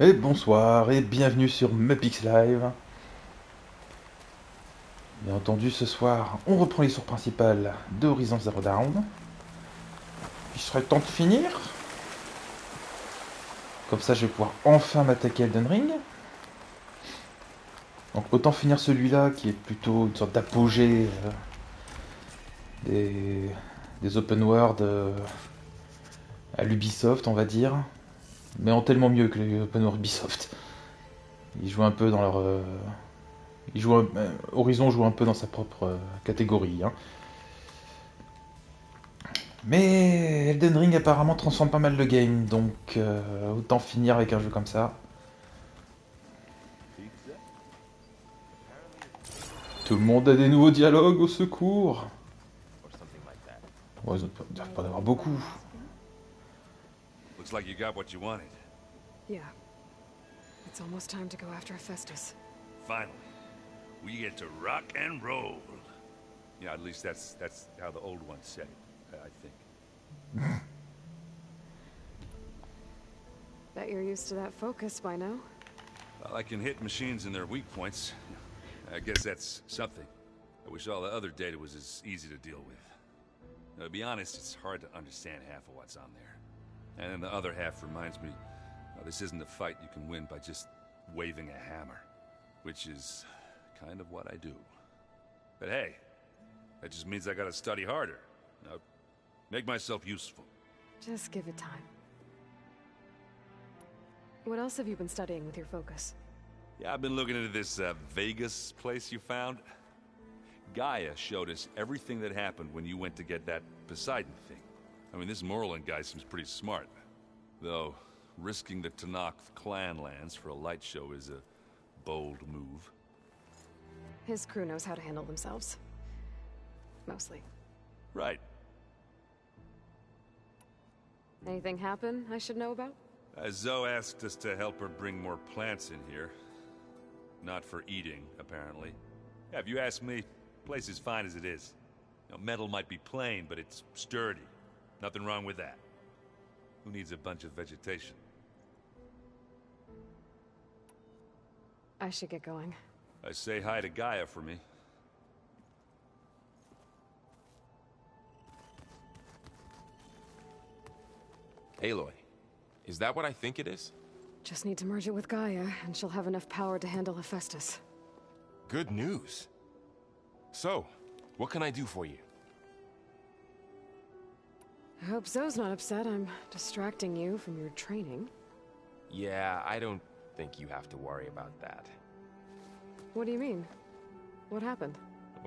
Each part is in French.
Et bonsoir et bienvenue sur Mupix Live. Bien entendu, ce soir, on reprend l'histoire principale de Horizon Zero Dawn. Il serait temps de finir. Comme ça, je vais pouvoir enfin m'attaquer à Elden Ring. Donc autant finir celui-là qui est plutôt une sorte d'apogée des, des open world à l'Ubisoft, on va dire. Mais en tellement mieux que les open world Ubisoft. Ils jouent un peu dans leur... Horizon joue un peu dans sa propre catégorie. Hein. Mais Elden Ring apparemment transforme pas mal le game, donc autant finir avec un jeu comme ça. Tout le monde a des nouveaux dialogues au secours. Ouais, ils doivent pas en avoir beaucoup. Looks like you got what you wanted. Yeah. It's almost time to go after Hephaestus. Finally, we get to rock and roll. Yeah, at least that's how the old ones said it, I think. Bet you're used to that focus by now. Well, I can hit machines in their weak points. I guess that's something. I wish all the other data was as easy to deal with. Now, to be honest, it's hard to understand half of what's on there. And then the other half reminds me, this isn't a fight you can win by just waving a hammer. Which is kind of what I do. But hey, that just means I gotta study harder. Now, make myself useful. Just give it time. What else have you been studying with your focus? Yeah, I've been looking into this Vegas place you found. Gaia showed us everything that happened when you went to get that Poseidon thing. I mean, this Morland guy seems pretty smart. Though, risking the Tanakh clan lands for a light show is a bold move. His crew knows how to handle themselves. Mostly. Right. Anything happen I should know about? Zoe asked us to help her bring more plants in here. Not for eating, apparently. Yeah, if you ask me, the place is fine as it is. You know, metal might be plain, but it's sturdy. Nothing wrong with that. Who needs a bunch of vegetation? I should get going. Say hi to Gaia for me. Aloy, is that what I think it is? Just need to merge it with Gaia, and she'll have enough power to handle Hephaestus. Good news. So, what can I do for you? I hope Zoe's not upset I'm distracting you from your training. Yeah, I don't think you have to worry about that. What do you mean? What happened?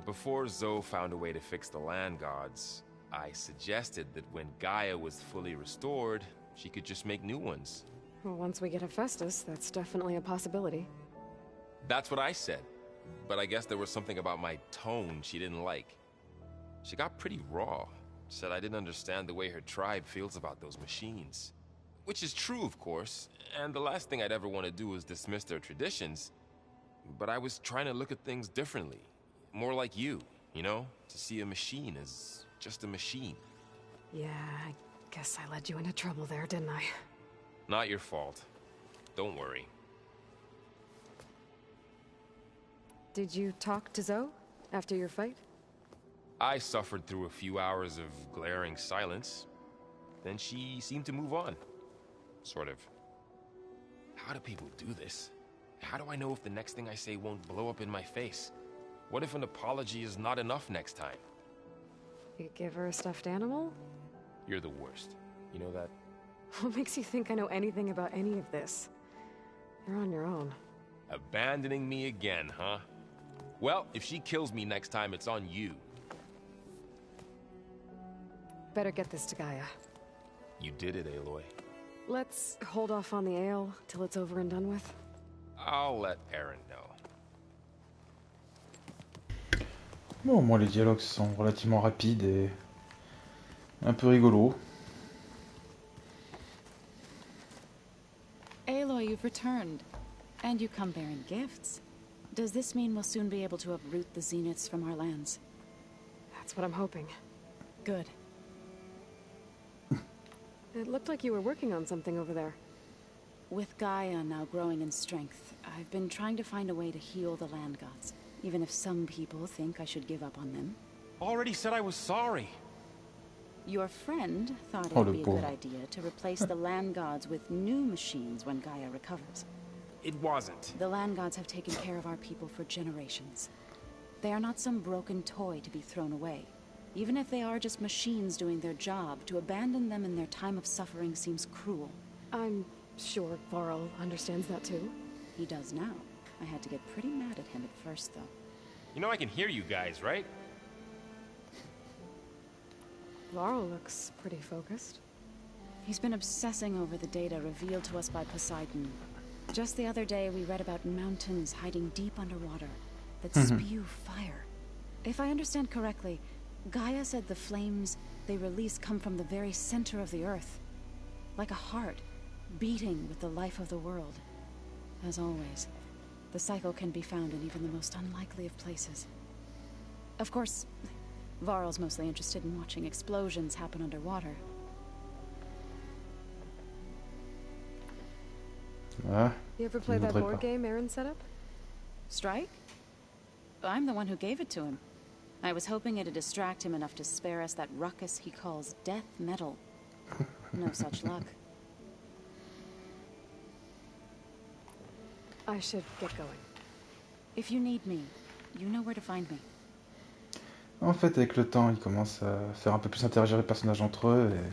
Before Zoe found a way to fix the land gods, I suggested that when Gaia was fully restored, she could just make new ones. Well, once we get Hephaestus, that's definitely a possibility. That's what I said, but I guess there was something about my tone she didn't like. She got pretty raw, said I didn't understand the way her tribe feels about those machines. Which is true, of course, and the last thing I'd ever want to do is dismiss their traditions. But I was trying to look at things differently. More like you know? To see a machine as just a machine. Yeah, I guess I led you into trouble there, didn't I? Not your fault. Don't worry. Did you talk to Zoe after your fight? I suffered through a few hours of glaring silence. Then she seemed to move on. Sort of. How do people do this? How do I know if the next thing I say won't blow up in my face? What if an apology is not enough next time? You give her a stuffed animal? You're the worst. You know that? What makes you think I know anything about any of this? You're on your own. Abandoning me again, huh? Well, if she kills me next time, it's on you. Better get this to Gaia. You did it, Aloy. Let's hold off on the ale till it's over and done with. I'll let Aaron know. Bon, au moins les dialogues sont relativement rapides et un peu rigolos. Aloy, you've returned. And you come bearing gifts. Does this mean we'll soon be able to uproot the Zeniths from our lands? That's what I'm hoping. Good. It looked like you were working on something over there. With Gaia now growing in strength, I've been trying to find a way to heal the land gods, even if some people think I should give up on them. Already said I was sorry. Your friend thought it Oh, would le be a good pauvre. idea to replace the land gods with new machines when Gaia recovers. It wasn't. The land gods have taken care of our people for generations. They are not some broken toy to be thrown away. Even if they are just machines doing their job, to abandon them in their time of suffering seems cruel. I'm sure Varl understands that too. He does now. I had to get pretty mad at him at first, though. You know I can hear you guys, right? Varl looks pretty focused. He's been obsessing over the data revealed to us by Poseidon. Just the other day, we read about mountains hiding deep underwater that spew fire. If I understand correctly, Gaia said the flames they release come from the very center of the earth. Like a heart, beating with the life of the world. As always, the cycle can be found in even the most unlikely of places. Of course, Varl's mostly interested in watching explosions happen underwater. Ah, You ever qui play ne that voudrait board pas. game Aaron set up? Strike? I'm the one who gave it to him. I was hoping it'd distract him enough to spare us that ruckus he calls death metal. No such luck. I should get going. If you need me, you know where to find me. En fait, avec le temps, ils commencent à faire un peu plus interagir les personnages entre eux et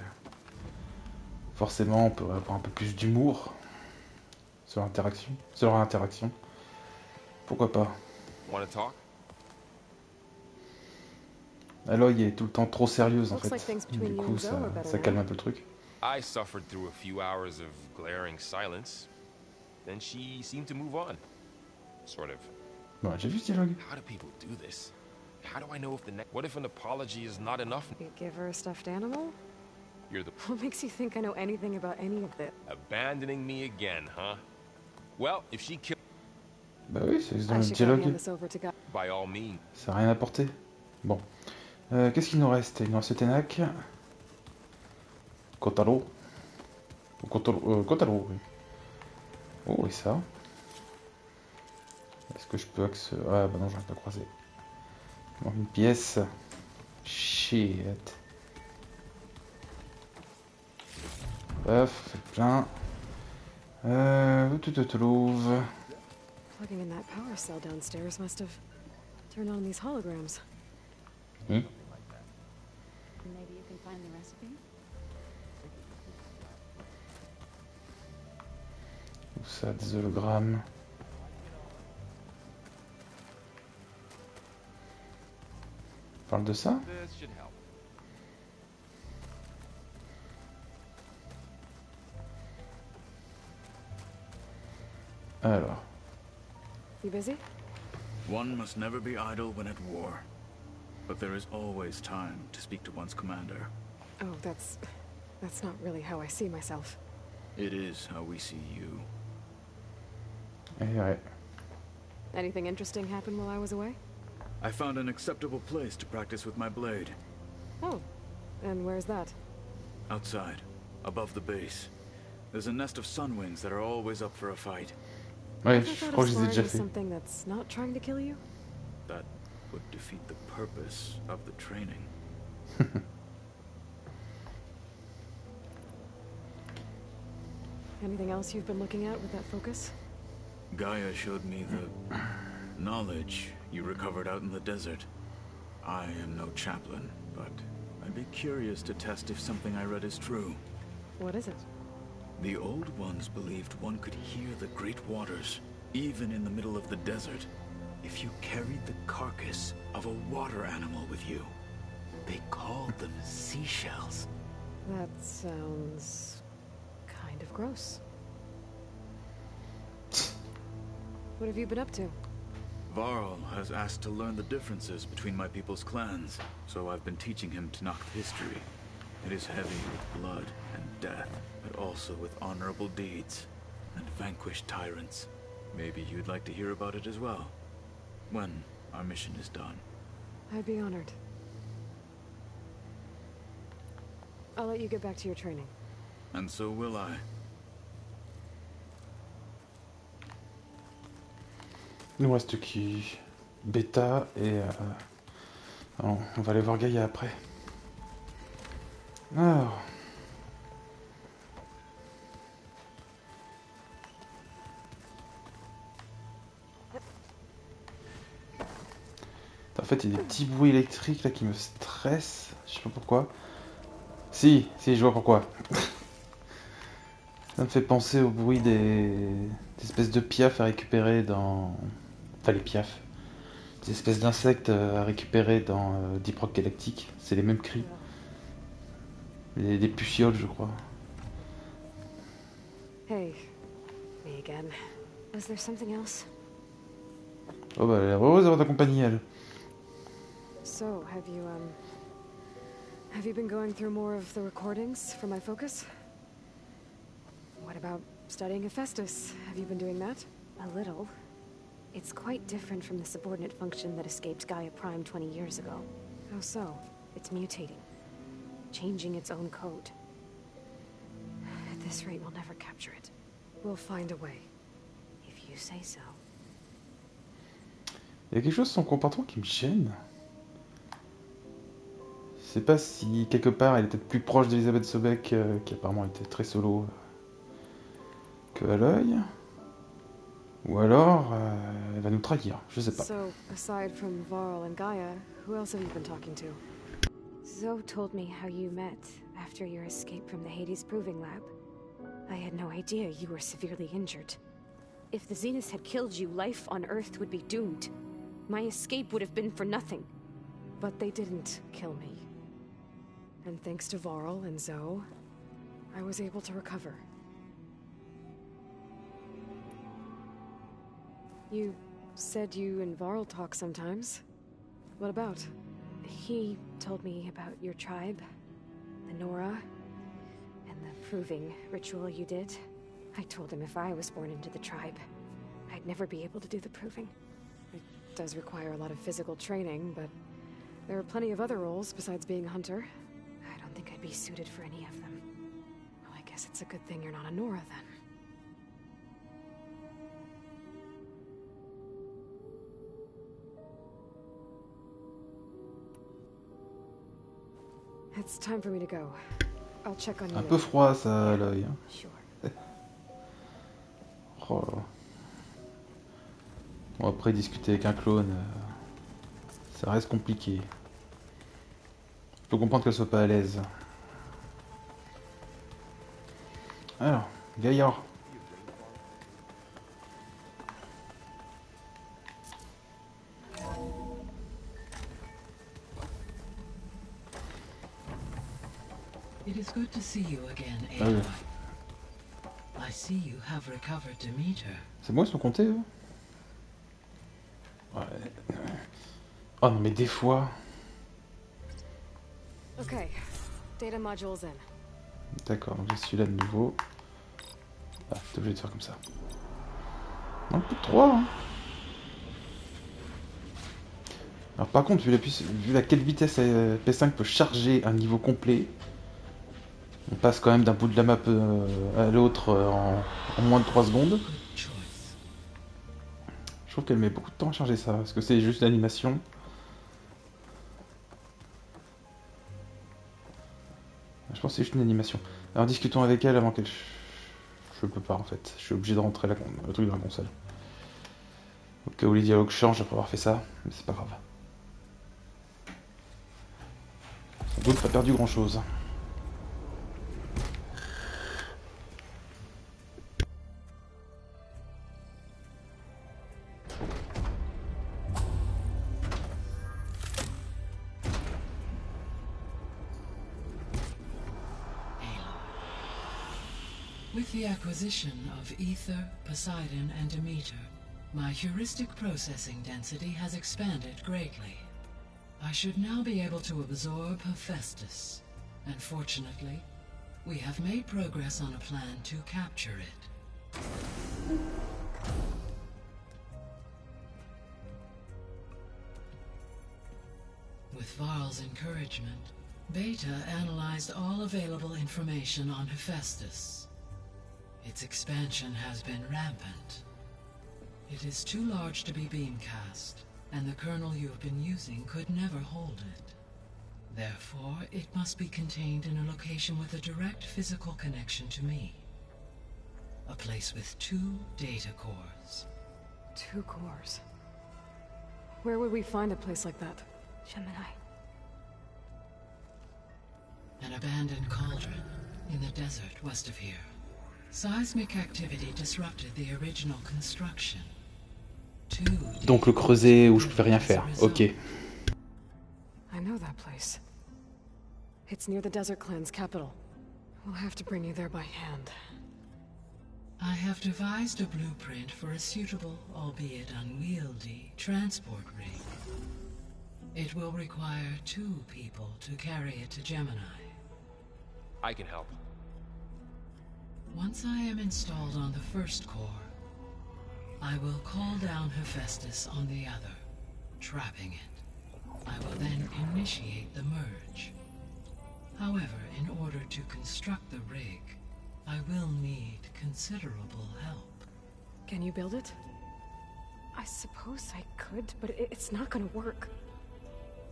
forcément, on peut avoir un peu plus d'humour sur leur interaction. Pourquoi pas? Want to talk? Aloy est tout le temps trop sérieuse en Looks fait. like things Du between you coup, and Zoe are better ça now. calme un peu le truc. I suffered through a few hours of glaring silence. Then she seemed to move on. Sort of. Bon, j'ai vu ce dialogue. How do people do this? How do I know if the next... What if an apology is not enough? You give her a stuffed animal? You're the... What makes you think I know anything about any of this? Abandoning me again, huh? Well, if she killed... Bah oui, c'est dans I le should go dialogue. hand this over to Guy. By all means. Ça n'a rien apporté. Bon. Qu'est-ce qu'il nous reste? Il nous reste Tenak. Kotaro. Kotaro, oui. Oh, et ça? Est-ce que je peux accéder? Ah bah non, j'en ai pas croisé. Il manque une pièce. Shit. Paf, c'est plein. Toulouve. Plugging in that power cell downstairs must have turned on these holograms. Hmm? Maybe you can find the recipe? Où ça, des hologrammes? On parle de ça? This should help. Alors. You busy? One must never be idle when at war. But there is always time to speak to one's commander. Oh, that's not really how I see myself. It is how we see you. Eh ouais. Anything interesting happen while I was away? I found an acceptable place to practice with my blade. Oh, and where's that? Outside, above the base. There's a nest of sunwings that are always up for a fight. Ouais, I je thought crois que je les ai exploring déjà was fait. something that's not trying to kill you? That would defeat the purpose of the training. Anything else you've been looking at with that focus? Gaia showed me the knowledge you recovered out in the desert. I am no chaplain, but I'd be curious to test if something I read is true. What is it? The Old Ones believed one could hear the great waters, even in the middle of the desert, if you carried the carcass of a water animal with you. They called them seashells. That sounds kind of gross. What have you been up to? Varl has asked to learn the differences between my people's clans, so I've been teaching him Tanakh history. It is heavy with blood and death, but also with honorable deeds and vanquished tyrants. Maybe you'd like to hear about it as well, when our mission is done. I'd be honored. I'll let you get back to your training. And so will I. Il nous reste qui? Beta et... Alors, on va aller voir Gaïa après. Alors... En fait, il y a des petits bruits électriques là qui me stressent. Je sais pas pourquoi. Si, je vois pourquoi. Ça me fait penser au bruit des espèces de piafs à récupérer dans... Enfin, les piafs. Des espèces d'insectes à récupérer dans Deep Rock Galactic. C'est les mêmes cris. Des pucioles, je crois. Hey, me again. Was there something else? Oh bah, elle est heureuse d'avoir ta compagnie, elle. So, have you been going through more of the recordings for my focus? What about studying Hephaestus? Have you been doing that? A little. It's quite different from the subordinate function that escaped Gaia Prime 20 years ago. How so? It's mutating. Changing its own code. At this rate, we'll never capture it. We'll find a way. If you say so. Il y a quelque chose de son comportement qui me gêne. Je sais pas si quelque part elle est peut-être plus proche d'Elisabeth Sobeck, qui apparemment était très solo, que à l'œil. Ou alors, elle va nous trahir, je sais pas. So, aside from Varl and Gaia, who else have you been talking to? Zoe told me how you met after your escape from the Hades Proving Lab. I had no idea you were severely injured. If the Zeniths had killed you, life on Earth would be doomed. My escape would have been for nothing. But they didn't kill me. And thanks to Varl and Zoe, I was able to recover. You said you and Varl talk sometimes. What about? He told me about your tribe, the Nora, and the proving ritual you did. I told him if I was born into the tribe, I'd never be able to do the proving. It does require a lot of physical training, but there are plenty of other roles besides being a hunter. I don't think I'd be suited for any of them. Well, I guess it's a good thing you're not a Nora then. It's time for me to go. I'll check on you. Un peu froid ça à l'œil. Hein. Sure. Oh là là. Bon, après discuter avec un clone, ça reste compliqué. Je peux comprendre qu'elle soit pas à l'aise. Alors, Gaillard. It is good to see you again, Ah oui. Aloy. I see you have recovered Demeter. C'est moi, ils sont comptés, eux? Ouais. Oh non, mais des fois... Okay. Data module's in. D'accord, donc j'ai celui-là de nouveau. Ah, t'es obligé de faire comme ça. Non, plus de 3, hein. Alors par contre, vu à quelle vitesse P5 peut charger un niveau complet, on passe quand même d'un bout de la map à l'autre en moins de 3 secondes. Je trouve qu'elle met beaucoup de temps à charger ça. Est-ce que c'est juste l'animation? Je pense que c'est juste une animation. Alors discutons avec elle avant qu'elle... Je peux pas en fait. Je suis obligé de rentrer le truc dans la console. Au cas où les dialogues changent après avoir fait ça, mais c'est pas grave. Sans doute pas perdu grand chose. With the acquisition of Ether, Poseidon, and Demeter, my heuristic processing density has expanded greatly. I should now be able to absorb Hephaestus, and fortunately, we have made progress on a plan to capture it. With Varl's encouragement, Beta analyzed all available information on Hephaestus. Its expansion has been rampant. It is too large to be beamcast, and the kernel you have been using could never hold it. Therefore, it must be contained in a location with a direct physical connection to me. A place with 2 data cores. 2 cores. Where would we find a place like that? Gemini. An abandoned cauldron in the desert west of here. Seismic activity disrupted the original construction. Donc le creuset où je pouvais rien faire. Ok. I know that place. It's near the Desert Clan's capital. We'll have to bring you there by hand. I have devised a blueprint for a suitable, albeit unwieldy, transport rig. It will require 2 people to carry it to Gemini. I can help. Once I am installed on the first core, I will call down Hephaestus on the other, trapping it. I will then initiate the merge. However, in order to construct the rig, I will need considerable help. Can you build it? I suppose I could, but it's not gonna work.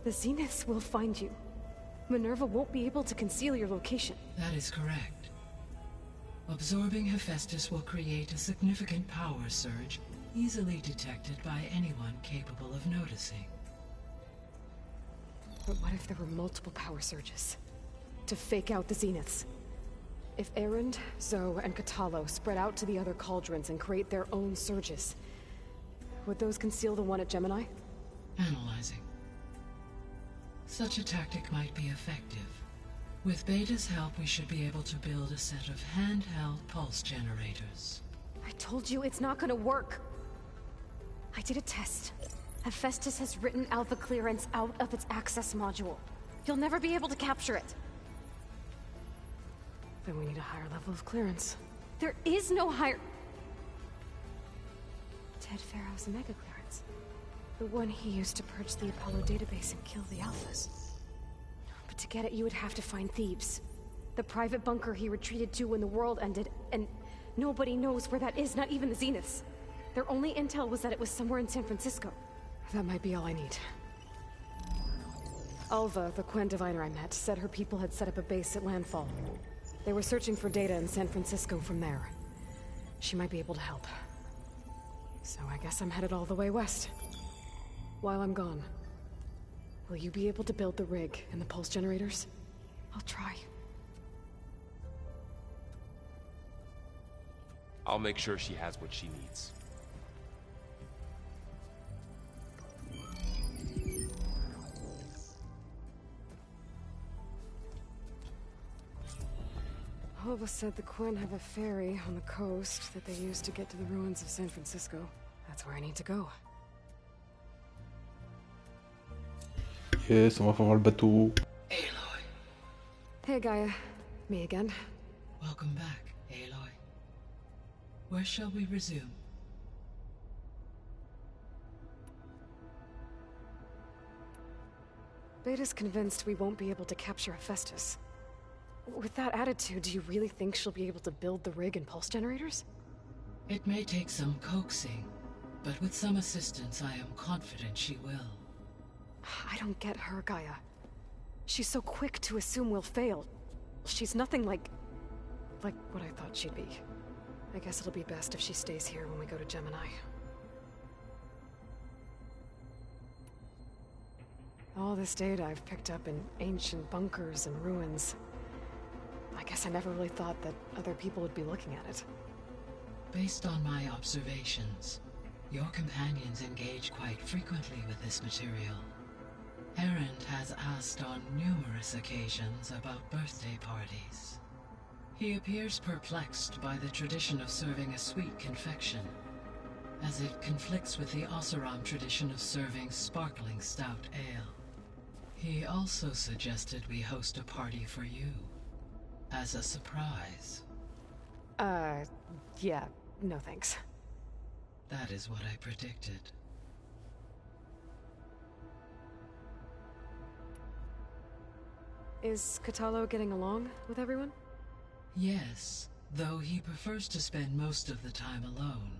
The Zeniths will find you. Minerva won't be able to conceal your location. That is correct. Absorbing Hephaestus will create a significant power surge, easily detected by anyone capable of noticing. But what if there were multiple power surges? To fake out the Zeniths? If Erend, Zoe, and Katalo spread out to the other cauldrons and create their own surges, would those conceal the one at Gemini? Analyzing. Such a tactic might be effective. With Beta's help, we should be able to build a set of handheld pulse generators. I told you it's not gonna work. I did a test. Hephaestus has written Alpha clearance out of its access module. You'll never be able to capture it. Then we need a higher level of clearance. There is no higher... Ted Pharaoh's Omega clearance. The one he used to purge the Apollo database and kill the Alphas. But to get it, you would have to find Thebes. The private bunker he retreated to when the world ended, and nobody knows where that is, not even the Zeniths. Their only intel was that it was somewhere in San Francisco. That might be all I need. Alva, the Quen diviner I met, said her people had set up a base at Landfall. They were searching for data in San Francisco from there. She might be able to help. So I guess I'm headed all the way west. While I'm gone, will you be able to build the rig and the pulse generators? I'll try. I'll make sure she has what she needs. Alva said the Quen have a ferry on the coast that they use to get to the ruins of San Francisco. That's where I need to go. Yes, on va voir le bateau. Aloy. Hey, Gaia. Me again. Welcome back, Aloy. Where shall we resume? Beta's convinced we won't be able to capture Hephaestus. With that attitude, do you really think she'll be able to build the rig and pulse generators? It may take some coaxing, but with some assistance, I am confident she will. I don't get her, Gaia. She's so quick to assume we'll fail. She's nothing like what I thought she'd be. I guess it'll be best if she stays here when we go to Gemini. All this data I've picked up in ancient bunkers and ruins. I guess I never really thought that other people would be looking at it. Based on my observations, your companions engage quite frequently with this material. Erend has asked on numerous occasions about birthday parties. He appears perplexed by the tradition of serving a sweet confection, as it conflicts with the Oseram tradition of serving sparkling stout ale. He also suggested we host a party for you, as a surprise. Yeah, no thanks. That is what I predicted. Is Katalo getting along with everyone? Yes, though he prefers to spend most of the time alone.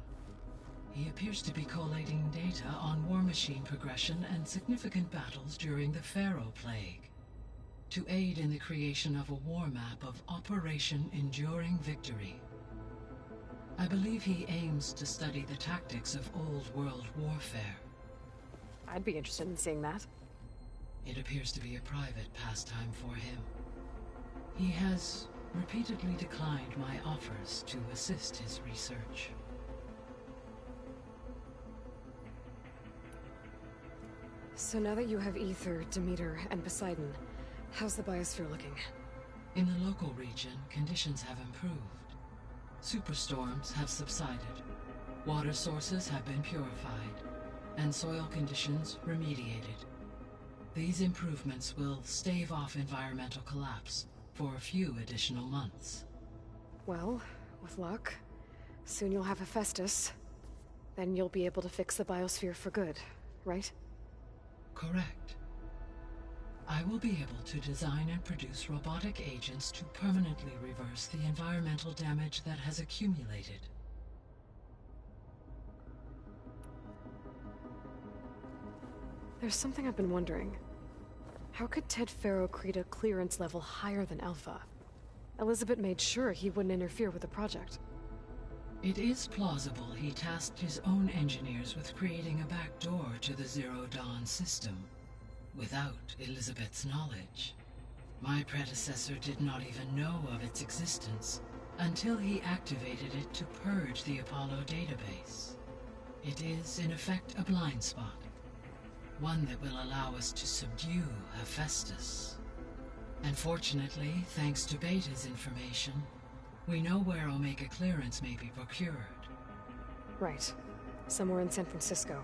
He appears to be collating data on war machine progression and significant battles during the Pharaoh Plague, to aid in the creation of a war map of Operation Enduring Victory. I believe he aims to study the tactics of old world warfare. I'd be interested in seeing that. It appears to be a private pastime for him. He has repeatedly declined my offers to assist his research. So now that you have Ether, Demeter, and Poseidon, how's the biosphere looking? In the local region, conditions have improved. Superstorms have subsided. Water sources have been purified, and soil conditions remediated. These improvements will stave off environmental collapse for a few additional months. Well, with luck, soon you'll have Hephaestus. Then you'll be able to fix the biosphere for good, right? Correct. I will be able to design and produce robotic agents to permanently reverse the environmental damage that has accumulated. There's something I've been wondering. How could Ted Faro create a clearance level higher than Alpha? Elizabeth made sure he wouldn't interfere with the project. It is plausible he tasked his own engineers with creating a backdoor to the Zero Dawn system, without Elizabeth's knowledge. My predecessor did not even know of its existence until he activated it to purge the Apollo database. It is, in effect, a blind spot. One that will allow us to subdue Hephaestus. And fortunately, thanks to Beta's information, we know where Omega clearance may be procured. Right. Somewhere in San Francisco.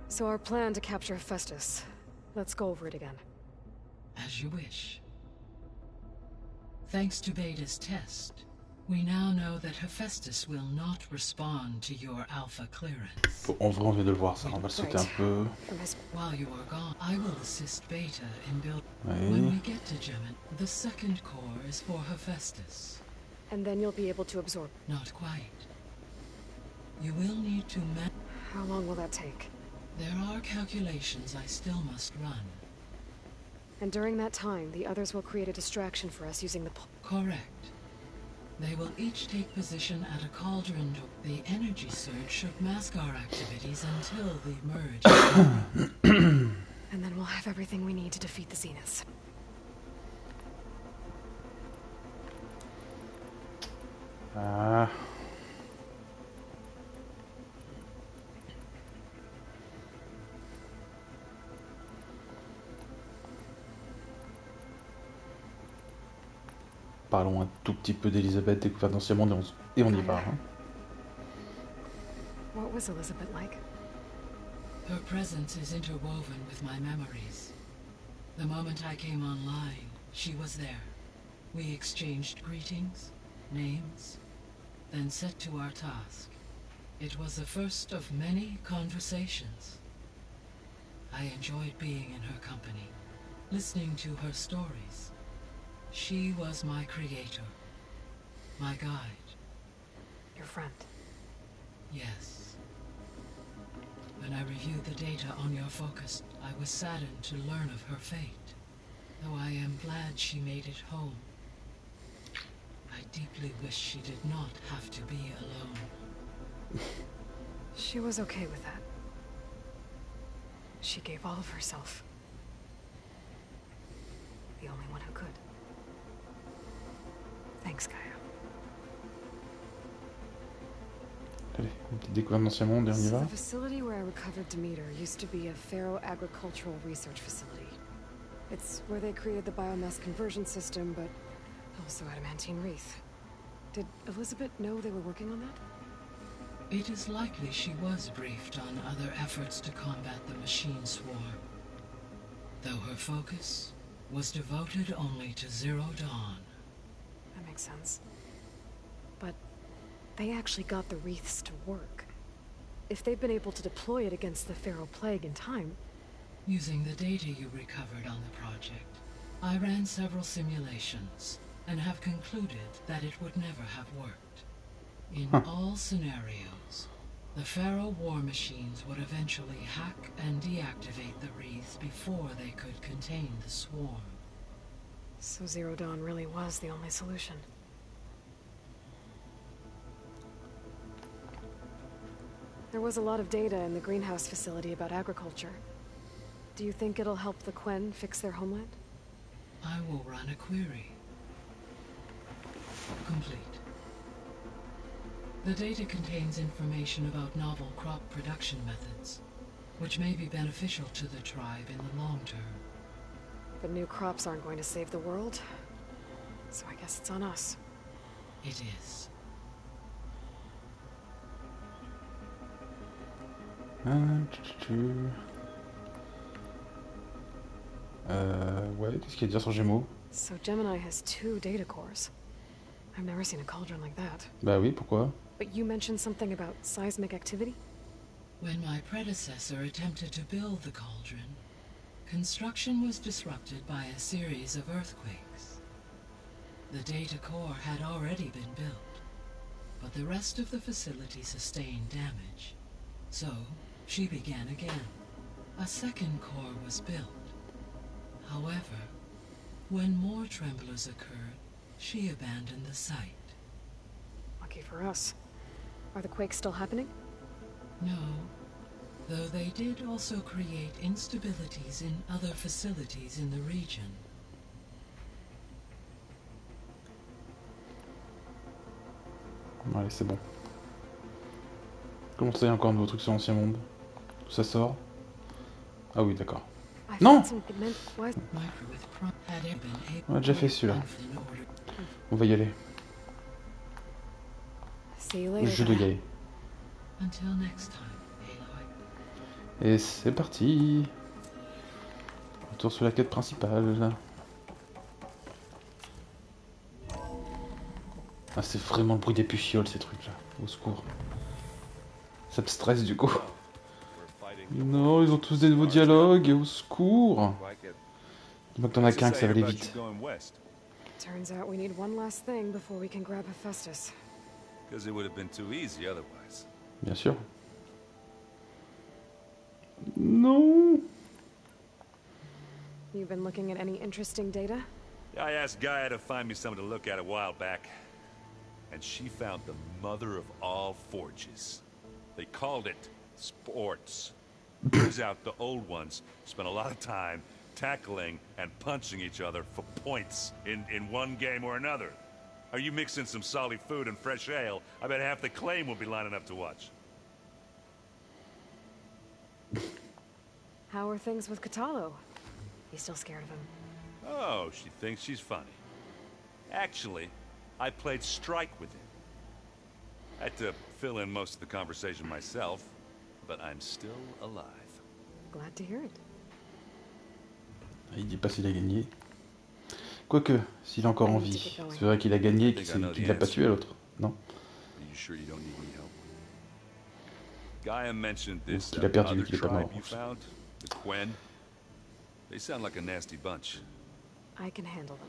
So our plan to capture Hephaestus. Let's go over it again. As you wish. Thanks to Beta's test, we now know that Hephaestus will not respond to your Alpha clearance. Bon, en vrai, on vient de le voir, ça. On va le sauter un peu. While you are gone, I will assist Beta in building. Ouais. When we get to Gemini, the second core is for Hephaestus. And then you'll be able to absorb. Not quite. You will need to How long will that take? There are calculations I still must run. And during that time, the others will create a distraction for us using the Correct. They will each take position at a cauldron door. The energy surge should mask our activities until the merge is over. And then we'll have everything we need to defeat the Zeniths. Ah. Parlons un tout petit peu d'Elisabeth, découverte dans ce monde, et on y va. Hein. What was Elizabeth like? Her presence is interwoven with my memories. The moment I came online, she was there. We exchanged greetings, names, then set to our task. It was the first of many conversations. I enjoyed being in her company, listening to her stories. She was my creator, my guide. Your friend. Yes. When I reviewed the data on your focus, I was saddened to learn of her fate. Though I am glad she made it home. I deeply wish she did not have to be alone. She was okay with that. She gave all of herself. The only one who could. Thanks, Gaia. Allez, une petite découverte dans ce monde et on y So va. the facility where I recovered Demeter used to be a Pharaoh agricultural research facility. It's where they created the biomass conversion system, but also adamantine wreath. Did Elizabeth know they were working on that? It is likely she was briefed on other efforts to combat the machine swarm. Though her focus was devoted only to Zero Dawn. That makes sense. But they actually got the wreaths to work. If they've been able to deploy it against the Pharaoh Plague in time... Using the data you recovered on the project, I ran several simulations and have concluded that it would never have worked. In all scenarios, the Pharaoh war machines would eventually hack and deactivate the wreaths before they could contain the swarm. So Zero Dawn really was the only solution. There was a lot of data in the greenhouse facility about agriculture. Do you think it'll help the Quen fix their homeland? I will run a query. Complete. The data contains information about novel crop production methods, which may be beneficial to the tribe in the long term. But new crops aren't going to save the world, so I guess it's on us. It is. Ouais, qu'est-ce qu'il y a à dire sur Gémeaux? So Gemini has 2 data cores. I've never seen a cauldron like that. Bah oui, pourquoi? But you mentioned something about seismic activity? When my predecessor attempted to build the cauldron, construction was disrupted by a series of earthquakes. The data core had already been built, but the rest of the facility sustained damage. So, she began again. A second core was built. However, when more tremblers occurred, she abandoned the site. Lucky for us. Are the quakes still happening? No, though they did also create instabilities in other facilities in the region. Allez, c'est bon. Comment ça, il y a encore un nouveau truc sur l'Ancien Monde? Tout ça sort? Ah oui, d'accord. Non! On a déjà fait celui-là. On va y aller. Le jeu de Gaï. Et c'est parti! Retour sur la quête principale. Ah, c'est vraiment le bruit des pucioles, ces trucs-là. Au secours. Ça me stresse du coup. Non, ils ont tous des nouveaux dialogues, au secours. Dis-moi que t'en as qu'un, que ça va aller vite. Turns out we need one last thing before we can grab Hephaestus. Because it would have been too easy otherwise. Bien sûr. Non. You've been looking at any interesting data? I asked Gaia to find me something to look at a while back, and she found the mother of all forges. They called it sports. Turns out the old ones spent a lot of time tackling and punching each other for points in one game or another. Are you mixing some solid food and fresh ale? I bet half the claim will be lining up to watch. How are things with Catalo? You still scared of him? Oh, she thinks she's funny. Actually, I played strike with him. I had to fill in most of the conversation myself, but I'm still alive. Glad to hear it. Il dit pas s'il a gagné. Quoique, s'il est encore en vie, c'est vrai qu'il a gagné et qu'il l'a pas tué l'autre, non? Gaia mentioned this qu'il a perdu, other qu'il est pas mort. tribe you found, the Quen. They sound like a nasty bunch. I can handle them.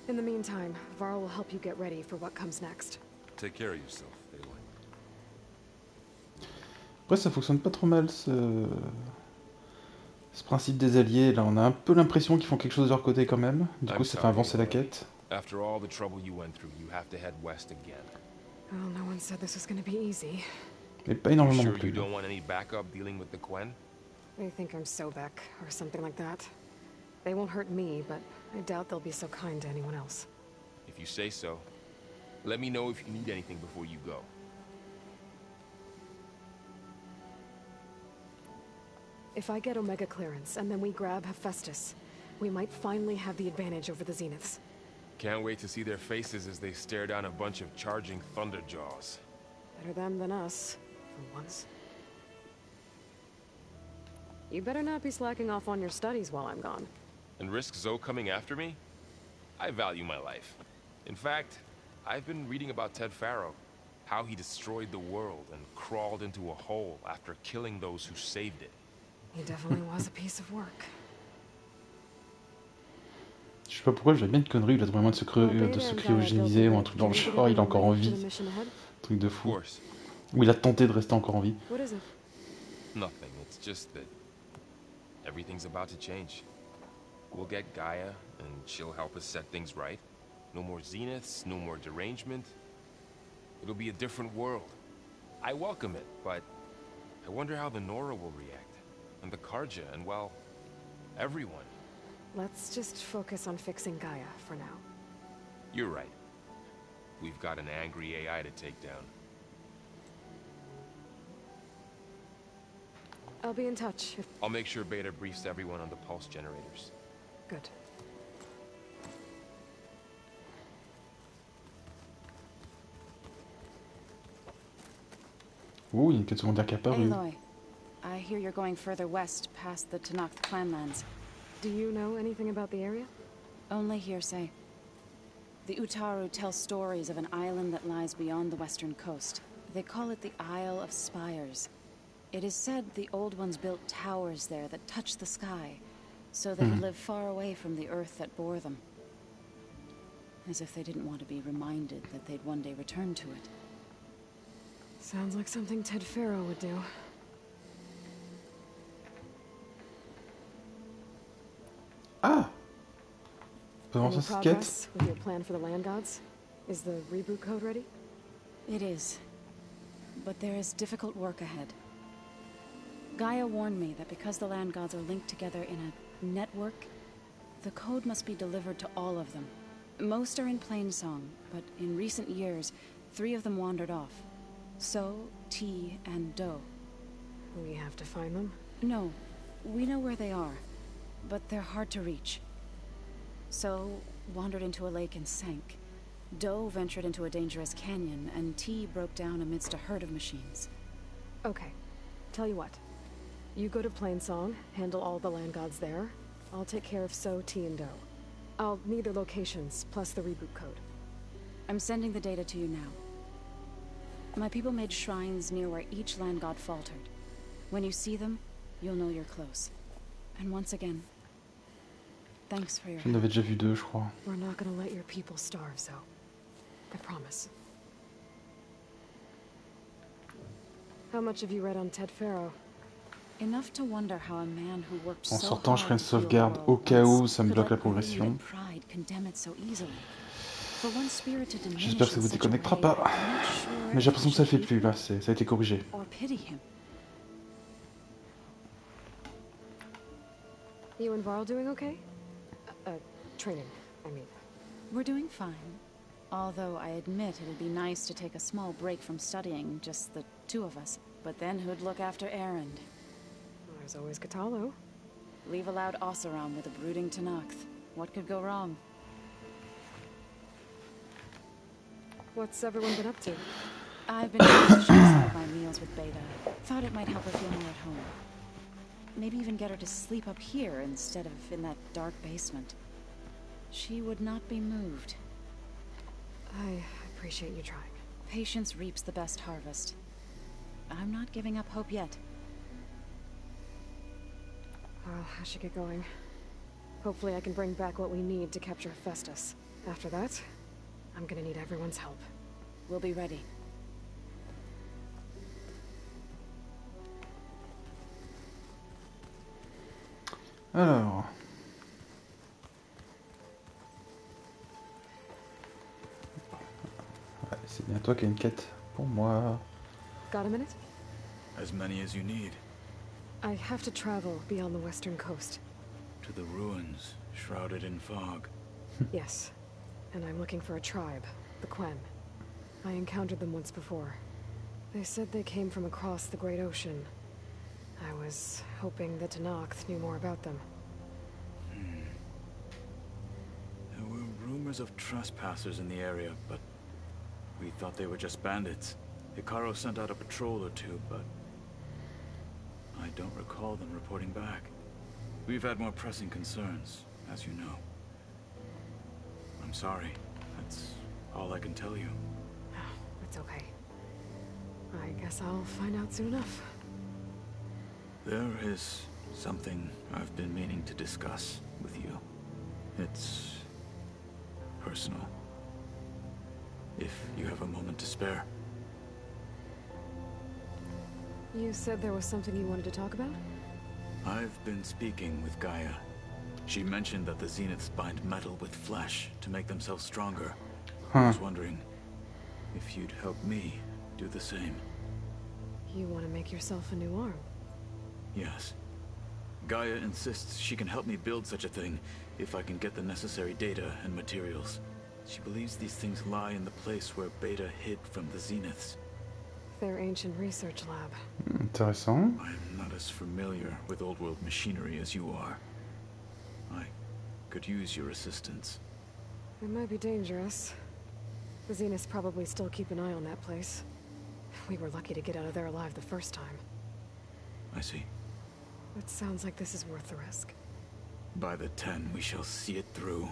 In the meantime, Varl will help you get ready for what comes next. Take care of yourself, Aloy. Après, ça fonctionne pas trop mal, ce principe des alliés. Là, on a un peu l'impression qu'ils font quelque chose de leur côté quand même. Du coup, ça fait avancer la quête. After all the trouble you went through, you have to head west again. Well, no one said this was going to be easy. Mais pas énormément non Sure plus. you don't want any backup dealing with the Quen? They think I'm Sobek, or something like that. They won't hurt me, but I doubt they'll be so kind to anyone else. If you say so. Let me know if you need anything before you go. If I get Omega clearance, and then we grab Hephaestus, we might finally have the advantage over the Zeniths. Can't wait to see their faces as they stare down a bunch of charging Thunderjaws. Better them than us, for once. You better not be slacking off on your studies while I'm gone. And risk Zoe coming after me? I value my life. In fact, I've been reading about Ted Faro, how he destroyed the world and crawled into a hole after killing those who saved it. He definitely was a piece of work. Je Je sais pas pourquoi, j'avais bien une connerie, il a trouvé moyen de se cryogéniser ou un truc dans le genre, il est encore en vie. Truc de Of fou. course. Ou il a tenté de rester encore en vie. What is it? Nothing. It's just that everything's about to change. We'll get Gaia, and she'll help us set things right. No more zeniths, no more derangement. It'll be a different world. I welcome it, but I wonder how the Nora will react. And the Karja, and well, everyone. Let's just focus on fixing Gaia for now. You're right. We've got an angry AI to take down. I'll be in touch if... I'll make sure Beta briefs everyone on the pulse generators. Good. Ouh, il y a une quête secondaire qui est apparue. Aloy, I hear you're going further west past the Tenakth clanlands. Do you know anything about the area? Only hearsay. The Utaru tell stories of an island that lies beyond the western coast. They call it the Isle of Spires. It is said the Old Ones built towers there that touch the sky, so they would live far away from the earth that bore them. As if they didn't want to be reminded that they'd one day return to it. Sounds like something Ted Faro would do. Ah! On peut Any lancer cette quête? progress with your plan for the land gods? Is the reboot code ready? It is. But there is difficult work ahead. Gaia warned me that because the land gods are linked together in a network, the code must be delivered to all of them. Most are in Plainsong, but in recent years, 3 of them wandered off. So, T, and Do. We have to find them? No, we know where they are, but they're hard to reach. So, wandered into a lake and sank. Do ventured into a dangerous canyon, and T broke down amidst a herd of machines. Okay. Tell you what. You go to Plainsong, handle all the land gods there. I'll take care of So, T, and Do. I'll need their locations, plus the reboot code. I'm sending the data to you now. My people made shrines near where each land god faltered. When you see them, you'll know you're close. And once again, thanks for your J'en avais déjà vu 2, je crois. We're not gonna let your people starve, Zo. I promise. How much have you read on Ted Faro? Enough to wonder how a man who worked En so sortant, je ferai hard une to heal the sauvegarde world au cas où once ça me could bloque la let greed progression. and pride condemn it so easily. For one spirit to diminish J'espère que ça in vous such a déconnectera way, pas. I'm not sure Mais j'ai if l'impression I que ça le fait should plus là, ça a été corrigé. or pity him. You and Varl doing okay? Training, I mean. We're doing fine. Although I admit it'd be nice to take a small break from studying, just the 2 of us. But then who'd look after Erend? There's always Katalo. Leave a loud Oseram with a brooding Tenakth. What could go wrong? What's everyone been up to? I've been trying to share some of my meals with Beta. Thought it might help her feel more at home. Maybe even get her to sleep up here instead of in that dark basement. She would not be moved. I appreciate you trying. Patience reaps the best harvest. I'm not giving up hope yet. Well, I should get going. Hopefully I can bring back what we need to capture Festus. After that, I'm gonna need everyone's help. We'll be ready. Alors... Ouais, c'est bien toi qui as une quête pour moi. Got a minute? As many as you need. I have to travel beyond the western coast. To the ruins, shrouded in fog. Yes. And I'm looking for a tribe, the Quen. I encountered them once before. They said they came from across the Great Ocean. I was hoping that Tenakth knew more about them. There were rumors of trespassers in the area, but we thought they were just bandits. Hikaru sent out a patrol or 2, but I don't recall them reporting back. We've had more pressing concerns, as you know. I'm sorry. That's all I can tell you. It's okay. I guess I'll find out soon enough. There is something I've been meaning to discuss with you. It's personal. If you have a moment to spare. You said there was something you wanted to talk about? I've been speaking with Gaia. She mentioned that the Zeniths bind metal with flesh to make themselves stronger. I was wondering if you'd help me do the same. You want to make yourself a new arm? Yes. Gaia insists she can help me build such a thing if I can get the necessary data and materials. She believes these things lie in the place where Beta hid from the Zeniths. Their ancient research lab. Intéressant. I am not as familiar with old world machinery as you are. I could use your assistance. It might be dangerous. The Zeniths probably still keep an eye on that place. We were lucky to get out of there alive the first time. I see. It sounds like this is worth the risk. By the 10, we shall see it through.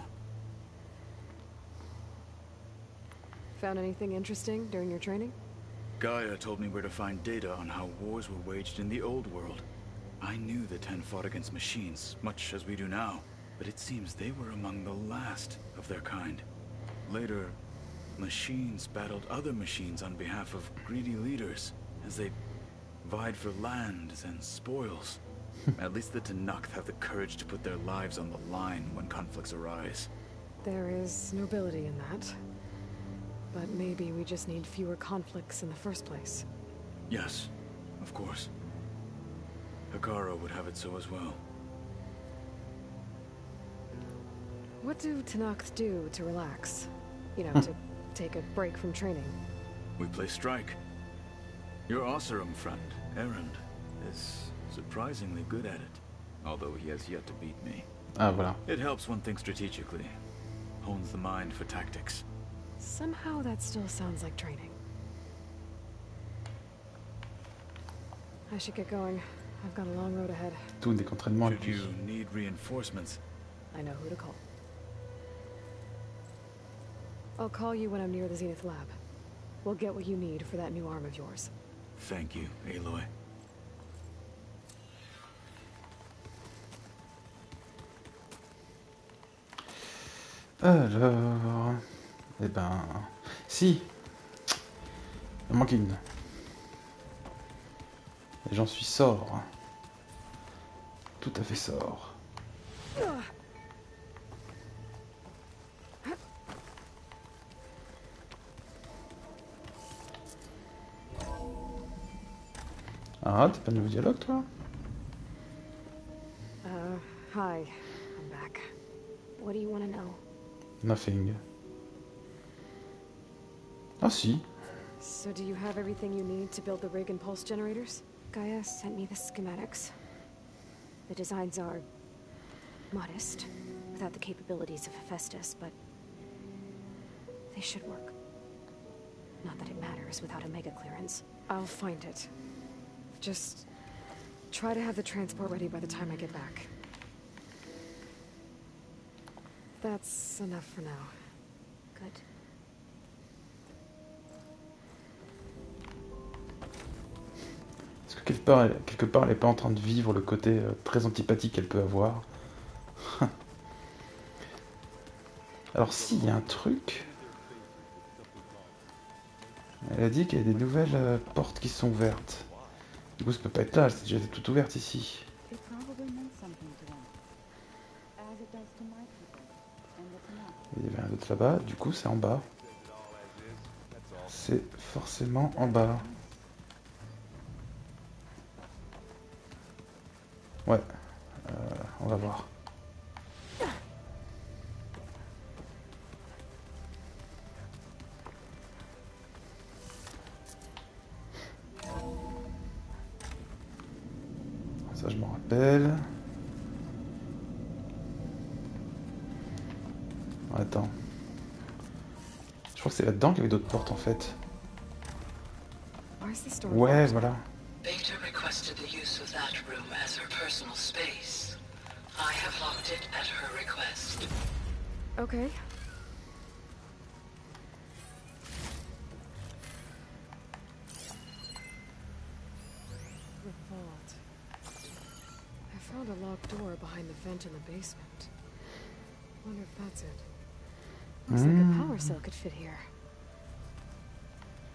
Found anything interesting during your training? Gaia told me where to find data on how wars were waged in the old world. I knew the 10 fought against machines, much as we do now, but it seems they were among the last of their kind. Later, machines battled other machines on behalf of greedy leaders, as they vied for lands and spoils. At least the Tenakth have the courage to put their lives on the line when conflicts arise. There is nobility in that. But maybe we just need fewer conflicts in the first place. Yes, of course. Hekara would have it so as well. What do Tenakth do to relax? You know, to take a break from training? We play strike. Your Oseram friend, Erend, is surprisingly good at it, although he has yet to beat me. Ah, voilà. It helps one think strategically, hones the mind for tactics. Somehow that still sounds like training. I should get going. I've got a long road ahead. Tout n'est qu'entraînement et Should puis... you need reinforcements, I know who to call. I'll call you when I'm near the Zenith lab. We'll get what you need for that new arm of yours. thank you, Aloy. Alors... Eh ben... Si. Il en manque une. Et j'en suis sort. Tout à fait sort. Ah, t'as pas de nouveau dialogue, toi? Hi. I'm back. What do you want to know? Nothing. Ah si. So do you have everything you need to build the rig and pulse generators? Gaia sent me the schematics. The designs are modest, without the capabilities of Hephaestus, but they should work. Not that it matters without a mega clearance. I'll find it. Just try to have the transport ready by the time I get back. That's enough for now. Good. Est-ce que quelque part, elle est pas en train de vivre le côté très antipathique qu'elle peut avoir? Alors si, il y a un truc. Elle a dit qu'il y a des nouvelles portes qui sont ouvertes. Du coup, ça peut pas être là, c'est déjà tout ouverte ici. Il y avait un autre là-bas, du coup c'est en bas. C'est forcément en bas. Ouais, on va voir. Ça je m'en rappelle. Attends. Je crois que c'est là-dedans qu'il y avait d'autres portes en fait. Ouais, voilà. Beta requested the use of that room as her personal space. I have locked it at her request. Okay. The vault. I found a locked door behind the vent in the basement. Wonder if that's it. Looks like a power cell could fit here.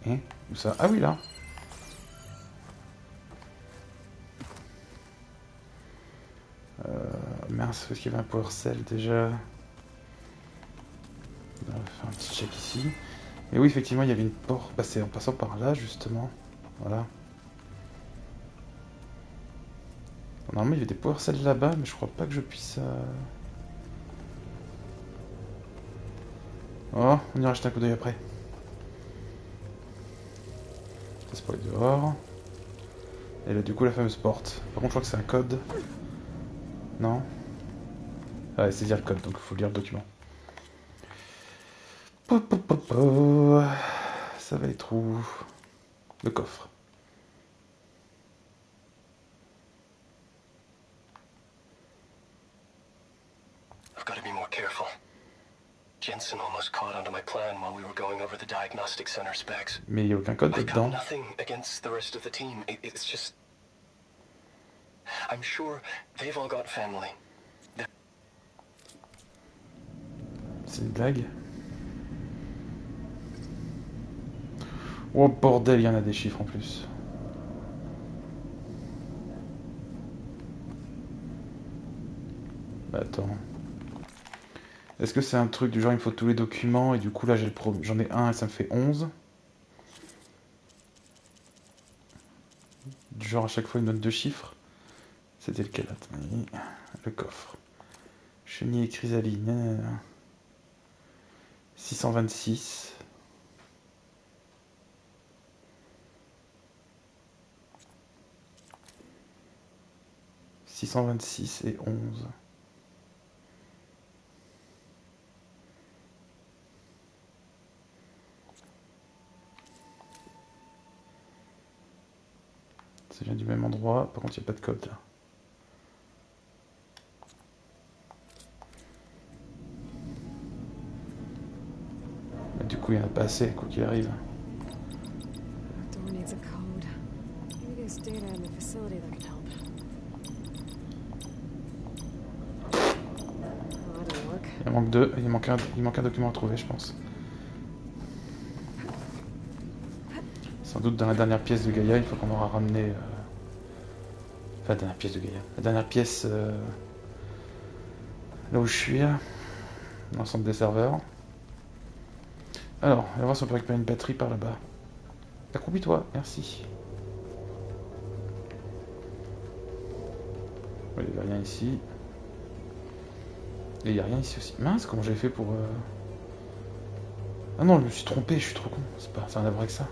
Et où ça? Ah oui, là. Mince, est-ce qu'il y avait un power cell déjà? On va faire un petit check ici. Et oui, effectivement, il y avait une porte. Bah, c'est en passant par là, justement. Voilà. Normalement, il y avait des power cells là-bas, mais je crois pas que je puisse... Oh, on ira jeter un coup d'œil après. Ça, c'est pour les dehors. Et là, du coup, la fameuse porte. Par contre, je crois que c'est un code. Non? Ah ouais, c'est dire le code, donc il faut lire le document. Ça va être où? Le coffre. I've got to be more careful. Jensen almost caught onto my plan while we were going over the diagnostic center specs. Mais il n'y a aucun code I dedans. got nothing against the rest of the team. It's just... I'm sure they've all got family. C'est une blague. Oh bordel, il y en a des chiffres en plus. Bah attends. Est-ce que c'est un truc du genre il me faut tous les documents et du coup là j'en ai un et ça me fait 11. Du genre à chaque fois il me donne 2 chiffres. C'était lequel? Attendez. Le coffre. Chenille et chrysaline. 626. « 626 et 11. Ça vient du même endroit, par contre il n'y a pas de code là. Mais du coup il n'y en a pas assez, quoi qu'il arrive. Door needs a code. Maybe there's data in the facility that can help. Oh, that didn't work. Il en manque 2, il manque un document à trouver je pense. Sans doute dans la dernière pièce de Gaïa, il faut qu'on aura ramené... Enfin, la dernière pièce de Gaïa. La dernière pièce... Là où je suis, dans le centre des serveurs. Alors, on va voir si on peut récupérer une batterie par là-bas. Accroupis-toi, merci. Il n'y avait rien ici. Et il n'y a rien ici aussi. Mince, comment j'avais fait pour... Ah non, je me suis trompé, je suis trop con. Ça n'a rien à voir avec ça.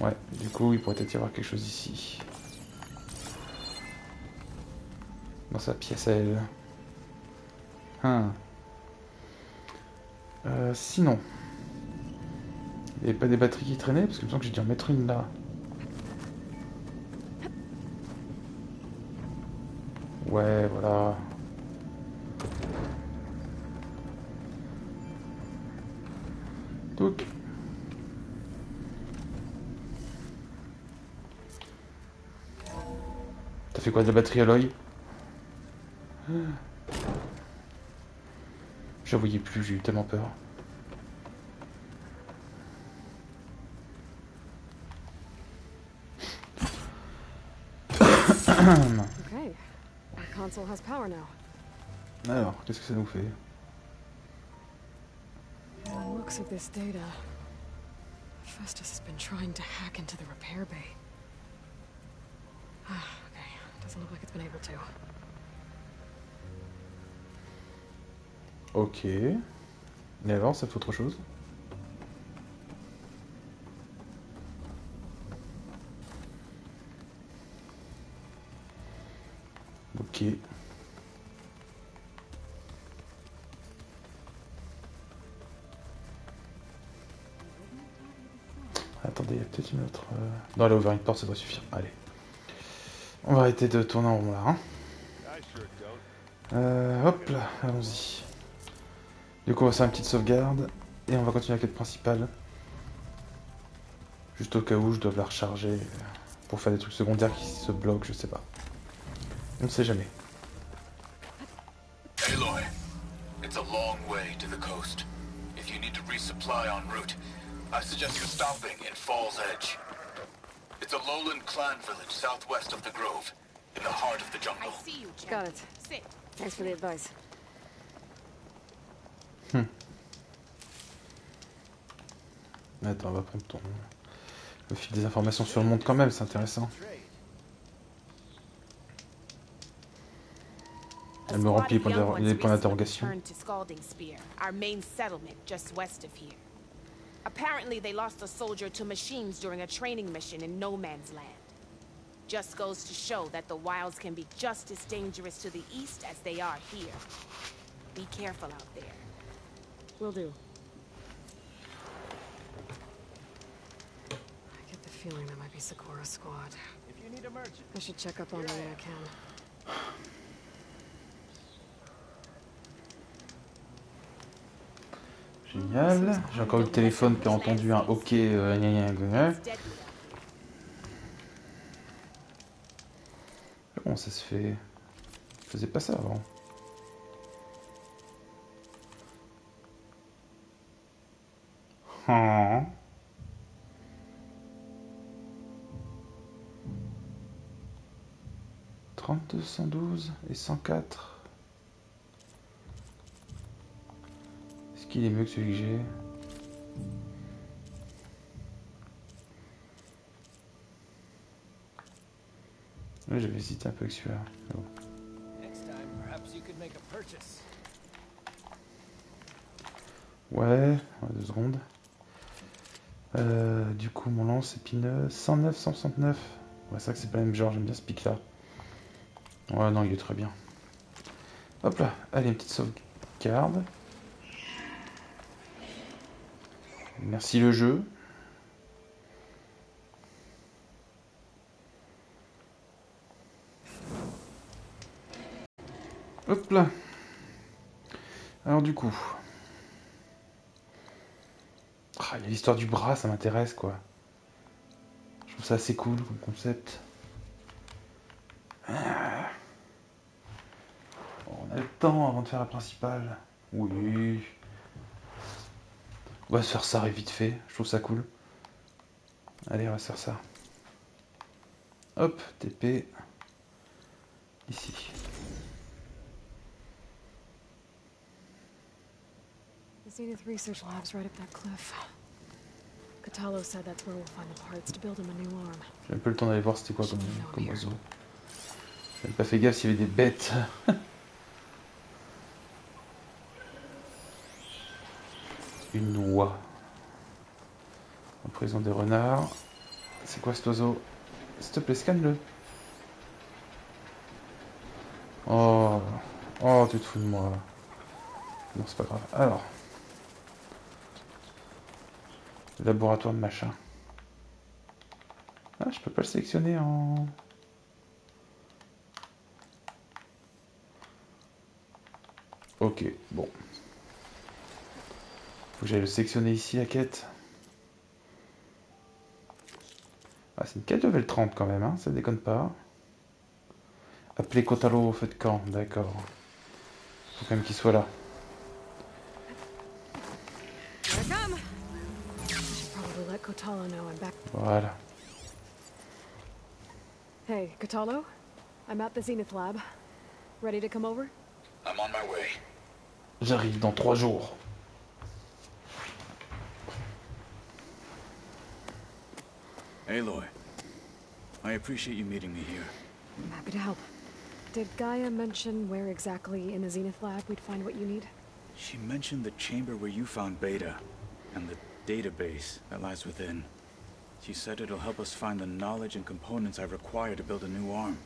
Ouais, du coup, il pourrait peut-être y avoir quelque chose ici. Dans sa pièce à elle. Sinon... Il n'y avait pas des batteries qui traînaient? Parce que je me sens que j'ai dû en mettre une là. Ouais, voilà. Donc... T'as fait quoi de la batterie à l'œil? Je la voyais plus, j'ai eu tellement peur. Okay. Our console has power now. Alors, qu'est-ce que ça nous fait? From the looks of this data, Festus has been trying to hack into the repair bay. Okay, doesn't look like it's been able to. Ok. Et alors, ça fait autre chose? Ok. Attendez, il y a peut-être une autre... Non, elle a ouvert une porte, ça doit suffire. Allez. On va arrêter de tourner en rond là. Hop là, allons-y. Du coup, on va faire une petite sauvegarde. Et on va continuer la quête principale. Juste au cas où je dois la recharger pour faire des trucs secondaires qui se bloquent, je sais pas. On ne sait jamais. Aloy, it's a long way to the coast. If you need to resupply en route, I suggest stopping in Falls Edge. It's a lowland clan village southwest of the Grove, in the heart of the jungle. I see you, Jen. Got it. Sit. Thanks for the advice. Attends, on va prendre ton... Le fil des informations sur le monde quand même, c'est intéressant. Elle me remplit les points d'interrogation. Our main settlement just west of here. Apparently they lost a soldier to machines during a training mission in no man's land. Just goes to show that the wilds can be just as dangerous to the east as they are here. Be careful out there. Will do. I get the feeling that might be Sakura's squad. If you need a merchant, I should check up on her when I can. Génial. J'ai encore eu le téléphone qui a entendu un OK. Comment ça se fait? Je faisais pas ça avant. Oh. 32, 112 et 104. Est-ce qu'il est mieux que celui que j'ai? Oui, j'avais hésité un peu avec celui-là. Oh. Ouais, 2 secondes. Du coup, mon lance épineux, 109, 169. Ouais, c'est vrai que c'est pas le même genre, j'aime bien ce pic-là. Ouais, non, il est très bien. Hop là, allez, une petite sauvegarde. Merci le jeu. Hop là. Alors du coup... Ah, il y a l'histoire du bras, ça m'intéresse quoi. Je trouve ça assez cool comme concept. Ah. Bon, on a le temps avant de faire la principale. Oui. On va se faire ça vite fait, je trouve ça cool. Allez, on va se faire ça. Hop, TP. Ici. The Zenith Research Lab's right up that cliff. Catalo said that's where we'll find the parts to build him a new arm. J'ai un peu le temps d'aller voir c'était quoi comme oiseau. J'avais pas fait gaffe s'il y avait des bêtes. Une oie. En prison des renards. C'est quoi cet oiseau? S'il te plaît, scanne-le. Oh. Oh, tu te fous de moi. Non, c'est pas grave. Alors. Laboratoire de machin. Ah, je peux pas le sélectionner en... Ok, bon. Faut que j'aille le sélectionner ici, la quête. Ah, c'est une quête level 30 quand même, hein, ça déconne pas. Appeler Kotaro au feu de camp, d'accord. Faut quand même qu'il soit là. Voilà. Hey, Kotalo? I'm at the Zenith Lab. Ready to come over? I'm on my way. J'arrive dans 3 jours. Aloy, I appreciate you meeting me here. I'm happy to help. Did Gaia mention where exactly in the Zenith Lab we'd find what you need? She mentioned the chamber where you found Beta, and the database that lies within. She said it'll help us find the knowledge and components I require to build a new arm.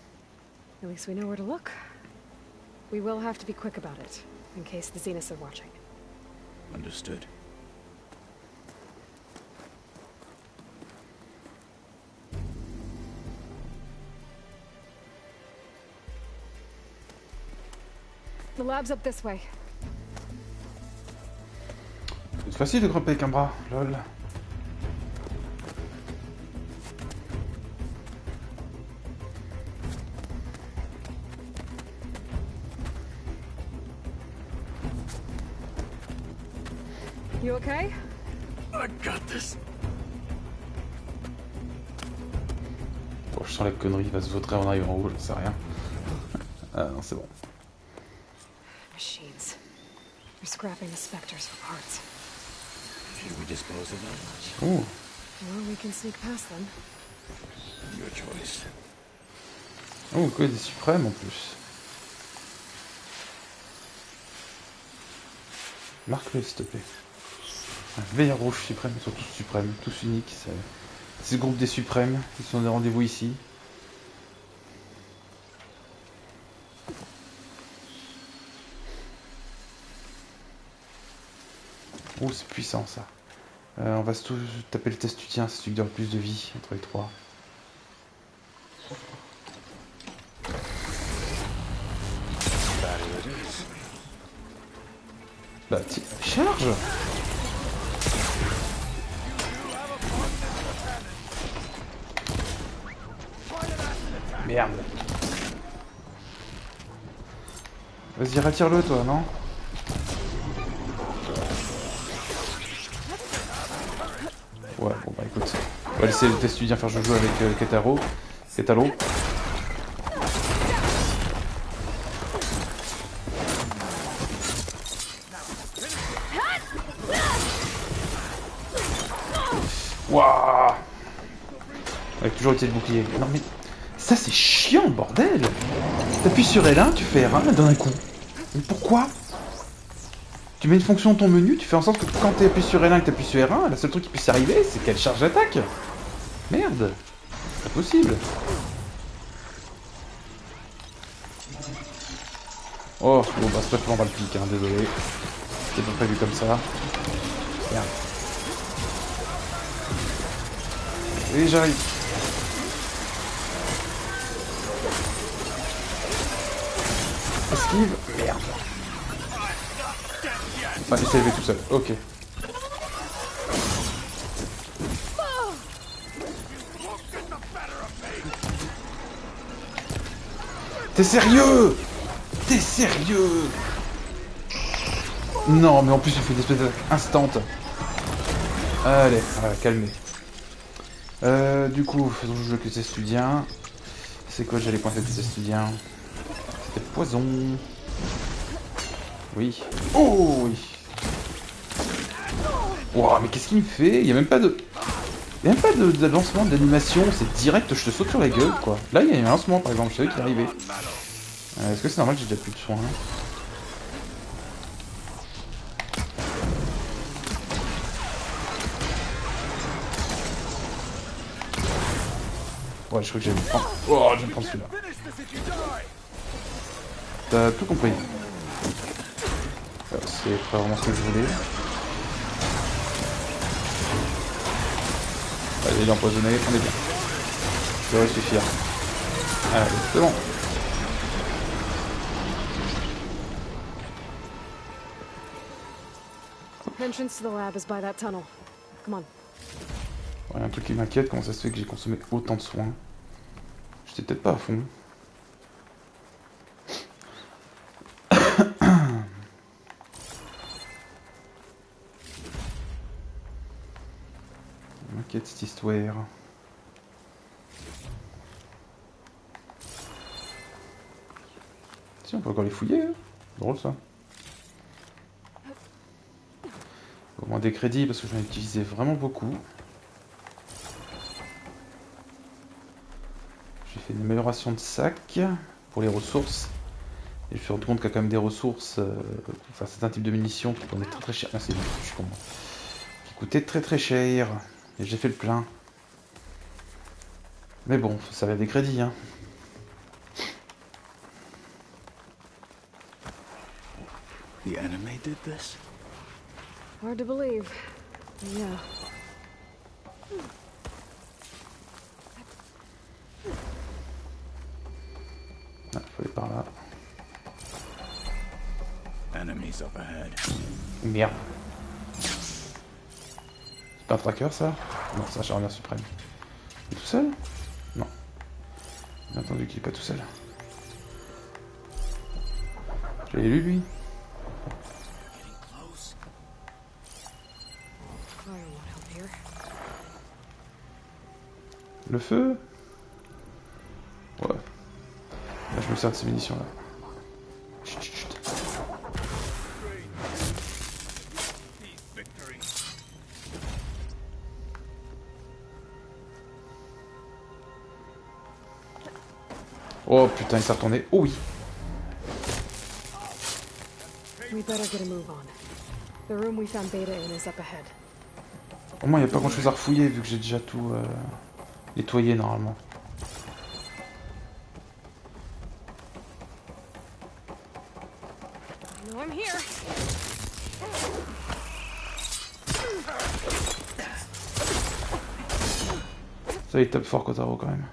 At least we know where to look. We will have to be quick about it, in case the Zeniths are watching. Understood. The lab's up this way. C'est facile de grimper avec un bras, lol. You okay? I got this. Bon, je sens la connerie, il va se vautrer en arrière en haut, j'en sais rien. Ah non, c'est bon. Machines. They're scrapping the specters for parts. Should we dispose of them? Oh, Well, we can sneak past them. Your choice. oh, que des suprêmes en plus. Marque-le s'il te plaît. Un veilleur rouge suprême, ils sont tous suprêmes, tous uniques. C'est le groupe des suprêmes, ils sont des rendez-vous ici. Oh, c'est puissant ça. On va se tous taper le testudien, c'est celui qui donne le plus de vie entre les trois. Bah, charge! Merde. Vas-y, retire-le toi, non? Ouais, bon bah écoute. On va laisser le testudien faire joujou avec Ketaro. Ketalo. Waouh! Avec toujours été le bouclier. Non mais ça c'est chiant bordel! T'appuies sur L1, tu fais R1 d'un coup. Mais pourquoi? Tu mets une fonction dans ton menu, tu fais en sorte que quand tu appuies sur L1 et que tu appuies sur R1, la seule truc qui puisse arriver, c'est qu'elle charge l'attaque. Merde. C'est pas possible. Oh, bon bah c'est pas vraiment dans le pic, hein, désolé. C'était pas prévu comme ça. Merde. Et j'arrive. Esquive. Merde. Ah, il s'est levé tout seul. Ok. T'es sérieux? T'es sérieux? Non, mais en plus, il fait des espèces d'attaques instant. Allez, voilà, calmez. Du coup, faisons jouer avec les estudiens. C'est quoi, j'allais pointer les estudiens? C'était poison. Oui. Oh oui. Wow, mais qu'est-ce qu'il me fait? Il n'y a même pas de... Il n'y a même pas de lancement d'animation, c'est direct, je te saute sur la gueule, quoi. Là, il y a un lancement, par exemple, je savais qu'il arrivait. Est-ce que c'est normal que j'ai déjà plus de soins? Ouais, je crois que j'allais me prendre... Oh, je vais me prendre celui-là. T'as tout compris. C'est pas vraiment ce que je voulais. Allez, il est empoisonné, on est bien. Ça devrait suffire. Allez, c'est bon. Entrance to the lab is by that tunnel. Come on. Ouais, un truc qui m'inquiète, comment ça se fait que j'ai consommé autant de soins? J'étais peut-être pas à fond. M'inquiète cette histoire. Si, on peut encore les fouiller, hein. Drôle ça. Au moins des crédits parce que j'en ai utilisé vraiment beaucoup. J'ai fait une amélioration de sac pour les ressources. Et je me suis rendu compte qu'il y a quand même des ressources, enfin certains types de munitions qui prenaient très très cher. Ah, c'est bon, je suis con. Qui coûtaient très très cher. Et j'ai fait le plein. Mais bon, ça va des crédits, hein. The enemy did this? Hard to believe. Yeah. Ah, faut aller par là. Enemies up ahead. Merde. C'est pas un tracker ça? Non, c'est un charnière suprême. Il est tout seul? Non. Bien entendu qu'il est pas tout seul. Je l'ai lu lui. Le feu. Ouais. Là, je me sers de ces munitions là. Chut, chut, chut. Oh putain, il s'est retourné. Oh oui. We better get a move on. The room we found Beta in is up ahead. Au moins, il n'y a pas grand chose à refouiller vu que j'ai déjà tout nettoyé normalement. I know I'm here. Ça, il tape fort Kotaro quand même.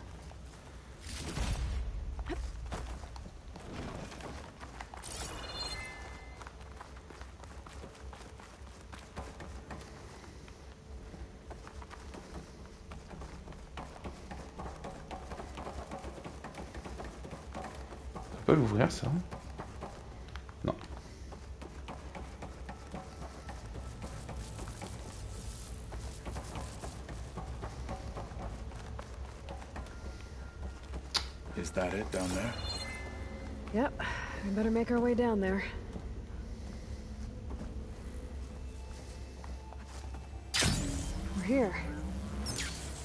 On peut l'ouvrir ça? Non. Is that it down there? Yep, we better make our way down there. We're here.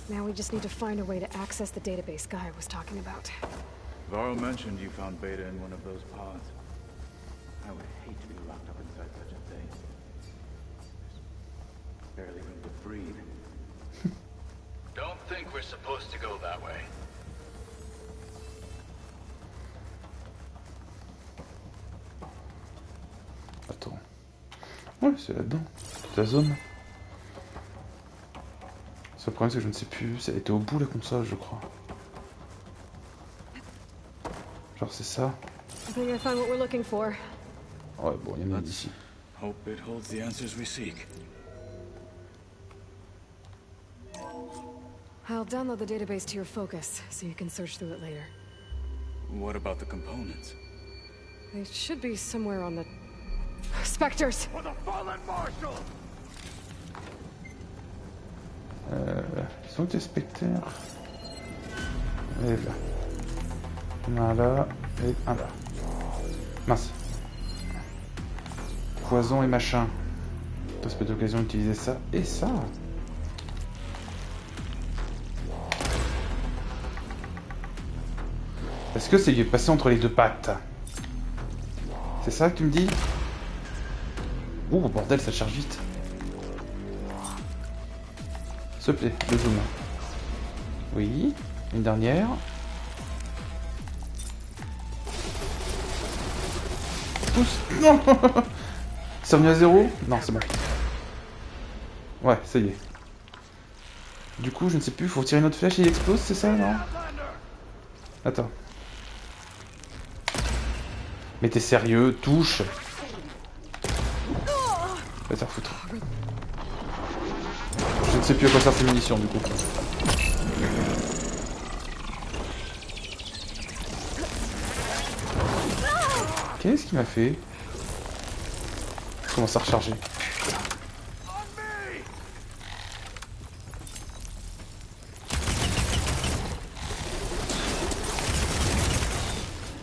Now we just need to find a way to access the database Guy was talking about. Varro mentioned you found Beta in one of those pods. I would hate to be locked up inside such a thing. There's barely room to breathe. Don't think we're supposed to go that way. Attends. Ouais, c'est là-dedans. Toute la zone. Le problème, c'est que je ne sais plus. Ça a été au bout la console, je crois. Genre, c'est ça. I think I found what we're looking for. Ouais, bon, il y en a d'ici. Hope it holds the answers we seek. I'll download the database to your Focus, so you can search through it later. What about the components? They should be somewhere on the... Spectres! For the fallen marshal! Ils sont tes spectres. Et là. Un là. Et un là. Mince. Poison et machin. Ça peut être l'occasion d'utiliser ça et ça. Est-ce que c'est passé entre les deux pattes? C'est ça que tu me dis? Ouh, bordel, ça charge vite. S'il te plaît, le zoom. Oui, une dernière. Pousse. Non. C'est revenu à 0? Non, c'est bon. Ouais, ça y est. Du coup, je ne sais plus, il faut tirer une autre flèche et il explose, c'est ça, non? Attends. Mais t'es sérieux? Touche. Va te faire foutre. Je ne sais plus à quoi servent ces munitions, du coup. Qu'est-ce qu'il m'a fait? Je commence à recharger.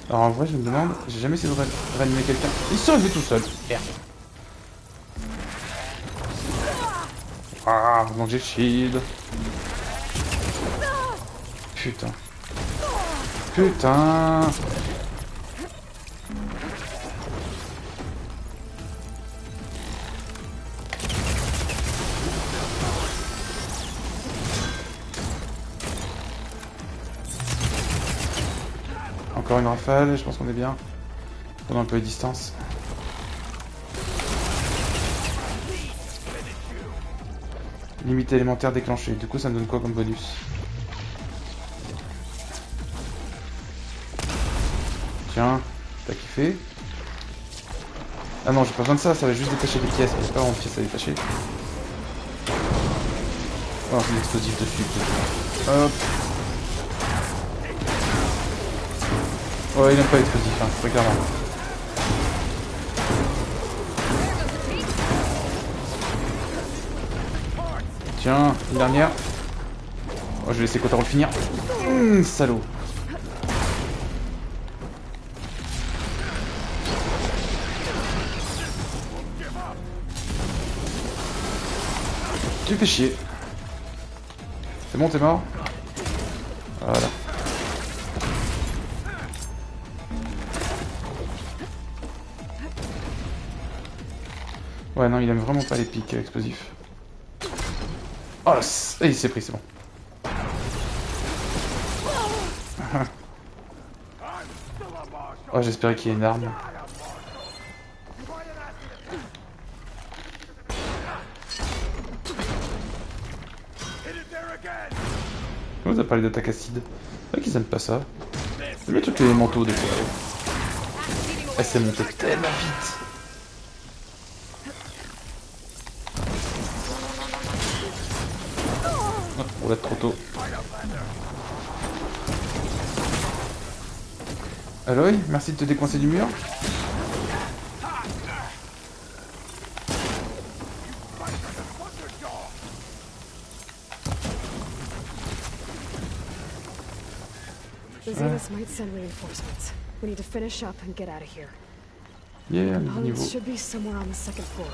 Alors en vrai, je me demande, j'ai jamais essayé de réanimer quelqu'un. Il s'est relevé tout seul. Merde. Ah, donc j'ai shield. Putain. Putain. Encore une rafale, je pense qu'on est bien. Prenons un peu de distance. Limite élémentaire déclenchée. Du coup, ça me donne quoi comme bonus? Tiens, t'as kiffé? Ah non, j'ai pas besoin de ça, ça va juste détacher des pièces. Mais j'ai pas vraiment de pièces à détacher. Oh, c'est l'explosif dessus. Hop. Ouais, il n'aime pas l'explosif, hein, très clairement. Tiens, une dernière. Oh, je vais laisser Kotaro le finir. Salaud. Tu fais chier. C'est bon, t'es mort? Voilà. Ouais, non, il aime vraiment pas les pics explosifs. Oh, et il s'est pris, c'est bon. Oh, j'espérais qu'il y ait une arme. On vous a parlé d'attaque acide. C'est qu'ils aiment pas ça. Je mets tous les manteaux des fois. Elle s'est montée tellement vite. Oh, on va être trop tôt. Aloy, merci de te décoincer du mur. The Zeniths might send reinforcements. We need to finish up and get out of here. Yeah, Components niveau. should be somewhere on the second floor.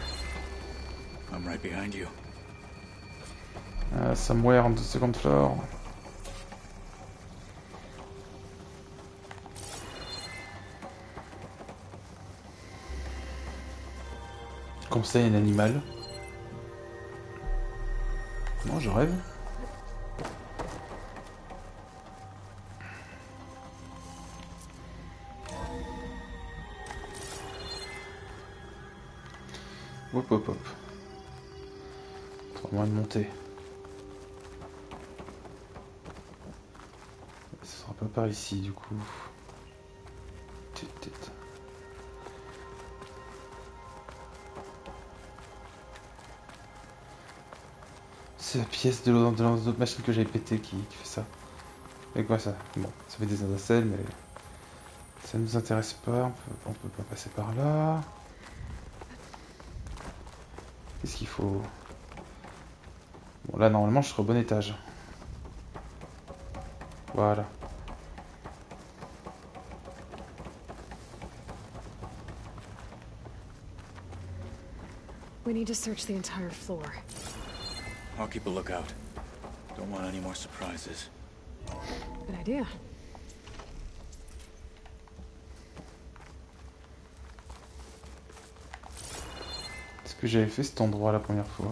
I'm right behind you. Somewhere on the second floor. Conseil un animal. Non, je rêve. Hop hop hop. Trop moins de monter. Ce sera pas par ici du coup. C'est la pièce de l'autre machine que j'avais pété qui fait ça. Et quoi ça? Bon, ça fait des indacelles mais ça nous intéresse pas, on peut pas passer par là. Qu'est-ce qu'il faut? Bon là normalement je serai au bon étage. Voilà. We need to search the entire floor. I'll keep a lookout. Don't want any more surprises. Good idea. Est-ce que j'avais fait cet endroit la première fois?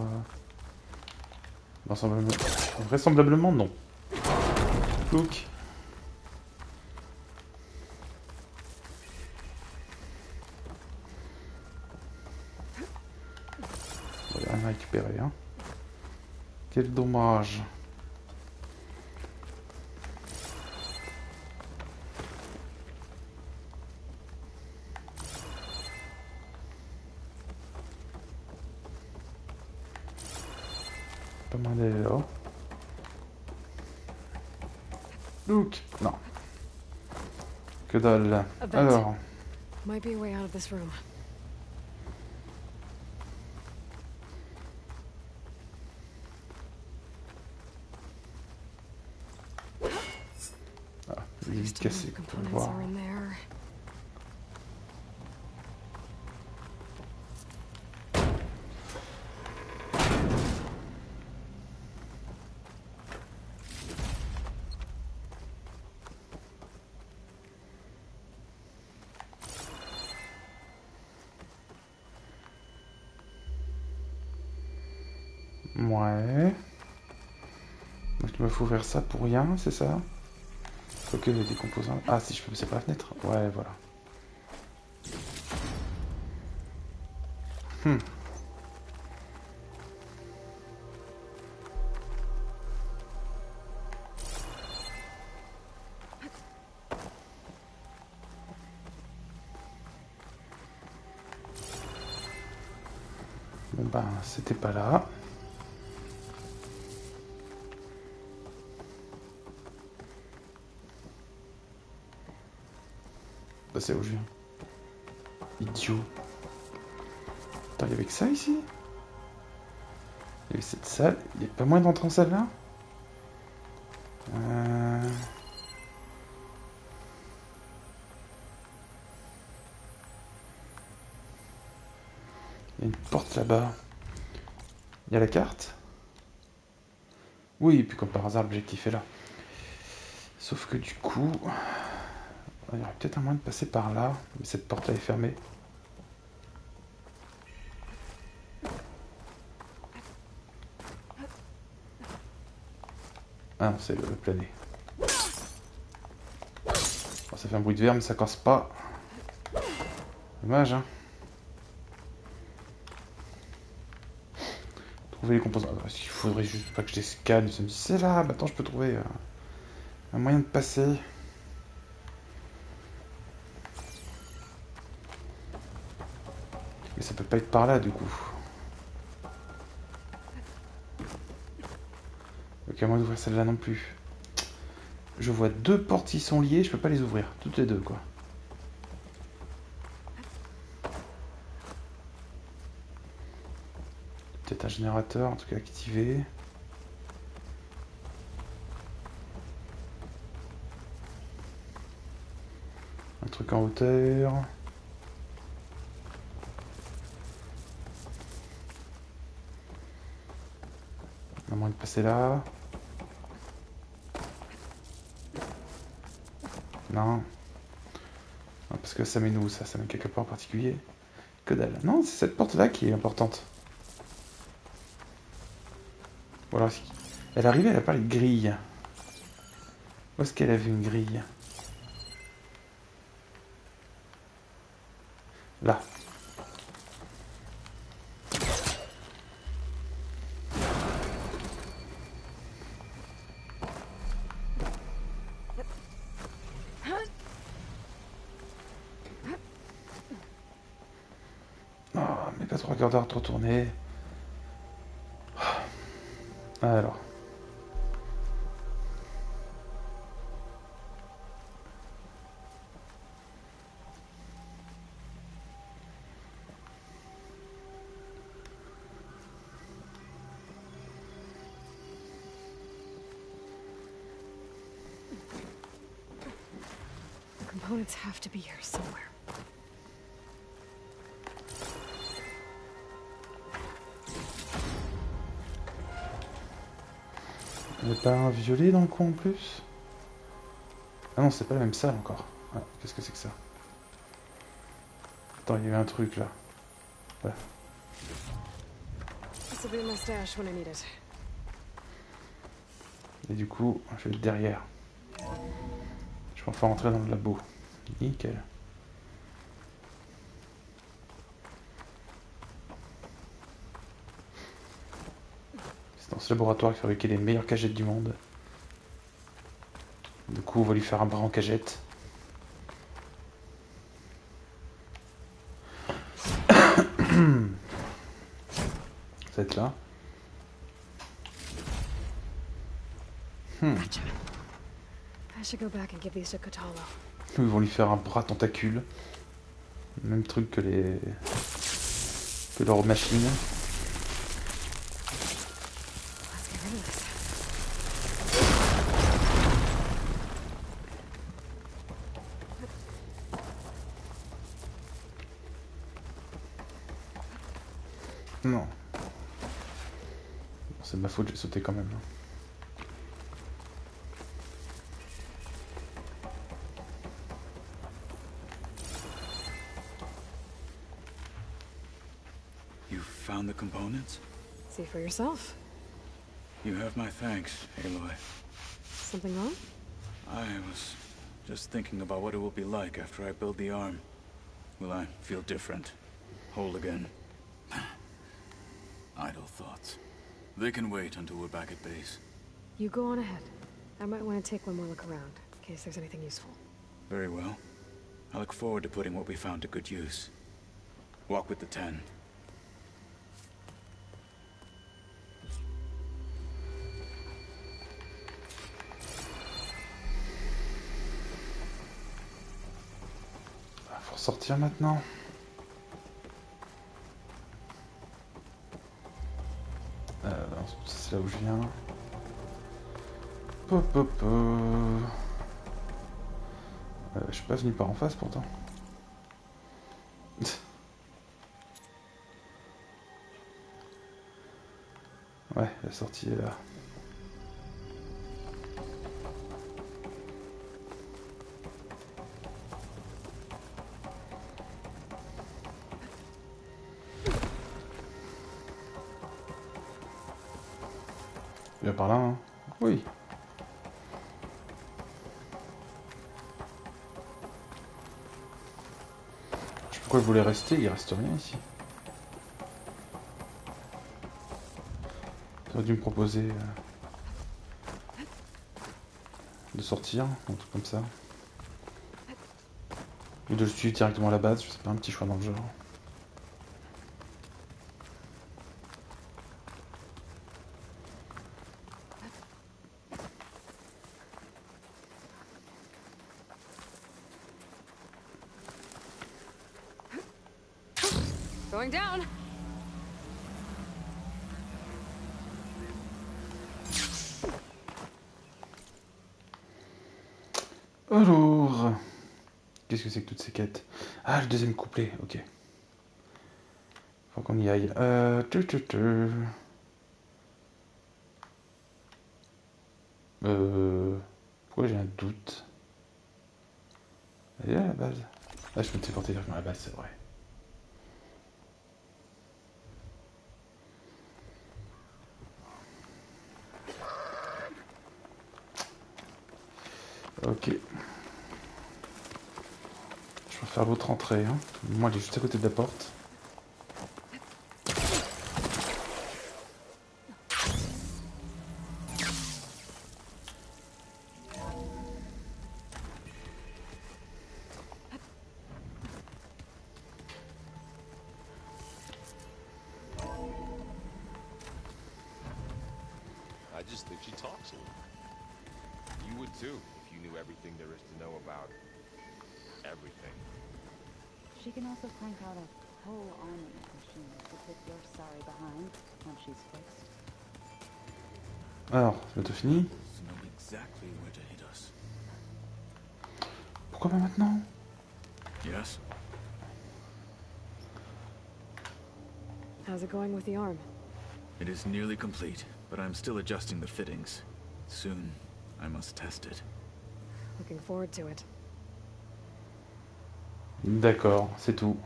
Vraisemblablement non. Look. On va rien récupérer, hein. Quel dommage. Pas mal d'aller là. Look. Non. Que dalle. Alors. Might be a way out of this room. Ah, il est cassé, on peut le voir. Ouais. Donc il me faut faire ça pour rien, c'est ça? Ok, il y a des composants. Ah, si je peux passer par la fenêtre. Ouais, voilà. Bon ben, c'était pas là. Bah, c'est où je viens. Idiot. Attends, il y avait que ça ici? Il y avait cette salle. Il n'y a pas moyen d'entrer en salle là? Il y a une porte là-bas. Il y a la carte? Oui, et puis comme par hasard, l'objectif est là. Sauf que du coup... il y aurait peut-être un moyen de passer par là, mais cette porte-là est fermée. Ah non, c'est le plané. Bon, ça fait un bruit de verre, mais ça casse pas. Dommage, hein. Trouver les composants. Il faudrait juste pas que je les scanne. Ça me dit, c'est là, maintenant je peux trouver un moyen de passer. Mais ça peut pas être par là, du coup. Ok, à moins d'ouvrir celle-là non plus. Je vois deux portes qui sont liées, je peux pas les ouvrir. Toutes les deux, quoi. Peut-être un générateur, en tout cas activé. Un truc en hauteur. À moins de passer là. Non. Non, parce que ça met nous, ça met quelque part en particulier. Que dalle. Non, c'est cette porte-là qui est importante. Ou alors, elle arrivait, elle a pas les grilles. Où est-ce qu'elle avait une grille? Là. Oh, mais pas 3 quarts d'heure de retourner. Alors. The components have to be here somewhere. Il n'y a pas un violet dans le coin en plus? Ah non, c'est pas la même salle encore. Ah, qu'est-ce que c'est que ça? Attends, il y avait un truc là. Voilà. This will be in my stash when I need it. Et du coup, je vais être derrière. Je vais enfin rentrer dans le labo. Nickel. C'est dans ce laboratoire qu'il fabriquait les meilleures cagettes du monde. Du coup, on va lui faire un bras en cagette. Ça va être là. I should go back and give these to Kotalo. Ils vont lui faire un bras tentacule. Même truc que leur machine. Let's get rid of this. Non. C'est de ma faute, j'ai sauté quand même. You found the components? See for yourself. You have my thanks, Aloy. Something wrong? I was just thinking about what it will be like after I build the arm. Will I feel different? Whole again? Idle thoughts. They can wait until we're back at base. You go on ahead. I might want to take one more look around, in case there's anything useful. Very well. I look forward to putting what we found to good use. Walk with the 10. Faut sortir maintenant. C'est là où je viens. Je suis pas venu par en face pourtant. Ouais, la sortie est là. Il va par là, hein. Oui. Je sais pourquoi il voulait rester, il reste rien ici. Il aurait dû me proposer de sortir, un truc comme ça. Ou de le suivre directement à la base, je sais pas, un petit choix dans le genre. Going down. Alors, qu'est-ce que c'est que toutes ces quêtes? Ah, le deuxième couplet, ok. Faut qu'on y aille. Pourquoi j'ai un doute? Elle est à la base. Ah, je peux me téléporter directement à la base, c'est vrai. Ok. Je vais faire l'autre entrée. Hein. Moi, elle est juste à côté de la porte. I just think she talks a lot. You would too, if you knew everything there is to know about everything. She can also crank out a whole army of machines to put your sorry behind once she's fixed. Alors, c'est tout fini. Know exactly where to hit us. Pourquoi pas maintenant? Yes? How's it going with the arm? It is nearly complete, but I'm still adjusting the fittings. Soon, I must test it. Looking forward to it. D'accord, c'est tout.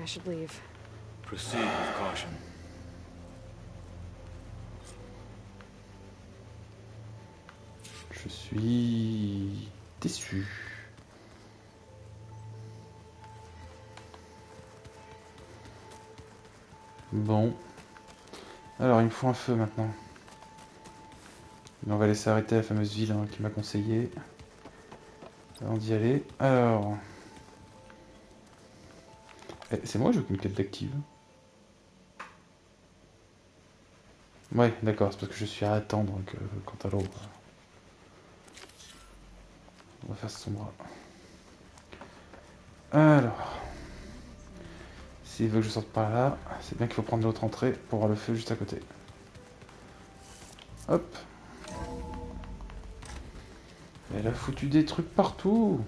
I should leave. Proceed with caution. Je suis déçu. Bon. Alors, il me faut un feu maintenant. Mais on va laisser arrêter la fameuse ville hein, qui m'a conseillé. Avant d'y aller. Alors. C'est moi ou j'ai aucune quête d'active? Ouais, d'accord, c'est parce que je suis à attendre que quant à l'autre. On va faire son bras. Alors. S'il veut que je sorte par là, c'est bien qu'il faut prendre l'autre entrée pour voir le feu juste à côté. Hop. Elle a foutu des trucs partout.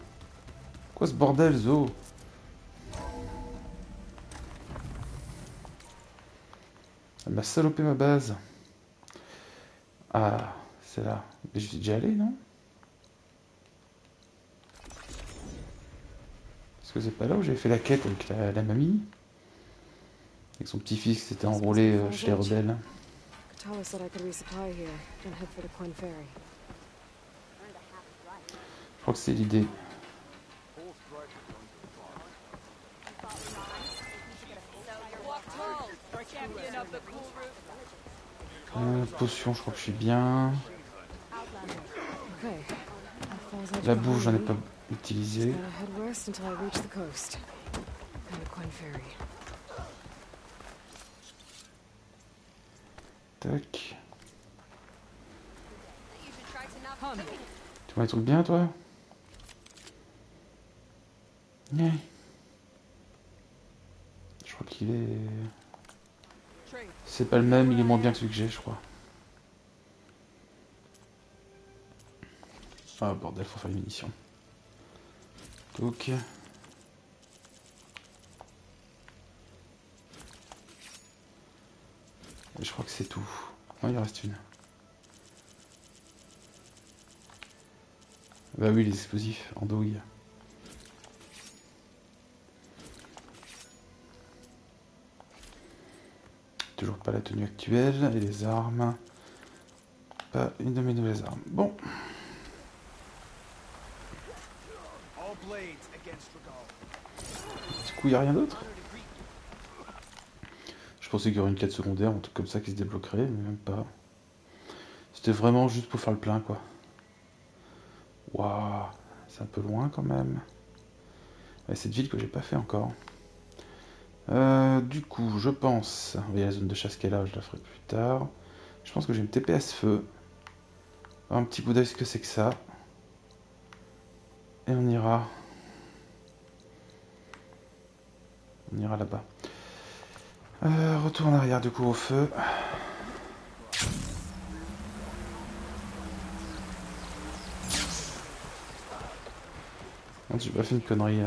Quoi ce bordel, Zo? Elle m'a salopé ma base. Ah, c'est là. Mais j'y suis déjà allé, non? Est-ce que c'est pas là où j'avais fait la quête avec la mamie? Avec son petit-fils qui s'était enrôlé chez les rebelles. Katala said I could resupply here and head for the Quinn Ferry. Je crois que c'est l'idée. Potion, je crois que je suis bien. Okay. How far's La edge bouffe, j'en ai behind pas me? utilisé. Gotta head west until I reach the coast. And the Quinn Ferry. Tac. Tu vois les trucs bien, toi? Ouais. Je crois qu'il est... C'est pas le même, il est moins bien que celui que j'ai, je crois. Ah bordel, faut faire une munition. Donc... Et je crois que c'est tout. Non, il en reste une. Bah oui, les explosifs en douille. Toujours pas la tenue actuelle. Et les armes. Pas une de mes nouvelles armes. Bon. Du coup, il n'y a rien d'autre? Je pensais qu'il y aurait une quête secondaire, un truc comme ça qui se débloquerait, mais même pas. C'était vraiment juste pour faire le plein, quoi. Waouh, c'est un peu loin quand même. Ouais, cette ville que j'ai pas fait encore. Du coup, je pense... Oui, la zone de chasse qu'elle a, je la ferai plus tard. Je pense que je vais me TP à ce feu. Un petit coup d'œil ce que c'est que ça. Et on ira... On ira là-bas. Retour en arrière du coup au feu. Non, j'ai pas fait une connerie.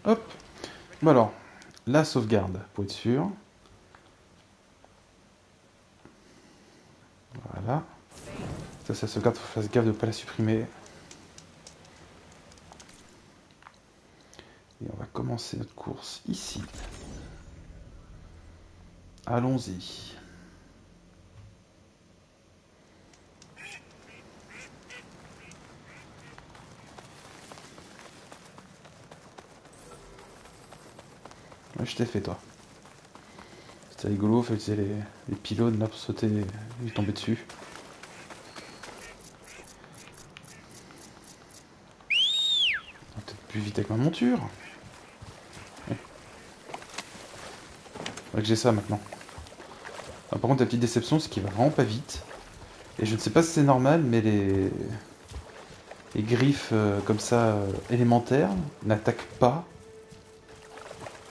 Hop. Bon alors, la sauvegarde pour être sûr. Voilà. Ça sauvegarde, faut faire gaffe de ne pas la supprimer. Et on va commencer notre course ici. Allons-y. Ouais, je t'ai fait toi. C'était rigolo, il fallait utiliser les pylônes là pour sauter et tomber dessus. Peut-être plus vite avec ma monture. Ouais. Faudrait que j'ai ça maintenant. Alors, par contre, la petite déception, c'est qu'il va vraiment pas vite. Et je ne sais pas si c'est normal, mais les griffes comme ça, élémentaires, n'attaquent pas.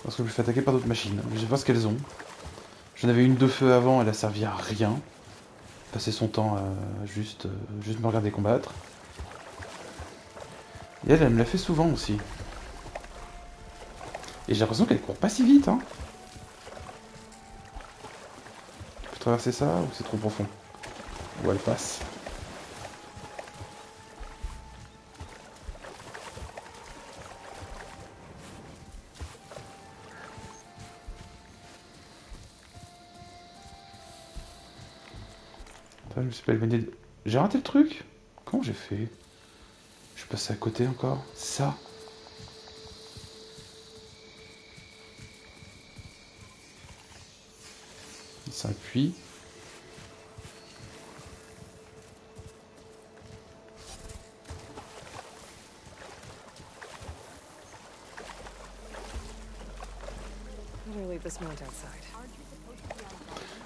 Parce que je me fais attaquer par d'autres machines. Je sais pas ce qu'elles ont. J'en avais une de feu avant, elle a servi à rien. Passer son temps à juste me regarder combattre. Et elle me l'a fait souvent aussi. Et j'ai l'impression qu'elle court pas si vite, hein. Je peux traverser ça ou c'est trop profond? Ou elle passe. Attends, je me suis pas éloigné de... J'ai raté le truc? Comment j'ai fait? Je suis passé à côté encore. Ça. Ça appuie.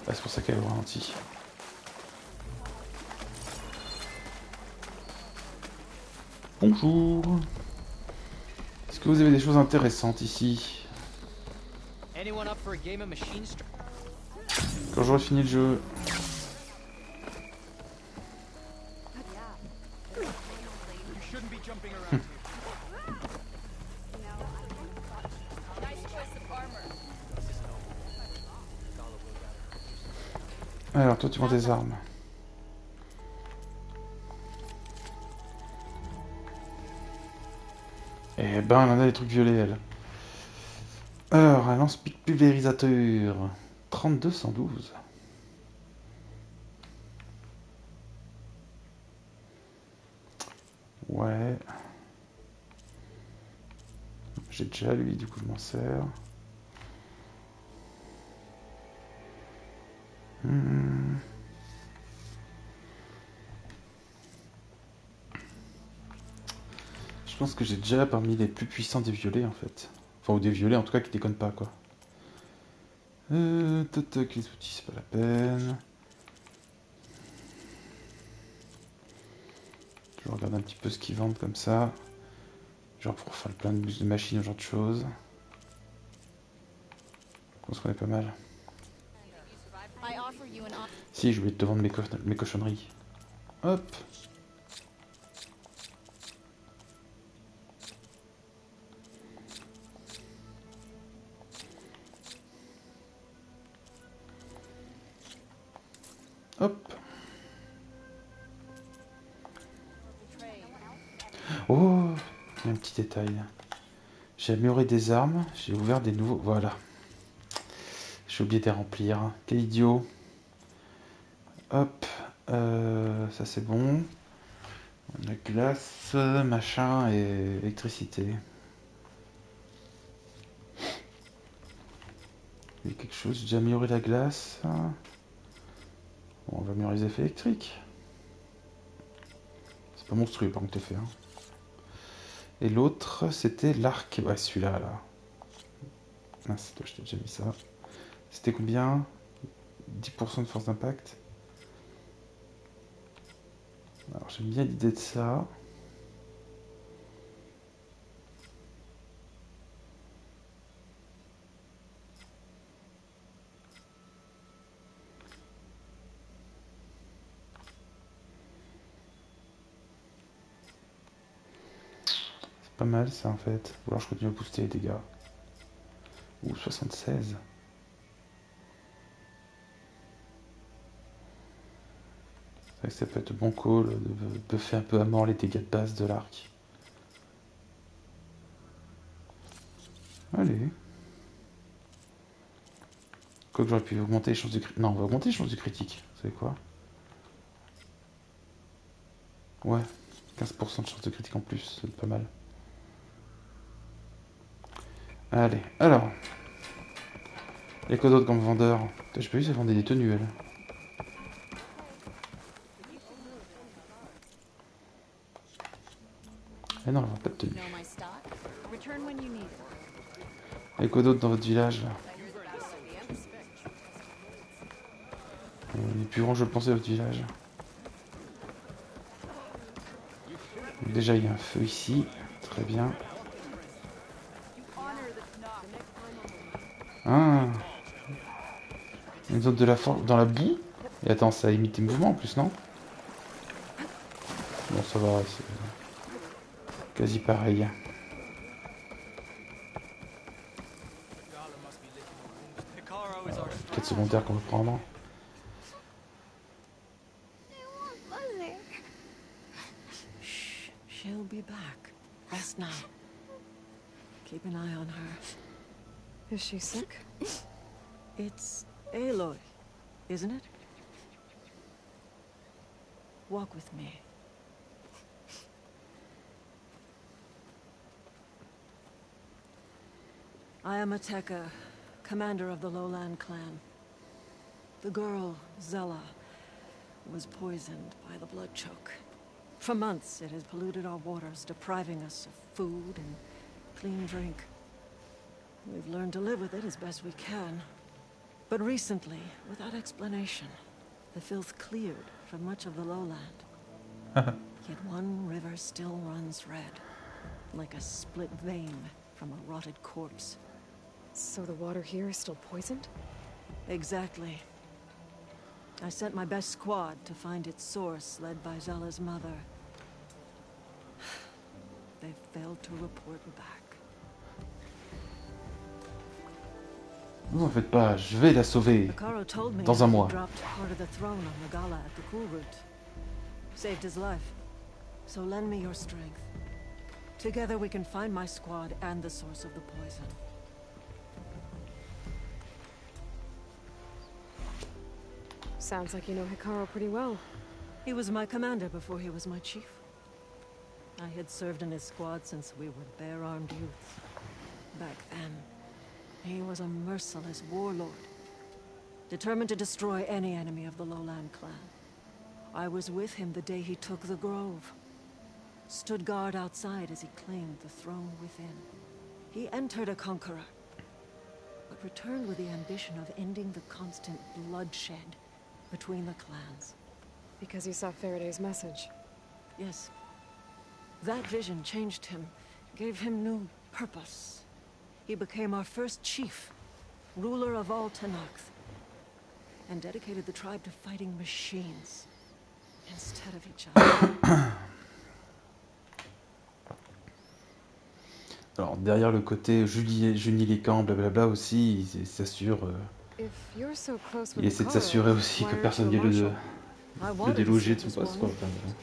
Ah, c'est pour ça qu'elle est au ralenti. Bonjour. Est-ce que vous avez des choses intéressantes ici? Quand j'aurai fini le jeu. Alors, toi, tu vends des armes. Eh ben, elle en a des trucs violets, elle. Alors, un lance-pique pulvérisateur. 3212. Ouais. J'ai déjà lui, du coup, je m'en sers. Je pense que j'ai déjà parmi les plus puissants des violets, en fait. Enfin, ou des violets, en tout cas, qui déconnent pas, quoi. Tac, les outils, c'est pas la peine. Je regarde un petit peu ce qu'ils vendent comme ça. Genre pour faire plein de machines, ce genre de choses. Je pense qu'on est pas mal. Si, je voulais te vendre mes cochonneries. Hop. Hop. Oh, il y a un petit détail. J'ai amélioré des armes, j'ai ouvert des nouveaux... Voilà. J'ai oublié de les remplir. Quel idiot. Hop. Ça c'est bon. On a glace, machin et électricité. Il y a quelque chose, j'ai amélioré la glace. Bon, on va améliorer les effets électriques. C'est pas monstrueux par contre l'effet. Hein. Et l'autre, c'était l'arc. Ouais, celui-là, là. Mince, toi, je t'ai déjà mis ça. C'était combien? 10% de force d'impact. Alors, j'aime bien l'idée de ça. C'est pas mal, ça, en fait. Ou alors, je continue à booster les dégâts. Ou 76. C'est vrai que ça peut être bon call de buffer un peu à mort les dégâts de base de l'arc. Allez. Quoique j'aurais pu augmenter les chances de critique. Non, on va augmenter les chances de critique. Vous savez quoi? Ouais, 15% de chance de critique en plus, c'est pas mal. Allez, alors. Il y a quoi d'autre comme vendeur? Putain, j'ai pas vu si elle vendait des tenues, elle. Ah non, elle vend pas de tenues. Il y a quoi d'autre dans votre village là? Il est plus grand que je le pensais, votre village. Donc déjà, il y a un feu ici. Très bien. Ah, une zone de la force dans la boue. Et attends, ça imite tes mouvements en plus, non? Bon, ça va, c'est quasi pareil. Quête secondaire qu'on peut prendre. Shh, she'll be back. Rest now. Keep an eye on her. Is she sick? It's Aloy, isn't it? Walk with me. I am Ateka, commander of the Lowland clan. The girl, Zella, was poisoned by the blood choke. For months, it has polluted our waters, depriving us of food and clean drink. We've learned to live with it as best we can. But recently, without explanation, the filth cleared from much of the lowland. Yet one river still runs red, like a split vein from a rotted corpse. So the water here is still poisoned? Exactly. I sent my best squad to find its source, led by Zella's mother. They failed to report back. Ne vous en faites pas, je vais la sauver dans un mois. Dropped part of the throne on Nagala at the Cool Route. Saved his life. So lend me your strength. Together we can find my squad and the source of the poison. Sounds like you know Hikaru pretty well. He was my commander before he was my chief. I had served in his squad since we were bare-armed youths. Back then, he was a merciless warlord, determined to destroy any enemy of the Lowland clan. I was with him the day he took the grove. Stood guard outside as he claimed the throne within. He entered a conqueror, but returned with the ambition of ending the constant bloodshed between the clans. Because you saw Faraday's message. Yes. That vision changed him, gave him new purpose. He became our first chief, ruler of all Tenakth, and dedicated the tribe to fighting machines instead of each other. Alors derrière le côté Junie les camps, blablabla aussi, il s'assure If you're so close Il with essaie de Hikaru, s'assurer aussi why que aren't personne you a vienne marshal? I le wanted to déloger de serve son this poste, quoi. woman.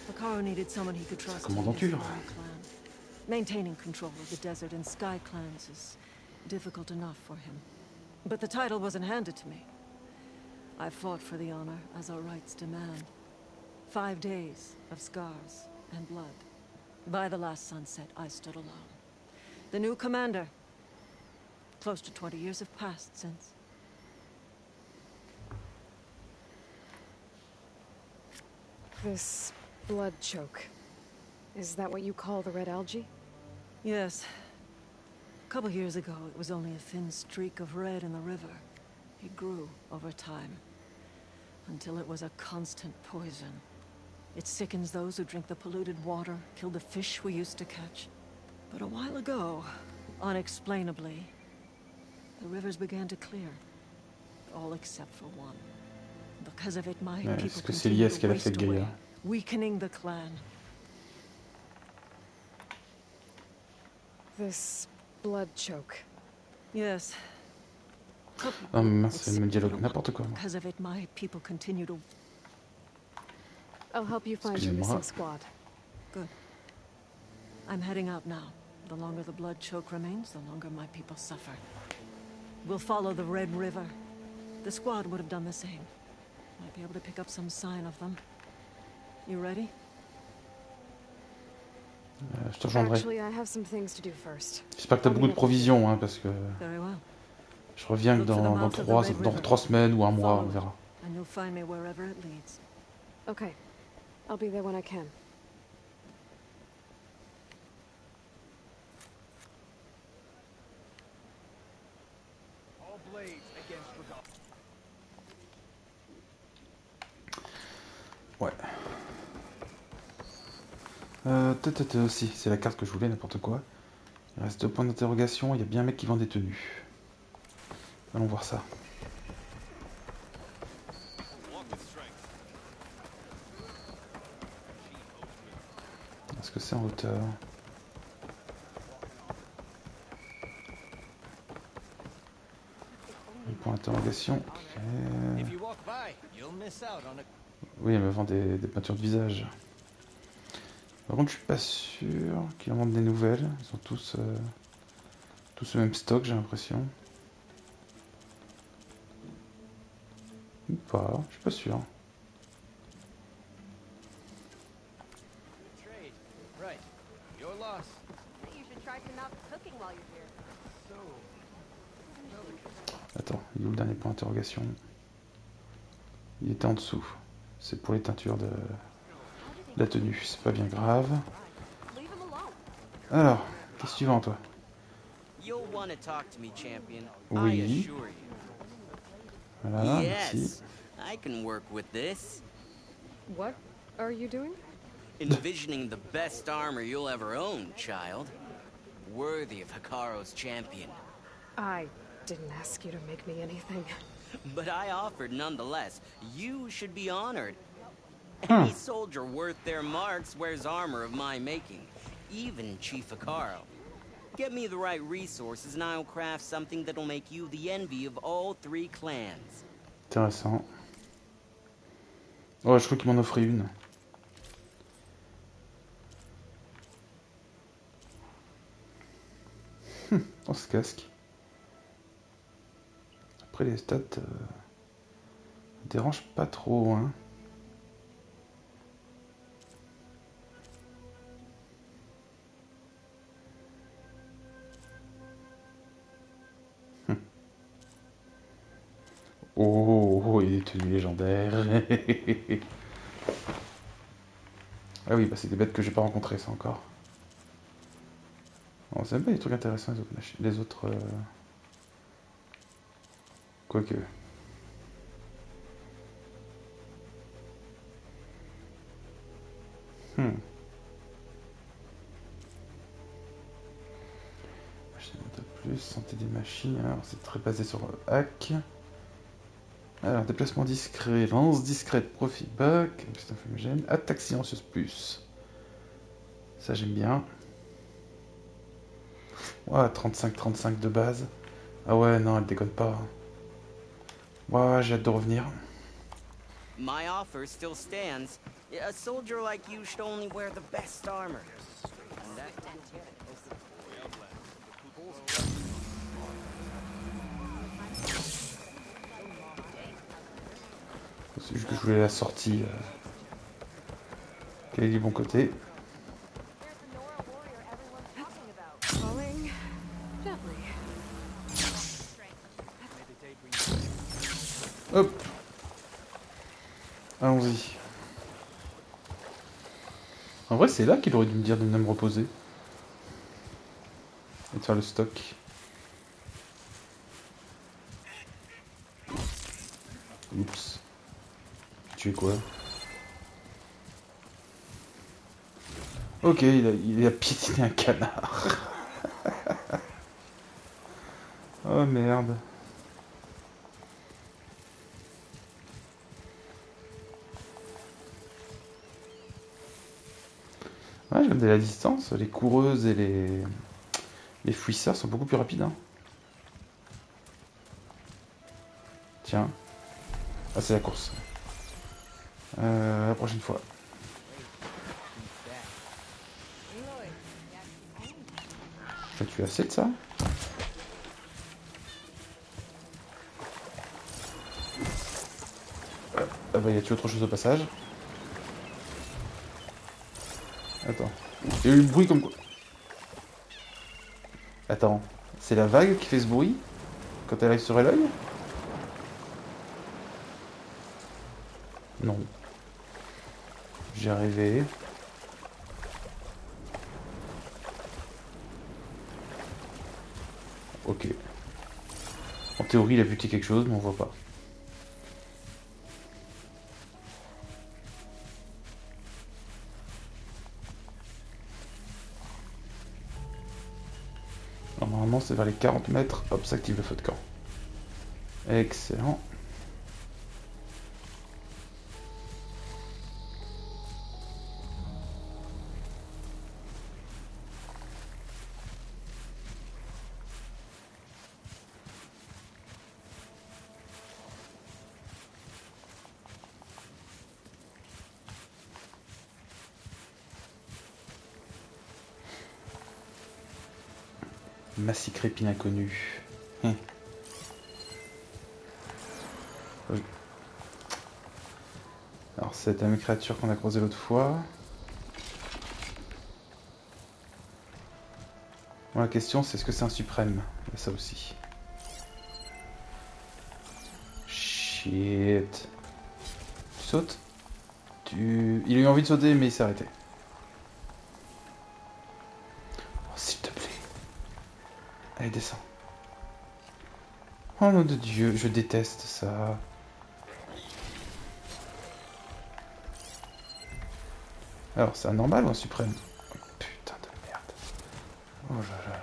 Enfin, Hikaru needed someone he could sa trust to lead his commandanture. small clan. Maintaining control of the desert and sky clans is difficult enough for him. But the title wasn't handed to me. I fought for the honor as our rights demand. 5 days of scars and blood. By the last sunset, I stood alone. The new commander. Close to 20 years have passed since. This blood choke. Is that what you call the red algae? Yes. A couple years ago, it was only a thin streak of red in the river. It grew over time, until it was a constant poison. It sickens those who drink the polluted water, killed the fish we used to catch. But a while ago, unexplainably, the rivers began to clear. All except for one. Because of it, my Ouais, people est-ce que c'est lié à continue ce to qu'elle a fait waste avec away, Gaïa? weakening the clan. This blood choke. Yes. Ah mince, elle me dialogue n'importe quoi. Because of it, my people continue to... I'll help you find your Excusez-moi. missing squad. Good. I'm heading out now. The longer the blood choke remains, the longer my people suffer. We'll follow the Red River. The squad would have done the same. Might be able to pick up some sign of them. You ready? Je te rejoindrai. Actually, I have some things to do first. J'espère que t'as beaucoup de provisions, hein, parce que Very well. je reviens que dans 3 semaines ou un mois, on verra. And you'll find me wherever it leads. Okay. I'll be there when I can. Ouais. Aussi, c'est la carte que je voulais, n'importe quoi. Il reste 2 points d'interrogation, il y a bien un mec qui vend des tenues. Allons voir ça. Est-ce que c'est en hauteur? Un point d'interrogation. Ok. Oui, elle me vend des peintures de visage. Par contre, je suis pas sûr qu'ils en vendent des nouvelles. Ils sont tous le même stock, j'ai l'impression. Ou pas, je suis pas sûr. Attends, il est où le dernier point d'interrogation? Il était en dessous. C'est pour les teintures de la tenue, c'est pas bien grave. Alors, qu'est-ce que tu vends, toi? Oui. Voilà, merci. I can work with this. What are you doing? Envisioning the best armor you'll ever own, child. Worthy of Hikaru's champion. I didn't ask you to make me anything. But I offered nonetheless. You should be honored. Any soldier worth their marks wears armor of my making. Even Chief Hikaru. Get me the right resources and I'll craft something that'll make you the envy of all 3 clans. Intéressant. Oh, je crois qu'il m'en offrait une. Oh, ce casque. Après, les stats dérangent pas trop, hein. Oh, il est tenu légendaire. Ah oui, bah c'est des bêtes que j'ai pas rencontrées, ça encore. Bon, c'est même pas des trucs intéressants, les autres quoique. Machine de plus, santé des machines, alors c'est très basé sur hack. Alors, déplacement discret, lance discrète, profit back, c'est un fumigène, attaque silencieuse plus. Ça j'aime bien. Ouais, 35-35 de base. Ah ouais, non, elle déconne pas. Ouais, j'ai hâte de revenir. My offer still stands. A soldier like you should only wear the best armor. And that C'est juste que je voulais la sortie. Quel est du bon côté? Falling gently. Hop. Allons-y. En vrai, c'est là qu'il aurait dû me dire de venir me reposer. Et de faire le stock. Oups. Tu es quoi? Ok, il a piétiné un canard. Oh merde. Ouais, j'aime de la distance. Les coureuses et les fouisseurs sont beaucoup plus rapides. Hein. Tiens. Ah, c'est la course. La prochaine fois. Tu as assez de ça? Ah bah, y a-tu autre chose au passage? Attends. Il y a eu le bruit comme quoi. Attends. C'est la vague qui fait ce bruit? Quand elle arrive sur l'œil? Non. J'ai rêvé. Ok. En théorie, il a buté quelque chose, mais on voit pas. Normalement, c'est vers les 40 mètres. Hop, ça active le feu de camp. Excellent. Massacre épine inconnu. Oui. Alors c'est la même créature qu'on a croisée l'autre fois. Bon, la question c'est est-ce que c'est un suprême? Il y a ça aussi. Shit. Tu sautes? Il a eu envie de sauter mais il s'est arrêté. Oh, s'il te plaît. Allez, descends. Oh nom de Dieu, je déteste ça. Alors, c'est un normal ou un suprême? Oh, putain de merde. Oh là là.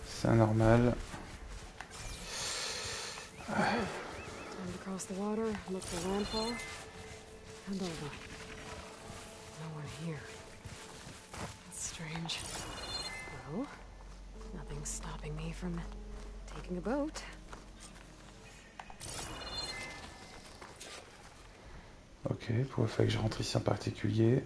C'est un normal. Time to cross the water, look for landfall, and over. No one here. That's strange. Well, nothing's stopping me from taking a boat. Ok, pour le fait que je rentre ici en particulier.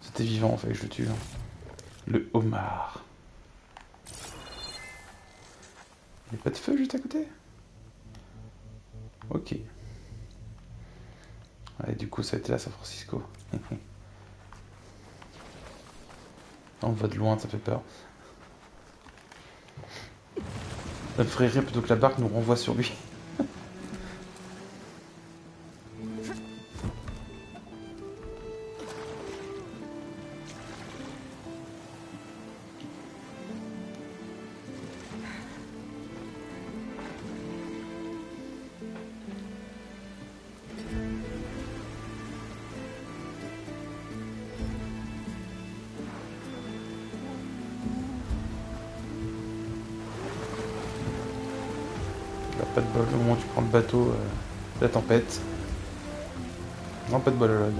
C'était vivant en fait que je le tue. Hein. Le homard. Il n'y a pas de feu juste à côté? Ok. Ouais, du coup ça a été là San Francisco. On voit de loin, ça fait peur. Ça me ferait rire plutôt que la barque nous renvoie sur lui. Pas de bol, au moment où tu prends le bateau, la tempête. Non, pas de bol à l'œil.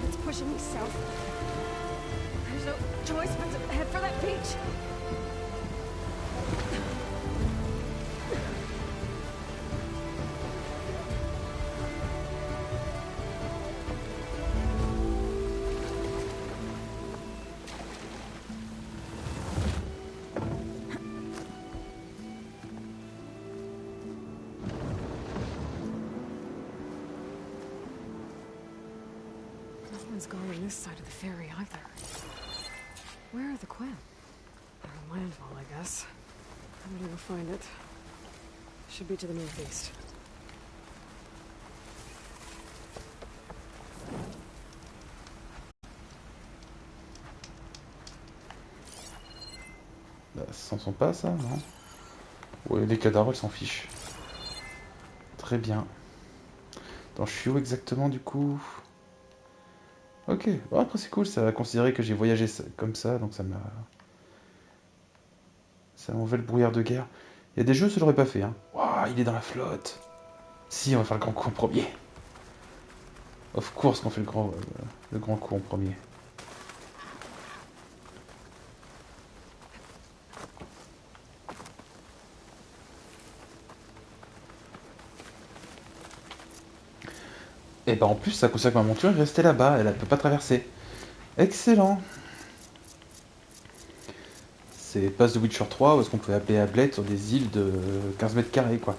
It's pushing me south. There's no choice but to head for that beach. No one's gone on this side of the ferry either. Where are the quête? Landfall, I guess. I'm gonna go find it. Should be to the northeast. Bah, ça s'en sent pas, ça, non? Ouais, les cadavres, ils s'en fichent. Très bien. Attends, je suis où exactement, du coup? Ok. Bon, après, c'est cool, ça va considérer que j'ai voyagé comme ça, donc ça m'a... Ça m'enlève le brouillard de guerre. Il y a des jeux, ça l'aurait pas fait, hein. Waouh, il est dans la flotte. Si, on va faire le grand coup en premier. Of course qu'on fait le grand coup en premier. Et ben en plus, ça considère que ma monture est restée là-bas, elle ne peut pas traverser. Excellent. C'est passe de Witcher 3 où est-ce qu'on pouvait appeler à Bled sur des îles de 15 mètres carrés, quoi.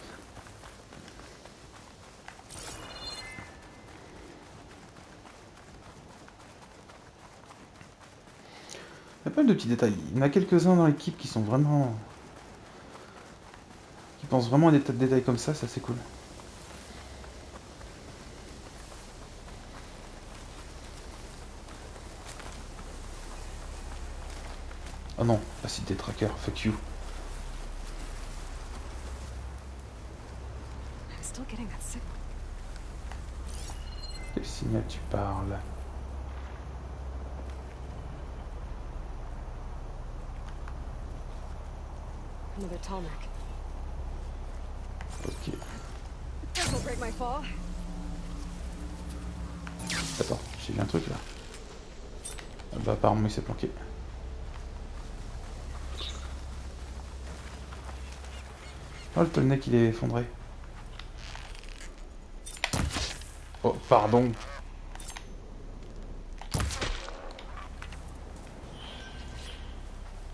Il y a pas mal de petits détails. Il y en a quelques-uns dans l'équipe qui sont vraiment... qui pensent vraiment à des tas de détails comme ça c'est cool. Oh non, acide des trackers, fuck you. I'm still getting that signal. Quel signal tu parles? Another tall neck. Ok. This'll break my fall. Attends, j'ai vu un truc là. Ah bah apparemment il s'est planqué. Oh le tolneck il est effondré. Oh pardon.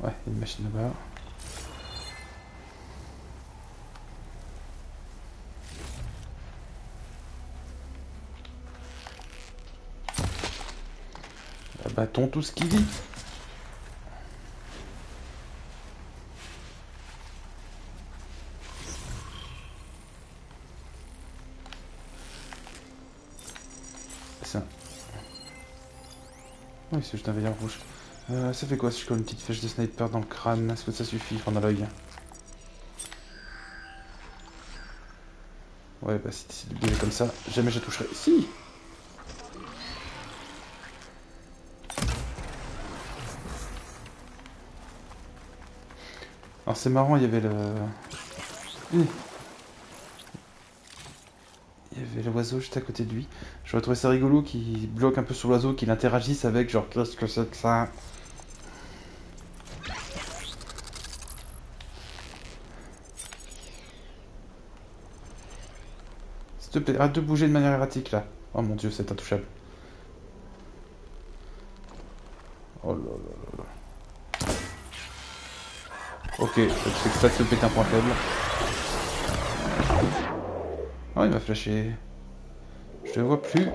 Ouais, il y a une machine là-bas. Abattons tout ce qui vit. Ça. Oui, c'est juste un veilleur rouge. Ça fait quoi si je colle une petite flèche de sniper dans le crâne? Est-ce que ça suffit? Enfin, dans l'œil. Ouais, bah si tu décides de comme ça, jamais je toucherai. Si! Alors c'est marrant, il y avait le... Il y avait l'oiseau juste à côté de lui. J'aurais trouvé ça rigolo qu'il bloque un peu sur l'oiseau, qu'il interagisse avec, genre qu'est-ce que c'est que ça? S'il te plaît, arrête de bouger de manière erratique là. Oh mon dieu, c'est intouchable. Oh là là là là. Ok, ça fait exprès de se péter un point faible. Oh, il m'a flashé. Je le vois plus.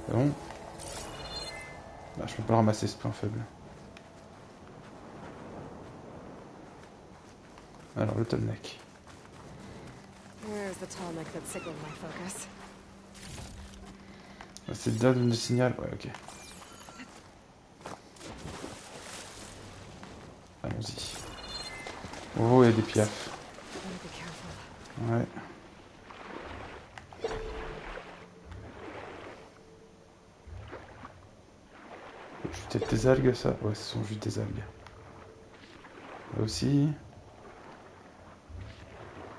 C'est bon. Bah, je peux pas le ramasser ce point faible. Alors, le tolneck. Where's the tall neck that signaled my focus? C'est là le signal. Ouais, ok. Allons-y. Oh, il y a des piafs. Ouais. C'est peut-être des algues, ça? Ouais, ce sont juste des algues. Là aussi.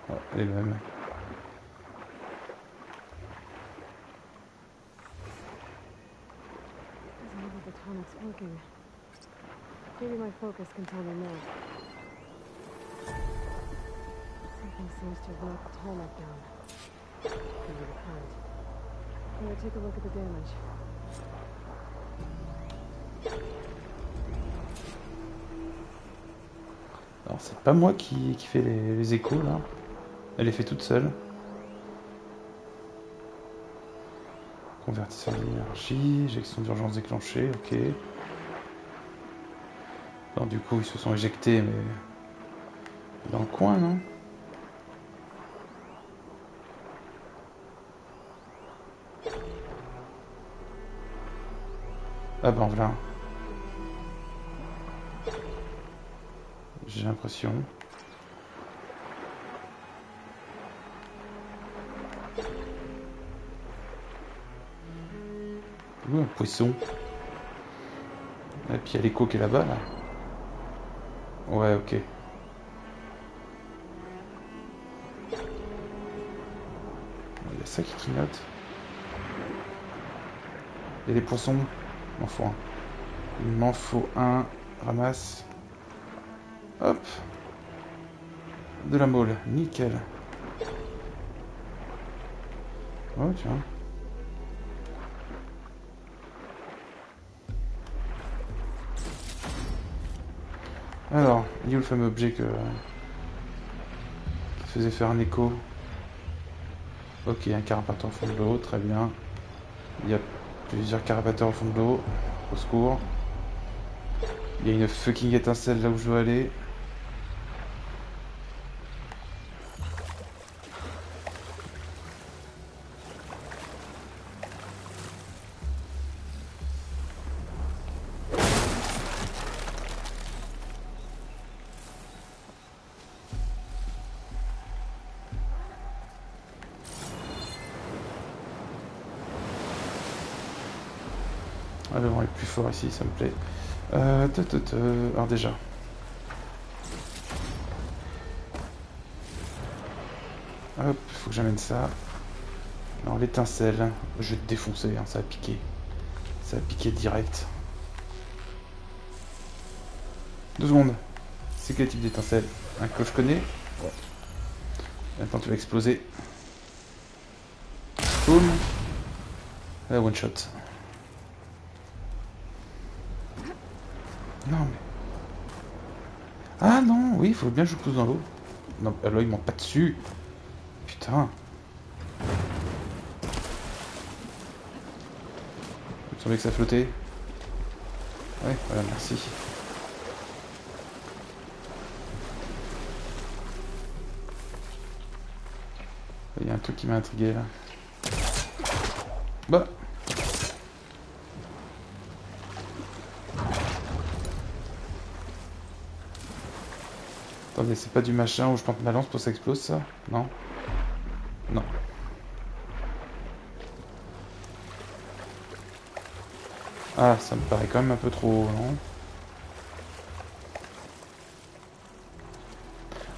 Oh, les mêmes. Maybe my focus can tell me more. Something seems to have knocked the tarmac down. Maybe the current. Better take a look at the damage. Alors, c'est pas moi qui fait les échos, là. Elle les fait toute seule. Convertisseur d'énergie, éjection d'urgence déclenchée, ok. Alors, du coup, ils se sont éjectés, mais... dans le coin, non? Ah ben voilà. J'ai l'impression. Ouh, un poisson. Et puis il y a l'écho qui est là-bas, là. Ouais, ok. Il y a ça qui clignote. Il y a des poissons. Il m'en faut un. Il m'en faut un. Ramasse. Hop. De la molle. Nickel. Oh, tiens. Alors, il y a le fameux objet qui faisait faire un écho. Ok, un carapateur au fond de l'eau, très bien. Il y a plusieurs carapateurs au fond de l'eau. Au secours. Il y a une fucking étincelle là où je dois aller. Ah, le vent est plus fort ici, ça me plaît. Alors déjà. Hop, faut que j'amène ça. Alors l'étincelle, je vais te défoncer, hein, ça a piqué. Ça a piqué direct. 2 secondes. C'est quel type d'étincelle? Un que je connais? Ouais. Maintenant tu vas exploser. Boum. La one shot. Non mais... Ah non, oui, il faut bien que je pousse dans l'eau. Non, là il monte pas dessus. Putain. Il me semblait que ça flottait. Ouais, voilà, merci. Il y a un truc qui m'a intrigué là. Bah. Attendez, c'est pas du machin où je plante ma lance pour que ça explose ça? Non? Non. Ah, ça me paraît quand même un peu trop, non?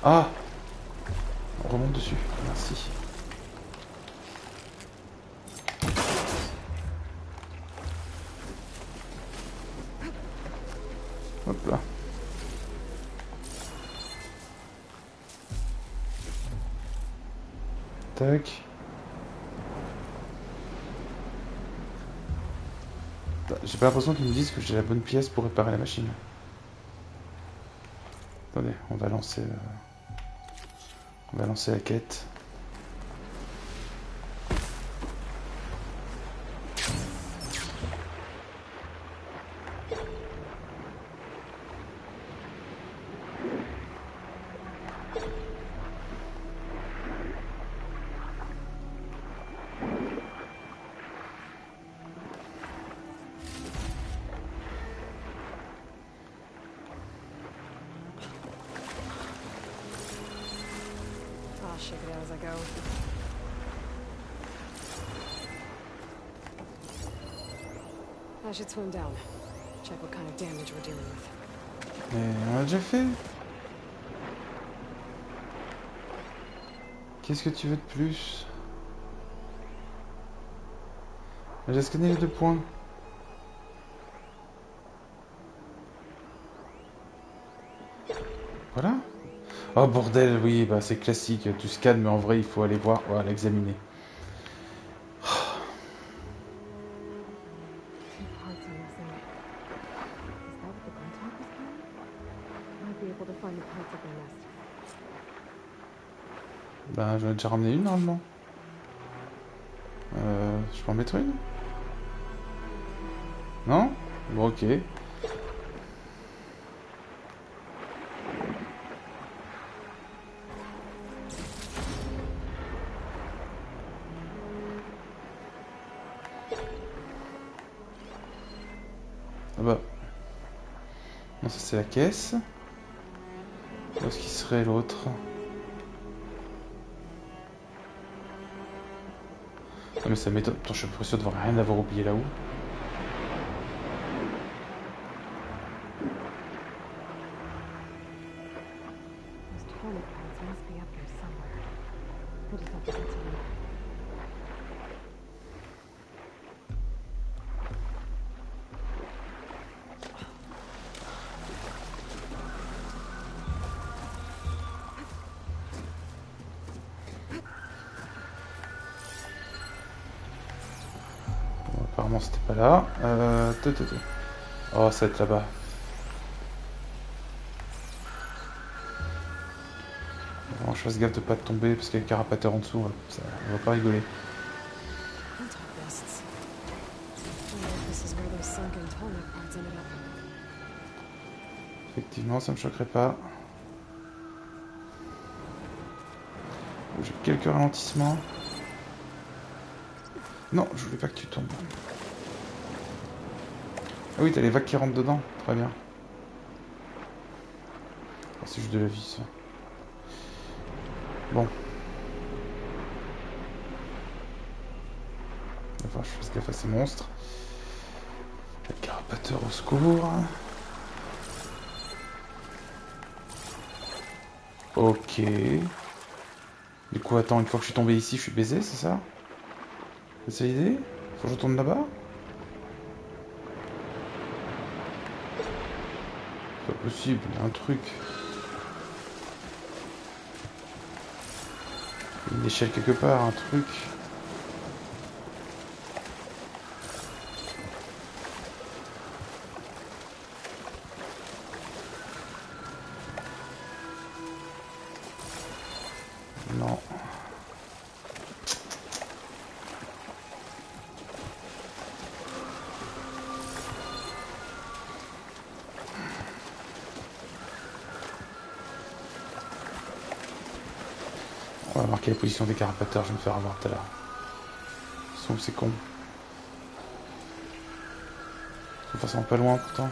Ah! On remonte dessus, merci. Hop là. Tac. J'ai pas l'impression qu'ils me disent que j'ai la bonne pièce pour réparer la machine. Attendez, on va lancer la quête. shake it out as I go. I should swim down. Check what kind of damage we're dealing with. Mais on l'a déjà fait. Qu'est-ce que tu veux de plus? J'ai scanné les 2 points. Voilà. Oh bordel, oui, bah c'est classique, tu scannes, mais en vrai il faut aller voir, voilà, l'examiner. Ben j'en ai déjà ramené une normalement. Je peux en mettre une? Non? Bon ok. Ah bah. Non, ça c'est la caisse. Où est-ce qu'il serait l'autre? Ah mais ça m'étonne. Attends, je suis pas sûr de voir rien avoir oublié là-haut. Apparemment c'était pas là. Oh, ça va être là-bas. Bon, je fasse gaffe de pas tomber parce qu'il y a le carapateur en dessous. Ça, on va pas rigoler. Effectivement, ça me choquerait pas. J'ai quelques ralentissements. Non, je voulais pas que tu tombes. Ah oui, t'as les vagues qui rentrent dedans. Très bien. Oh, c'est juste de la vie, ça. Bon. Enfin, je fasse gaffe à ces monstres. Le carapateur au secours. Ok. Du coup, attends, une fois que je suis tombé ici, je suis baisé, c'est ça? C'est ça l'idée? Faut que je retourne là-bas? C'est pas possible, il y a un truc. Une échelle quelque part, un truc. Non. On va marquer la position des carapateurs, je vais me faire avoir tout à l'heure. C'est con. Ils sont forcément pas loin pourtant.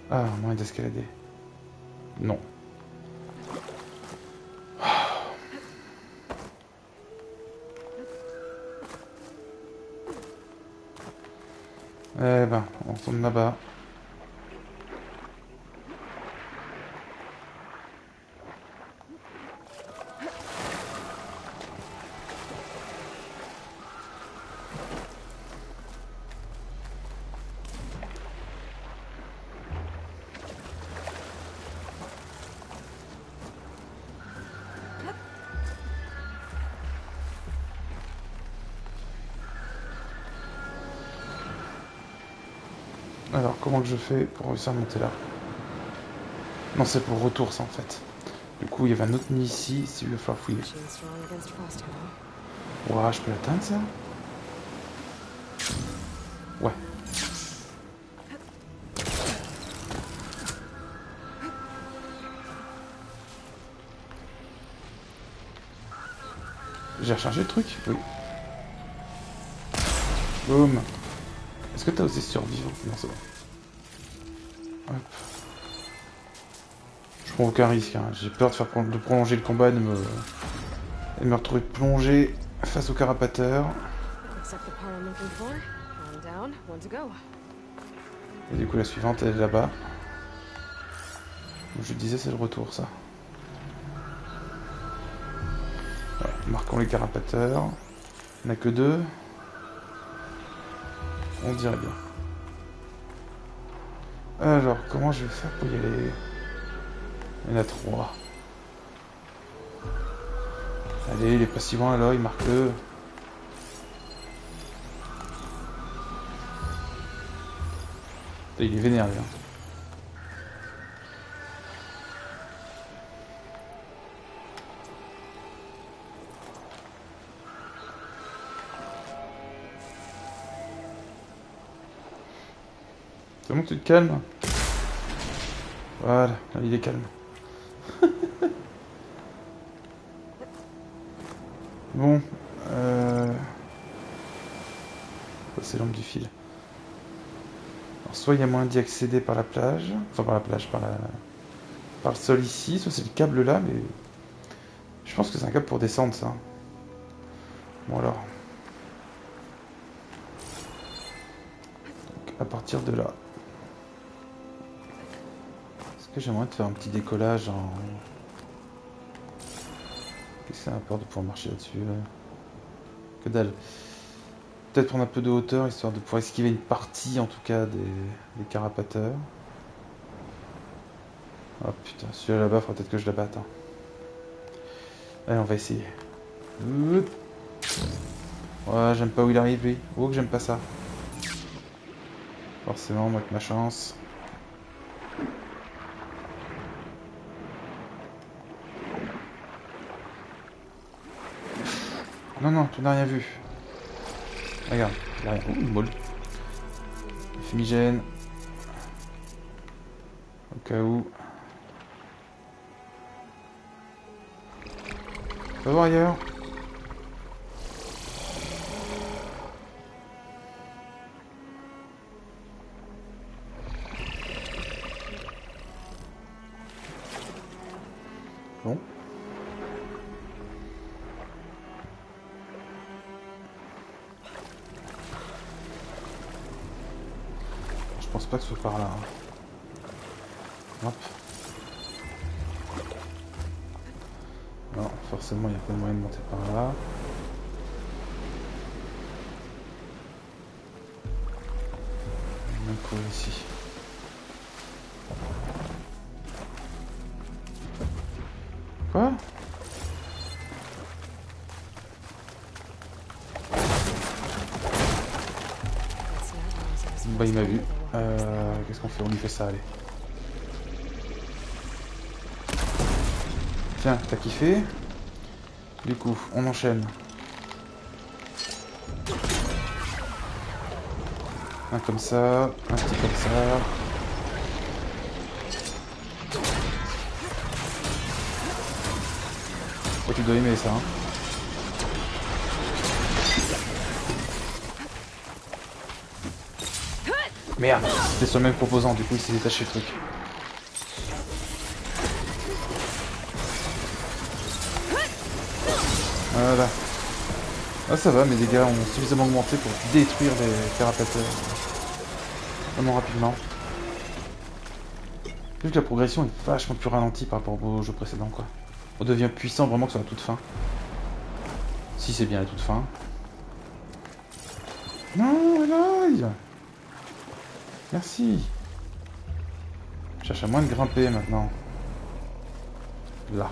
Ah, moyen d'escalader. Non. Eh ben, on retourne là-bas. Alors, comment que je fais pour réussir à monter là? Non, c'est pour le retour, ça, en fait. Du coup, il y avait un autre nid ici, c'est lui, il va falloir fouiller. Ouah, je peux l'atteindre, ça? Ouais. J'ai rechargé le truc? Oui. Boum. Est-ce que t'as osé survivre? Non, c'est bon. Hop. Je prends aucun risque, hein. J'ai peur de prolonger le combat et de me retrouver plongé face au carapateur. Et du coup la suivante elle est là-bas. Comme je disais, c'est le retour ça. Voilà, marquons les carapateurs. Il n'y en a que 2. On dirait bien. Alors, comment je vais faire pour y aller? Il y en a 3. Allez, il est pas si loin là, il marque-le. Il est vénère, là. C'est bon que tu te calmes? Voilà, là, il est calme. Bon, c'est l'ombre du fil. Alors, soit il y a moyen d'y accéder par la plage, enfin par la plage, par le sol ici, soit c'est le câble là, mais je pense que c'est un câble pour descendre ça. Bon alors, donc, à partir de là, est-ce que j'aimerais te faire un petit décollage en... Qu'est-ce que ça m'apporte de pouvoir marcher là-dessus là? Que dalle. Peut-être prendre un peu de hauteur, histoire de pouvoir esquiver une partie, en tout cas, des carapateurs. Oh putain, celui-là là-bas, faudra peut-être que je la batte. Hein. Allez, on va essayer. Ouais, j'aime pas où il arrive, lui. Oh, que j'aime pas ça. Forcément, moi, avec ma chance. Non, non, tu n'as rien vu. Regarde, il a rien. Oh, une molle. Fumigène. Au cas où. Va voir ailleurs. Bon. Je pense pas que ce soit par là. Hein. Hop. Non, forcément, il n'y a pas de moyen de monter par là. Un coup ici. Quoi? Bah il m'a vu. Qu'est-ce qu'on fait? On lui fait ça, allez. Tiens, t'as kiffé? Du coup, on enchaîne. Un comme ça, un petit comme ça. Oh, tu dois aimer ça, hein. Merde, c'était sur le même proposant, du coup il s'est détaché le truc. Voilà. Ah ça va, mes dégâts ont suffisamment augmenté pour détruire les carapateurs vraiment rapidement. Vu que la progression est vachement plus ralentie par rapport au jeu précédent quoi. On devient puissant vraiment que sur la toute fin. Si c'est bien la toute fin. Non, là. Merci. Je cherche à moins de grimper maintenant. Là.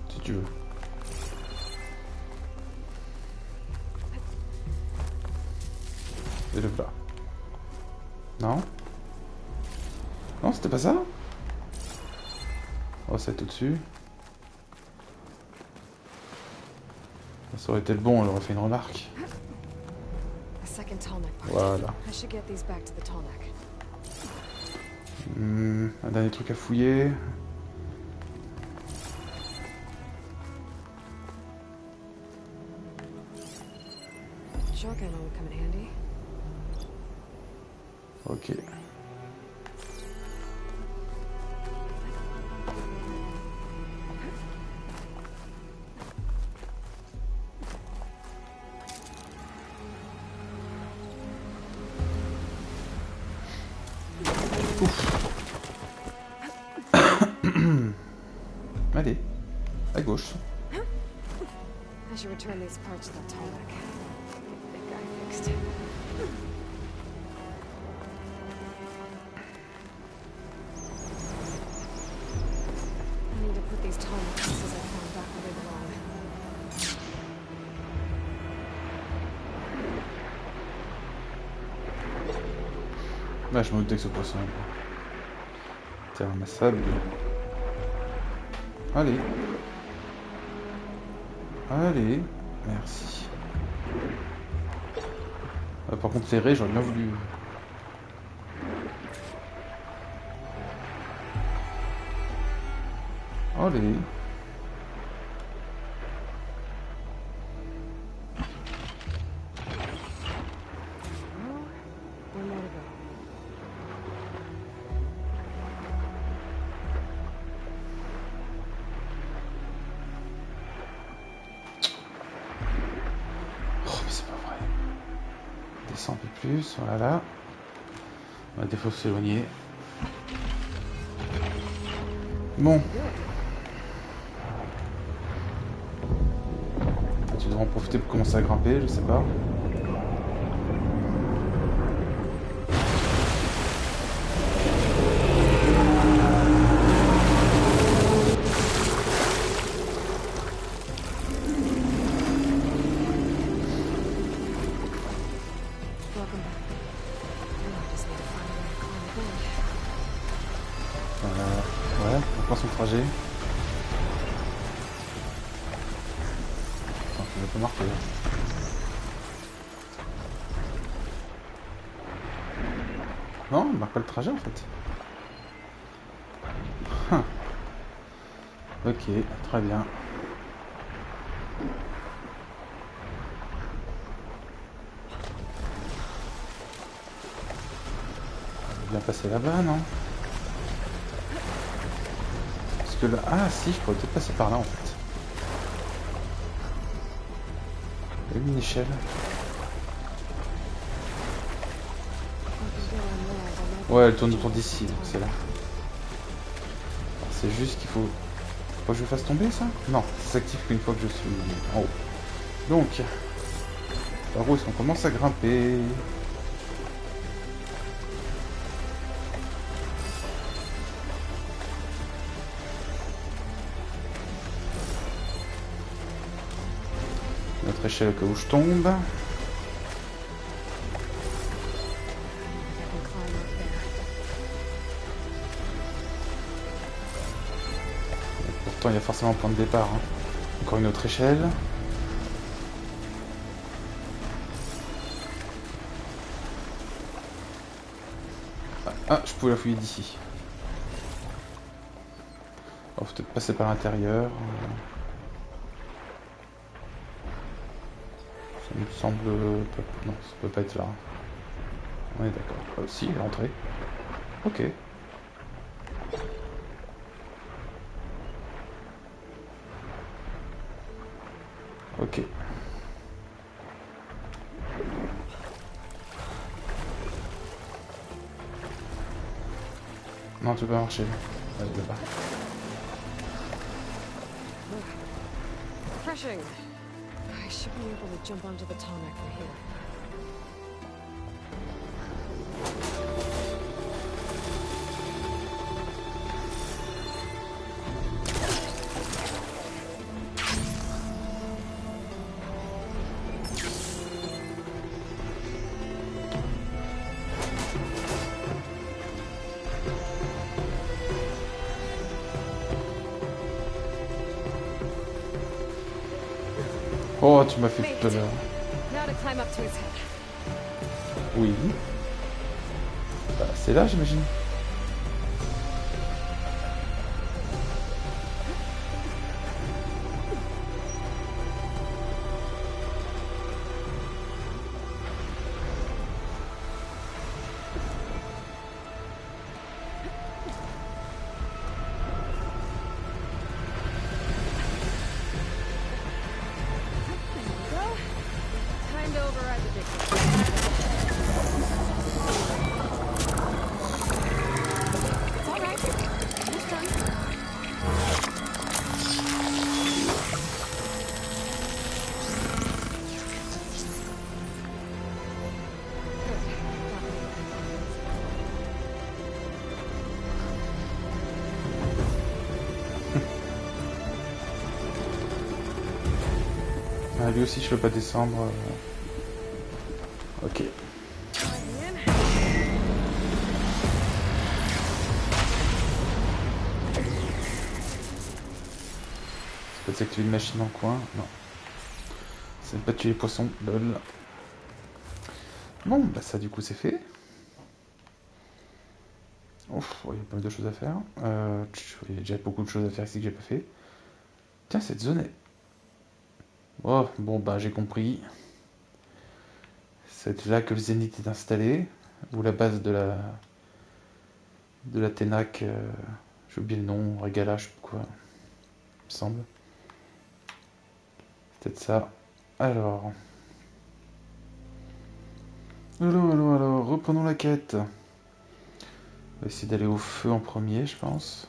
Si tu veux. Et le plat. Non? Non, c'était pas ça? Oh, c'est tout dessus. Ça aurait été le bon, on aurait fait une remarque. Voilà. Un dernier truc à fouiller. shotgun would come in handy. Ok. Allez, à gauche. I should return these parts to the tarmac. Big guy fixed. I need to put these tarmac pieces I found back where they belong. Ouais, je me doutais que ce poisson. C'est ramassable. Allez. Allez. Merci. Par contre, les raies, j'aurais bien voulu. Allez. One more to go. Oh, mais c'est pas vrai. Descends un peu plus, voilà. On va des fois s'éloigner. Bon. Tu devrais en profiter pour commencer à grimper, je sais pas. Welcome back. Now I just need to find a way to climb aboard. Ouais, on prend son trajet. Attends, ça va pas marquer. Non, il marque pas le trajet en fait. Hein. Ok, très bien. On va bien passer là-bas, non? Parce que là... Ah si, je pourrais peut-être passer par là en fait. Il y a une échelle. Ouais, elle tourne autour d'ici, donc c'est là. C'est juste qu'il faut... Faut pas que je fasse tomber ça? Non, ça s'active qu'une fois que je suis en haut. Donc, par où est-ce qu'on commence à grimper? Notre échelle au cas où je tombe. Pourtant, il y a forcément un point de départ. Hein. Encore une autre échelle. Ah, je pouvais la fouiller d'ici. Oh, faut peut-être passer par l'intérieur. Ça me semble... Non, ça peut pas être là. On est d'accord. Ah, si, l'entrée. Ok. Ok. Non, tu peux pas marcher. Allez, là-bas. Refreshing. I should be able to jump onto the tarmac from here. Oh, tu m'as fait peur. Now to climb up to his head. Oui. Bah, c'est là, j'imagine. to override the dictator. It's all right. Almost done. Ah, lui aussi, je peux pas descendre. Ok. C'est pas désactiver une machine dans le coin. Non. C'est pas tuer les poissons. Lol. Bon, bah ça, du coup, c'est fait. Ouf, il y a pas mal de choses à faire. Il y a déjà beaucoup de choses à faire ici que j'ai pas fait. Tiens, cette zone est... Oh, bon, bah j'ai compris. C'est là que le Zénith est installé. Ou la base de la... De la Ténac. J'ai oublié le nom. Regala, je sais pas quoi. Il me semble. C'est peut-être ça. Alors... Alors, reprenons la quête. On va essayer d'aller au feu en premier, je pense.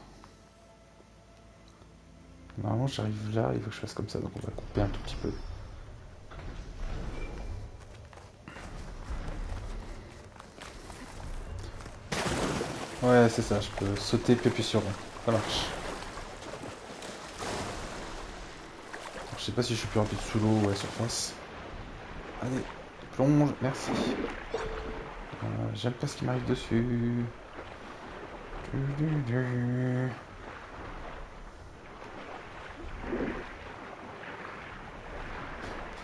Normalement, j'arrive là, il faut que je fasse comme ça, donc on va couper un tout petit peu. Ouais, c'est ça, je peux sauter puis appuyer sur rond. Ça marche. Je sais pas si je suis plus rapide sous l'eau ou à la surface. Allez, plonge, merci. J'aime pas ce qui m'arrive dessus.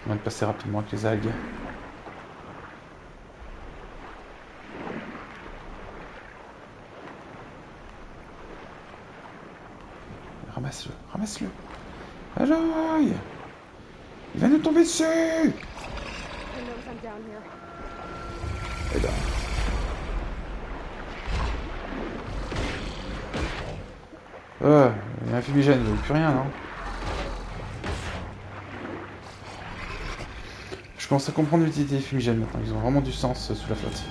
On va passer rapidement avec les algues. Ramasse-le, ramasse-le. Aïe! Il va nous tomber dessus! Et là. Il y a un fumigène, il n'y a plus rien, non? Je commence à comprendre l'utilité des fumigènes maintenant, ils ont vraiment du sens sous la flotte.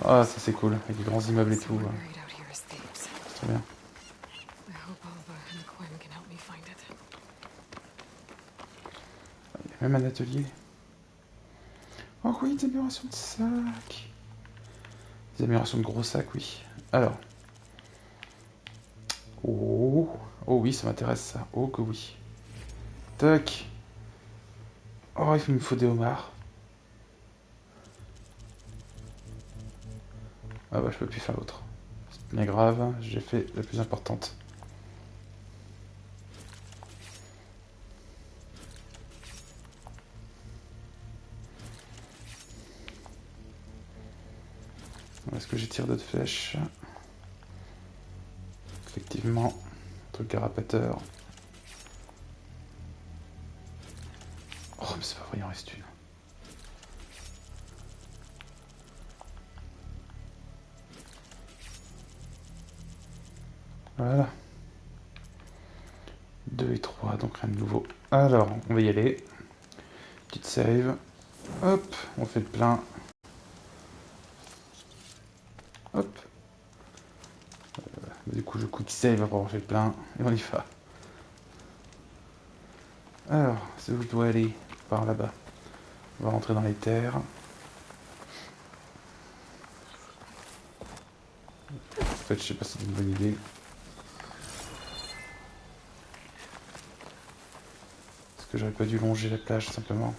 Ah, ça c'est cool, avec les grands immeubles et tout. C'est très bien. Il y a même un atelier. Oh oui, des améliorations de sacs. Des améliorations de gros sacs, oui. Alors. Oh, oh oui, ça m'intéresse ça. Oh que oui. Tac. Oh, il me faut des homards. Ah bah je peux plus faire l'autre. C'est bien grave, j'ai fait la plus importante. Est-ce que j'ai tiré d'autres flèches? Effectivement, truc carapateur. Oh mais c'est pas vrai, il en reste une. Voilà. 2 et 3, donc rien de nouveau. Alors, on va y aller. Petite save. Hop, on fait le plein. Hop. Du coup, je quick save après avoir fait le plein. Et on y va. Alors, c'est où je dois aller? Par là-bas. On va rentrer dans les terres. En fait, je sais pas si c'est une bonne idée. Est-ce que j'aurais pas dû longer la plage simplement?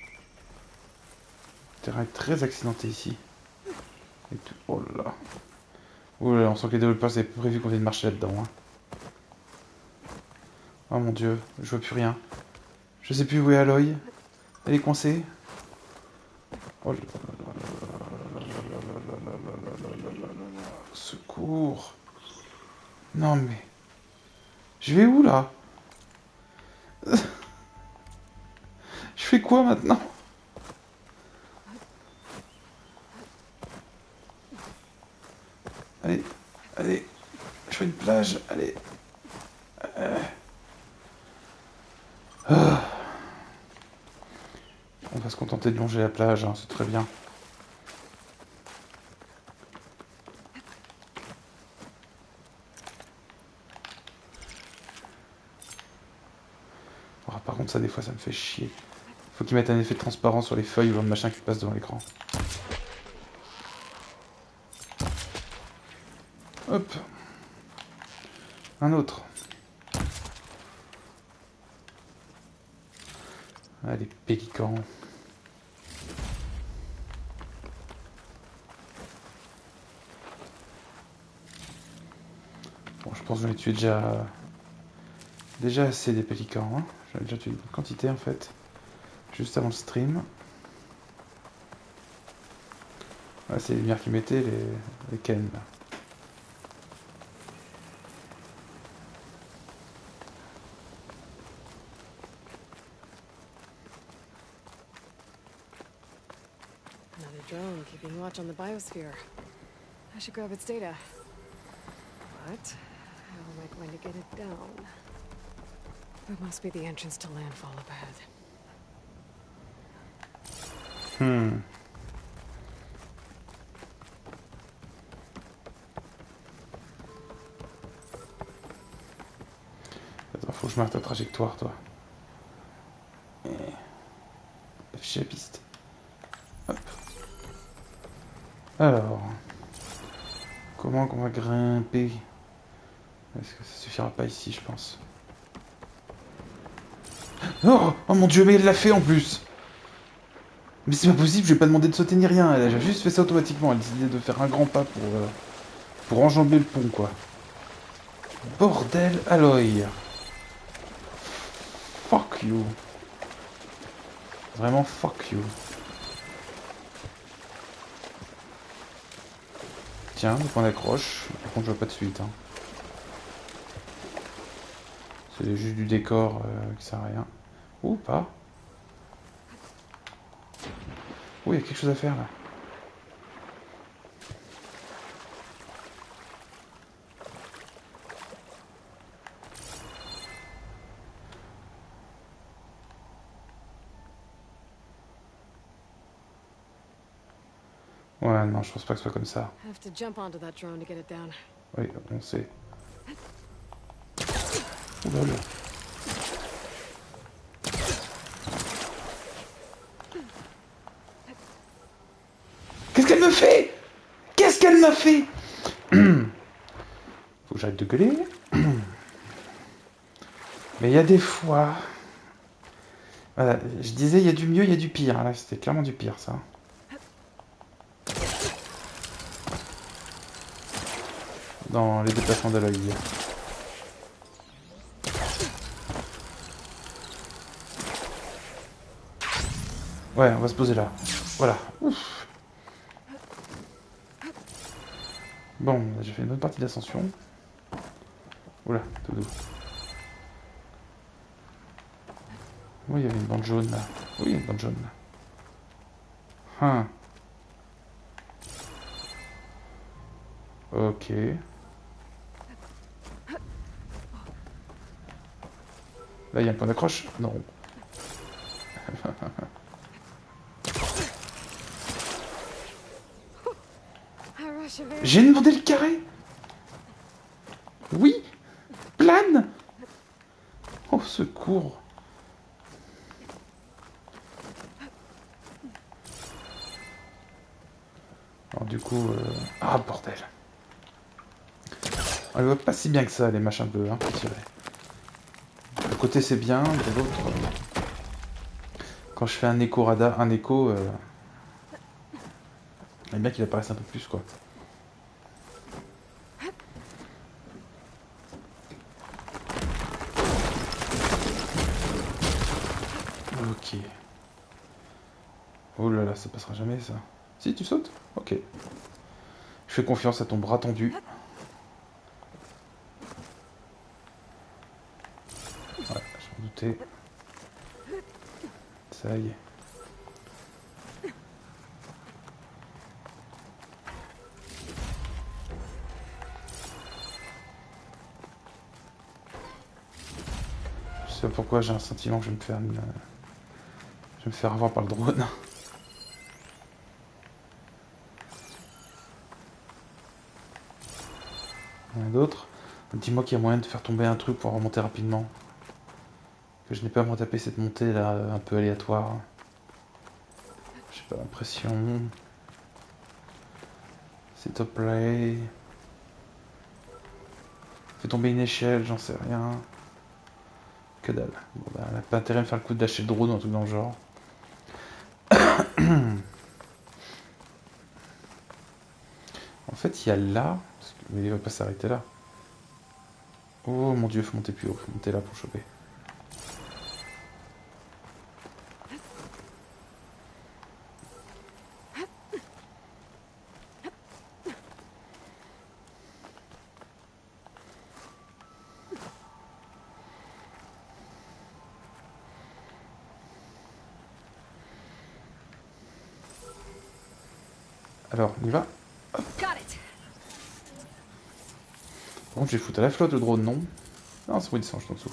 Le terrain est très accidenté ici. Et tout. Oh là là. Oh là là, on sent que les développeurs avaient prévu qu'on vienne marcher là-dedans. Hein. Oh mon dieu, je vois plus rien. Je sais plus où est Aloy. Elle est coincée. Oh là là. Secours. Non mais... Je vais où là? Je fais quoi maintenant? Allez, Allez, je fais une plage, allez. Ah. On va se contenter de longer la plage, hein, c'est très bien. Oh, par contre, ça, des fois, ça me fait chier. Faut qu'ils mettent un effet transparent sur les feuilles ou le machin qui passe devant l'écran. Hop. Un autre. Ah, les pélicans. Bon, je pense que j'en ai tué déjà assez des pélicans. Hein. J'en ai déjà tué une bonne quantité en fait. Juste avant le stream. Ouais, c'est les lumières qui mettaient les Ken. Là. Another drone keeping watch on the biosphere. I should grab its data. But how am I going to get it down? There must be the entrance to landfall up ahead. Attends, faut que je marque ta trajectoire, toi. Afficher la piste. Hop. Alors. Comment qu'on va grimper? Est-ce que ça suffira pas ici, je pense. Oh, oh mon dieu, mais elle l'a fait en plus! Mais c'est pas possible, je lui ai pas demandé de sauter ni rien, elle a juste fait ça automatiquement, elle a décidé de faire un grand pas pour enjamber le pont, quoi. Bordel, Aloy! Fuck you! Vraiment, fuck you. Tiens, le point d'accroche, par contre je vois pas de suite. Hein. C'est juste du décor qui sert à rien. Ou pas. Oh, il y a quelque chose à faire là. Ouais, non, je pense pas que ce soit comme ça. Have to jump onto that drone to get it down. Oui, on sait. Oh là là. Qu'est-ce qu'elle me fait? Qu'est-ce qu'elle m'a fait? Faut que j'arrête de gueuler. Mais il y a des fois... Voilà, je disais il y a du mieux, il y a du pire. Là, c'était clairement du pire, ça. Dans les déplacements de l'œil. Ouais, on va se poser là. Voilà. Ouf. Bon, j'ai fait une autre partie d'ascension. Oula, tout doux. Oui, il y avait une bande jaune là. Oui, il y a une bande jaune là. Ok. Là, il y a un point d'accroche? Non. J'ai demandé le carré? Oui. Plane. Oh, secours. Alors du coup... Ah, bordel. Elle va pas si bien que ça, les machins bleus, hein, pour tirer. De côté c'est bien, de l'autre... Quand je fais un écho radar, un écho... J'aime bien qu'il apparaisse un peu plus, quoi. Ok. Oh là là, ça passera jamais, ça. Si, tu sautes? Ok. Je fais confiance à ton bras tendu. Ouais, je m'en doutais. Ça y est. sais pas pourquoi j'ai un sentiment que je vais me faire avoir par le drone. Rien d'autre. Dis-moi qu'il y a moyen de faire tomber un truc pour remonter rapidement. Que je n'ai pas à me retaper cette montée là un peu aléatoire. J'ai pas l'impression. C'est top play. Fais tomber une échelle, j'en sais rien. Que dalle. Bon, bah, elle a pas intérêt à me faire le coup de lâcher le drone ou un truc dans le genre. En fait, il y a là. Mais il va pas s'arrêter là. Oh mon dieu, faut monter plus haut. Faut monter là pour choper. Alors, on y va. Bon, je vais foutre à la flotte le drone, non? Non, c'est bon, il descend juste en dessous.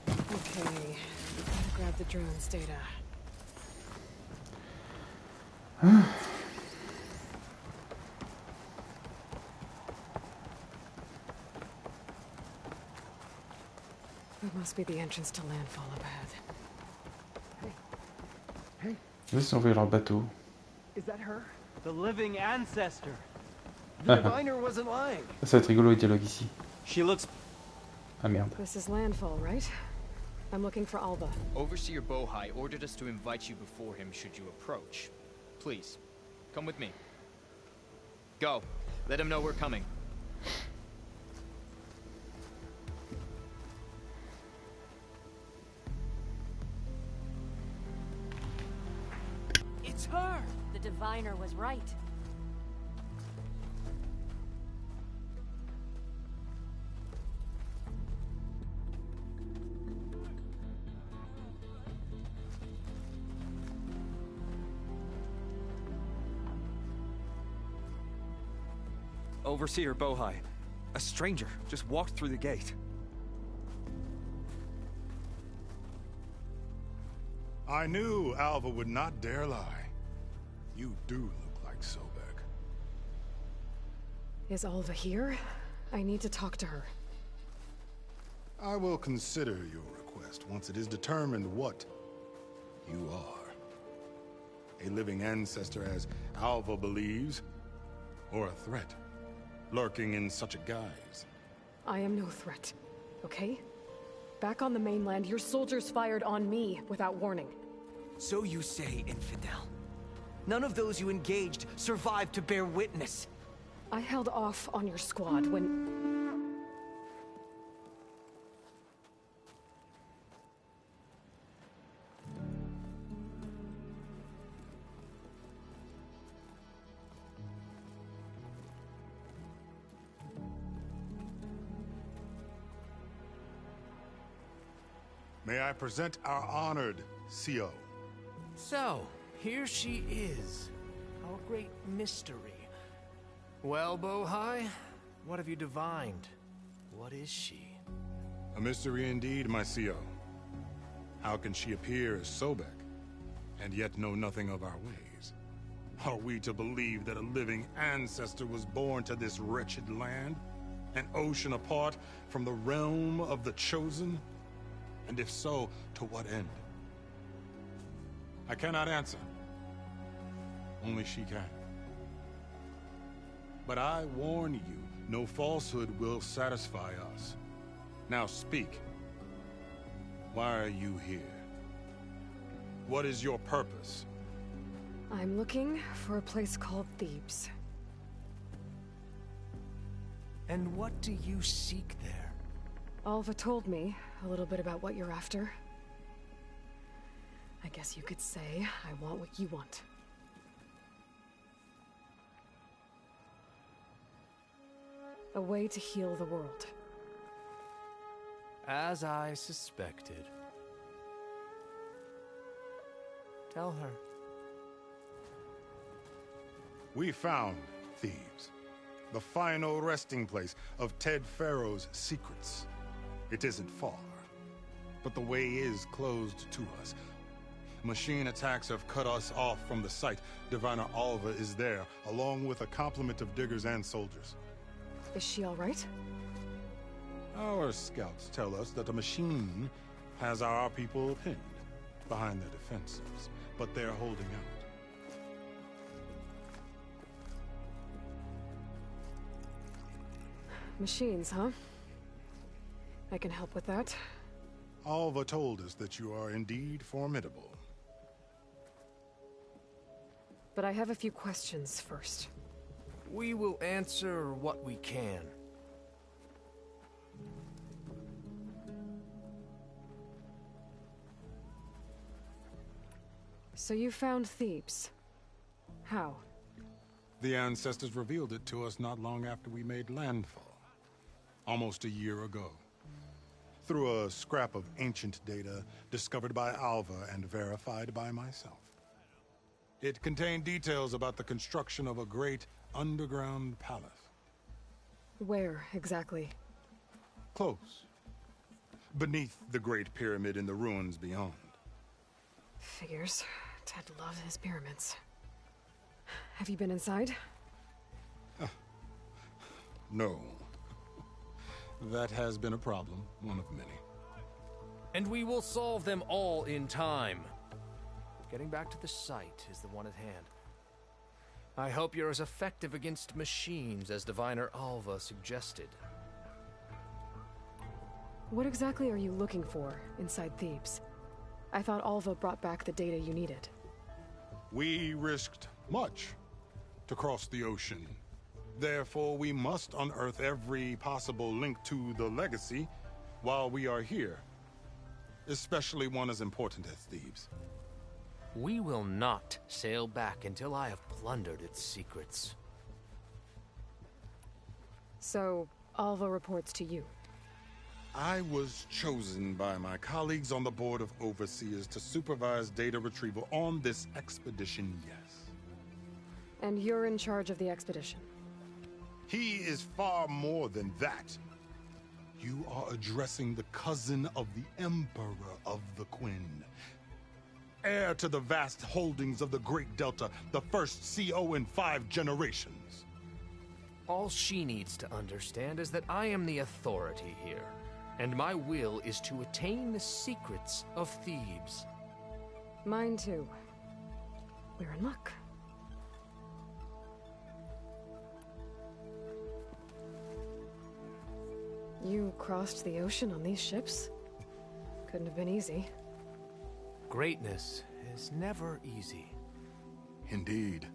Okay, gotta grab the drone's data. That must be the entrance to landfall up ahead. Ils sont envoyés leur bateau. Is that her? The living ancestor. The diviner wasn't lying. Ça va être rigolo les dialogues ici. She looks. Ah merde. This is landfall, right? I'm looking for Alva. Overseer Bohai ordered us to invite you before him should you approach. Please, come with me. Go. Let him know we're coming. It's her! The diviner was right. Overseer Bohai. A stranger just walked through the gate. I knew Alva would not dare lie. You do look like Sobek. Is Alva here? I need to talk to her. I will consider your request once it is determined what you are. A living ancestor, as Alva believes, or a threat, lurking in such a guise. I am no threat, okay? Back on the mainland, your soldiers fired on me without warning. So you say, infidel. None of those you engaged survived to bear witness. I held off on your squad when... May I present our honored CO. So, here she is. Our great mystery. Well, Bohai, what have you divined? What is she? A mystery indeed, my CO. How can she appear as Sobek, and yet know nothing of our ways? Are we to believe that a living ancestor was born to this wretched land? An ocean apart from the realm of the Chosen? And if so, to what end? I cannot answer. Only she can. But I warn you, no falsehood will satisfy us. Now speak. Why are you here? What is your purpose? I'm looking for a place called Thebes. And what do you seek there? Alva told me a little bit about what you're after. I guess you could say I want what you want. A way to heal the world. As I suspected. Tell her. We found Thebes. The final resting place of Ted Pharaoh's secrets. It isn't far, but the way is closed to us. Machine attacks have cut us off from the site. Diviner Alva is there, along with a complement of diggers and soldiers. Is she all right? Our scouts tell us that the machine has our people pinned behind their defenses, but they're holding out. Machines, huh? I can help with that. Alva told us that you are indeed formidable. But I have a few questions first. We will answer what we can. So you found Thebes. How? The ancestors revealed it to us not long after we made landfall. Almost a year ago. Through a scrap of ancient data discovered by Alva and verified by myself. It contained details about the construction of a great underground palace. Where, exactly? Close. Beneath the Great Pyramid in the ruins beyond. Figures. Ted loves his pyramids. Have you been inside? No. That has been a problem, one of many. And we will solve them all in time. Getting back to the site is the one at hand. I hope you're as effective against machines as Diviner Alva suggested. What exactly are you looking for inside Thebes? I thought Alva brought back the data you needed. We risked much to cross the ocean. Therefore, we must unearth every possible link to the legacy while we are here. Especially one as important as Thebes. We will not sail back until I have plundered its secrets. So, Alva reports to you. I was chosen by my colleagues on the Board of Overseers to supervise data retrieval on this expedition, yes. And you're in charge of the expedition? He is far more than that. You are addressing the cousin of the Emperor of the Quinn. Heir to the vast holdings of the Great Delta, the first CO in 5 generations. All she needs to understand is that I am the authority here, and my will is to attain the secrets of Thebes. Mine too. We're in luck. You crossed the ocean on these ships? Couldn't have been easy. Greatness is never easy. Indeed.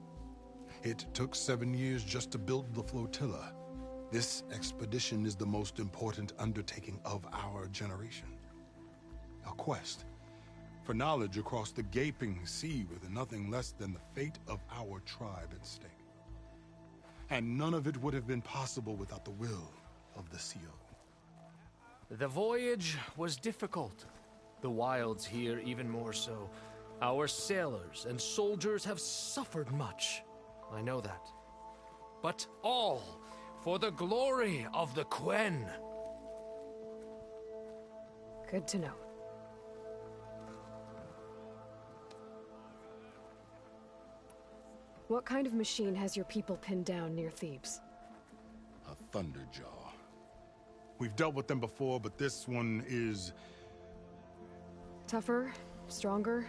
It took 7 years just to build the flotilla. This expedition is the most important undertaking of our generation. A quest for knowledge across the gaping sea with nothing less than the fate of our tribe at stake. And none of it would have been possible without the will of the CO. The voyage was difficult. The wilds here even more so. Our sailors and soldiers have suffered much. I know that. But all for the glory of the Quen. Good to know. What kind of machine has your people pinned down near Thebes? A Thunderjaw. We've dealt with them before, but this one is... Tougher, stronger,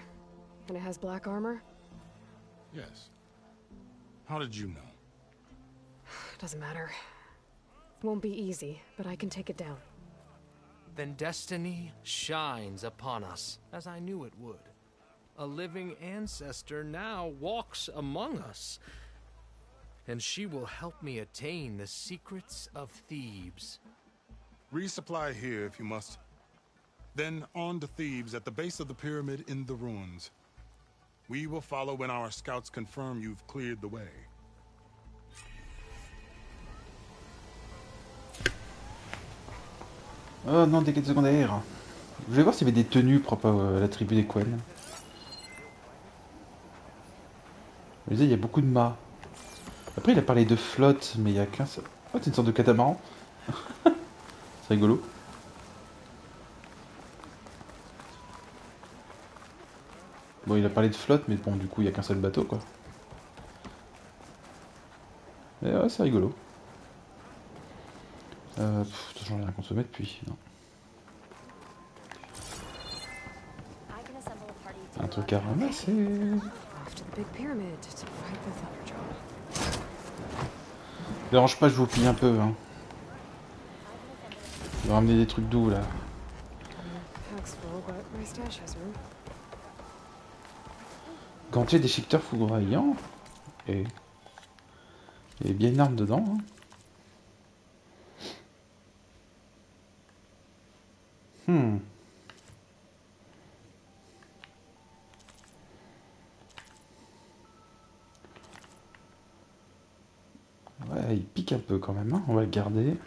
and it has black armor? Yes. How did you know? Doesn't matter. Won't be easy, but I can take it down. Then destiny shines upon us, as I knew it would. A living ancestor now walks among us, and she will help me attain the secrets of Thebes. Resupply here if you must. Then on to Thebes at the base of the pyramid in the ruins. We will follow when our scouts confirm you've cleared the way. Oh non, des quêtes secondaires. Je vais voir s'il y avait des tenues propres à la tribu des Quen. Je disais, il y a beaucoup de mâts. Après, il a parlé de flotte, mais il y a qu'un seul. Oh, c'est une sorte de catamaran. C'est rigolo. Bon, il a parlé de flotte, mais bon, du coup, il y a qu'un seul bateau, quoi. Mais ouais, c'est rigolo. De toute façon, j'ai rien consommé depuis. Non. Un truc à ramasser. Dérange pas, je vous pille un peu. Hein. Je vais ramener des trucs doux là. Gantier déchiqueteur foudroyant. Et il y a bien une arme dedans. Hein. Ouais, il pique un peu quand même. Hein. On va le garder.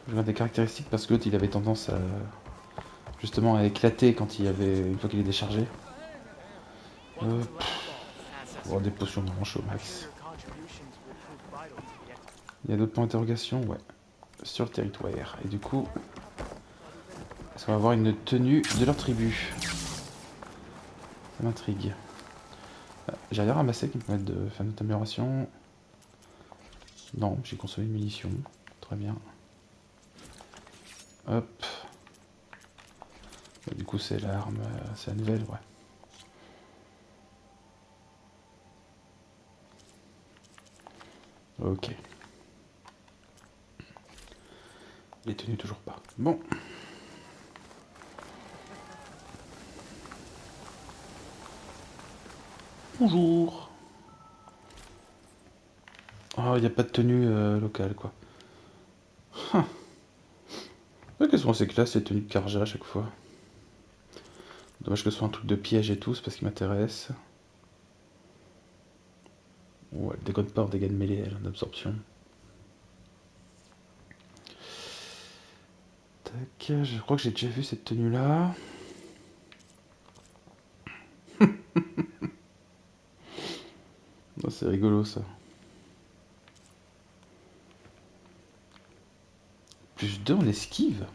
Je regarde des caractéristiques parce que l'autre il avait tendance à justement à éclater quand il y avait une fois qu'il est déchargé. Oh, des potions de manche au max. Il y a d'autres points d'interrogation, ouais. Sur le territoire. Et du coup, est-ce qu'on va avoir une tenue de leur tribu? Ça m'intrigue. J'ai rien ramassé qui me permettent de faire une autre amélioration. Non, j'ai consommé une munition. Très bien. Hop. Du coup, c'est l'arme, c'est la nouvelle, ouais. Ok. Il est tenu toujours pas. Bon. Bonjour. Oh, il n'y a pas de tenue locale, quoi. Ouais, qu'elles sont assez classe, ces tenues de Karja à chaque fois. Dommage que ce soit un truc de piège et tout, c'est parce qu'il m'intéresse. Ouais, elle déconne pas en dégâts de mêlée, elle, d'absorption. Tac, je crois que j'ai déjà vu cette tenue-là. Oh, c'est rigolo, ça. Plus 2 en esquive.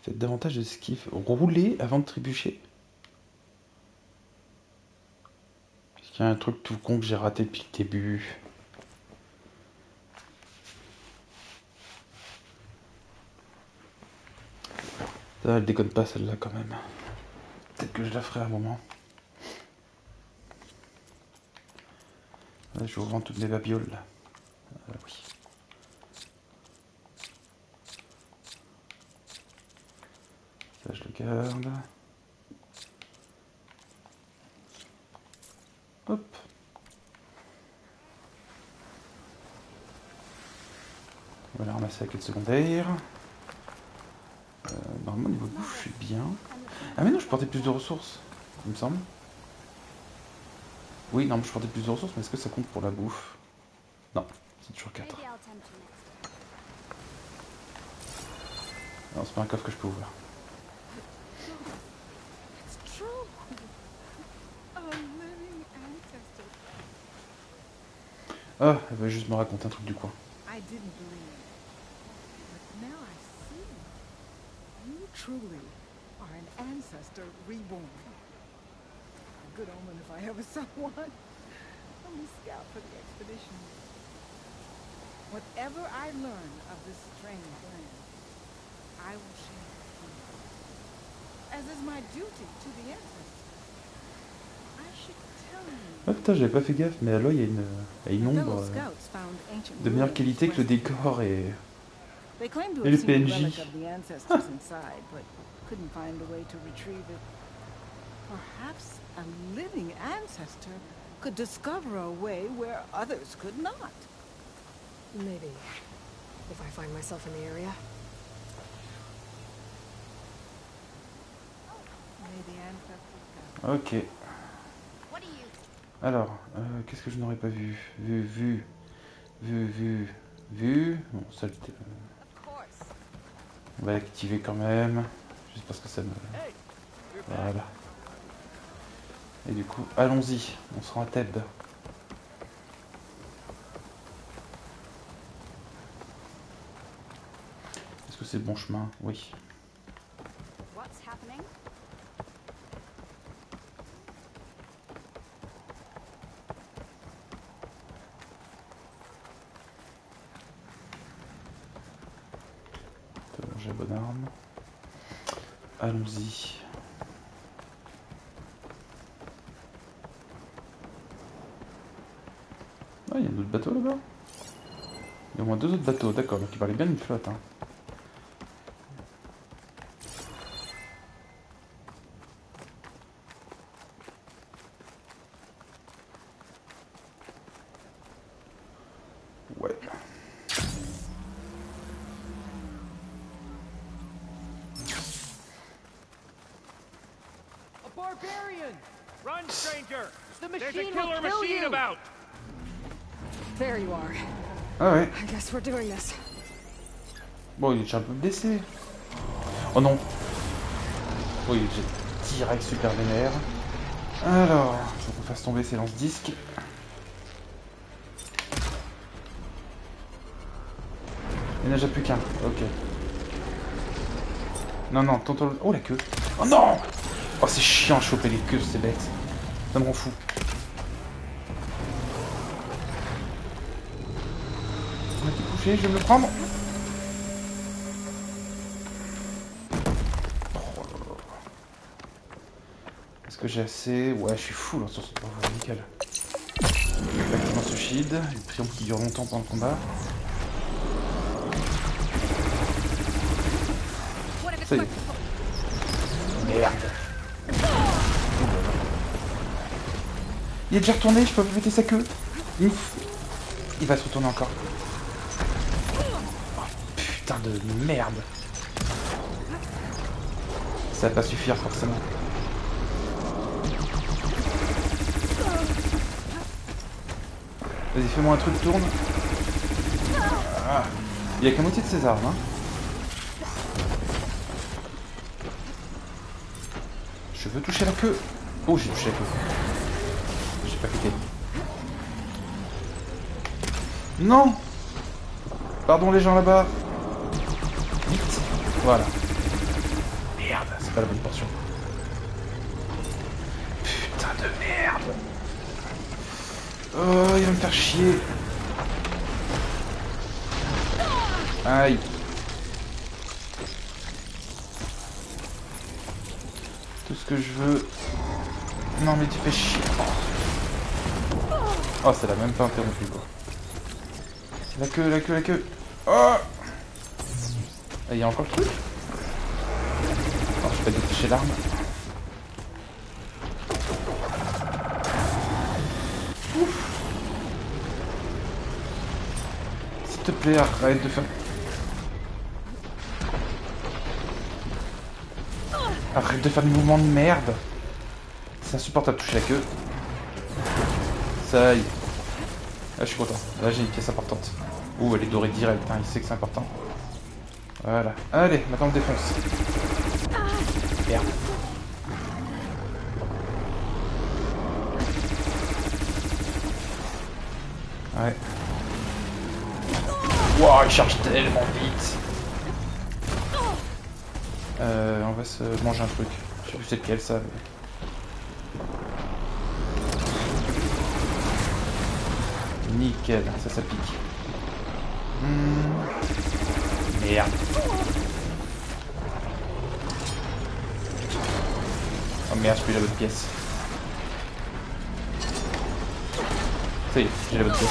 Faites davantage d'esquive. Rouler avant de trébucher. Est-ce qu'il y a un truc tout con que j'ai raté depuis le début? Ça, elle déconne pas celle-là quand même. Peut-être que je la ferai à un moment. Là, je vous rends toutes mes babioles là. Oui. Ça, je le garde. Hop. On va la ramasser à quête secondaire. Normalement, niveau bouffe, je suis bien. Ah, mais non, je portais plus de ressources, il me semble. Oui, non, je portais plus de ressources, mais est-ce que ça compte pour la bouffe? Non, c'est toujours 4. Non, c'est pas un coffre que je peux ouvrir. Ah, elle va juste me raconter un truc du coin. Truly are an ancestor reborn. A good omen if I ever saw one. I'm a scout for the expedition. Whatever I learn of this strange land, I will share with you. As is my duty to the ancestors. I should tell you. Ah putain, j'avais pas fait gaffe, mais là, il y a une ombre de meilleure qualité que le décor et le PNJ. Couldn't find a way to retrieve it. Perhaps a living ancestor could discover a way where others could not. Maybe. If I find myself in the area. Ok. Alors, qu'est-ce que je n'aurais pas vu? Vu. Bon, ça, on va l'activer quand même. Juste parce que ça me... Voilà. Et du coup, allons-y. On se rend à Thèbes. Est-ce que c'est le bon chemin? Oui. J'ai bonne arme. Allons-y. Ah, il y a d'autres bateaux là-bas. Il y a au moins 2 autres bateaux, d'accord, donc il parlait bien d'une flotte. Hein. Ouais. A barbarian! Run, stranger! The There's a machine killer will kill machine you! about. There you are. Ah ouais. I guess we're doing this. Bon, il est déjà un peu blessé. Oh non. Oh, il est déjà direct super vénère. Alors, faut qu'on fasse tomber ces lance-disques. Il n'y en a déjà plus qu'un. Ok. Non, non, tonton... Oh, la queue. Oh non. Oh, c'est chiant à choper les queues, c'est bête. Ça me rend fou. On a été couché, je vais me le prendre. Oh là là. Est-ce que j'ai assez? Ouais, je suis full sur ce pauvre, nickel. Exactement ce shield. Une triomphe qui dure longtemps pendant le combat. Ça y est. Merde. Il est déjà retourné, je peux pas péter sa queue. Ouf. Il va se retourner encore. Oh, putain de merde. Ça va pas suffire forcément. Vas-y, fais-moi un truc, tourne. Ah. Il y a qu'à moitié de ses armes, hein. Je veux toucher la queue. Oh, j'ai touché la queue. J'ai pas cliqué. Non. Pardon les gens là-bas. Vite. Voilà. Merde, c'est pas la bonne portion. Putain de merde. Oh, il va me faire chier. Aïe. Tout ce que je veux. Non mais tu fais chier. Oh, ça l'a même pas interrompu quoi. La queue, la queue, la queue. Oh. Il y a encore le truc. Non, je vais pas détacher l'arme. S'il te plaît, arrête de faire... Arrête de faire des mouvements de merde. C'est insupportable de toucher la queue. Ça y est. Là, je suis content. Là, j'ai une pièce importante. Ouh, elle est dorée direct. Hein. Il sait que c'est important. Voilà. Allez, maintenant on défonce. Merde. Ouais. Wow, il charge tellement vite. On va se manger un truc. Je sais plus c'est lequel ça. Mais... Nickel, ça pique. Merde. Oh merde, j'ai plus la bonne pièce. Ça y est, j'ai la bonne pièce.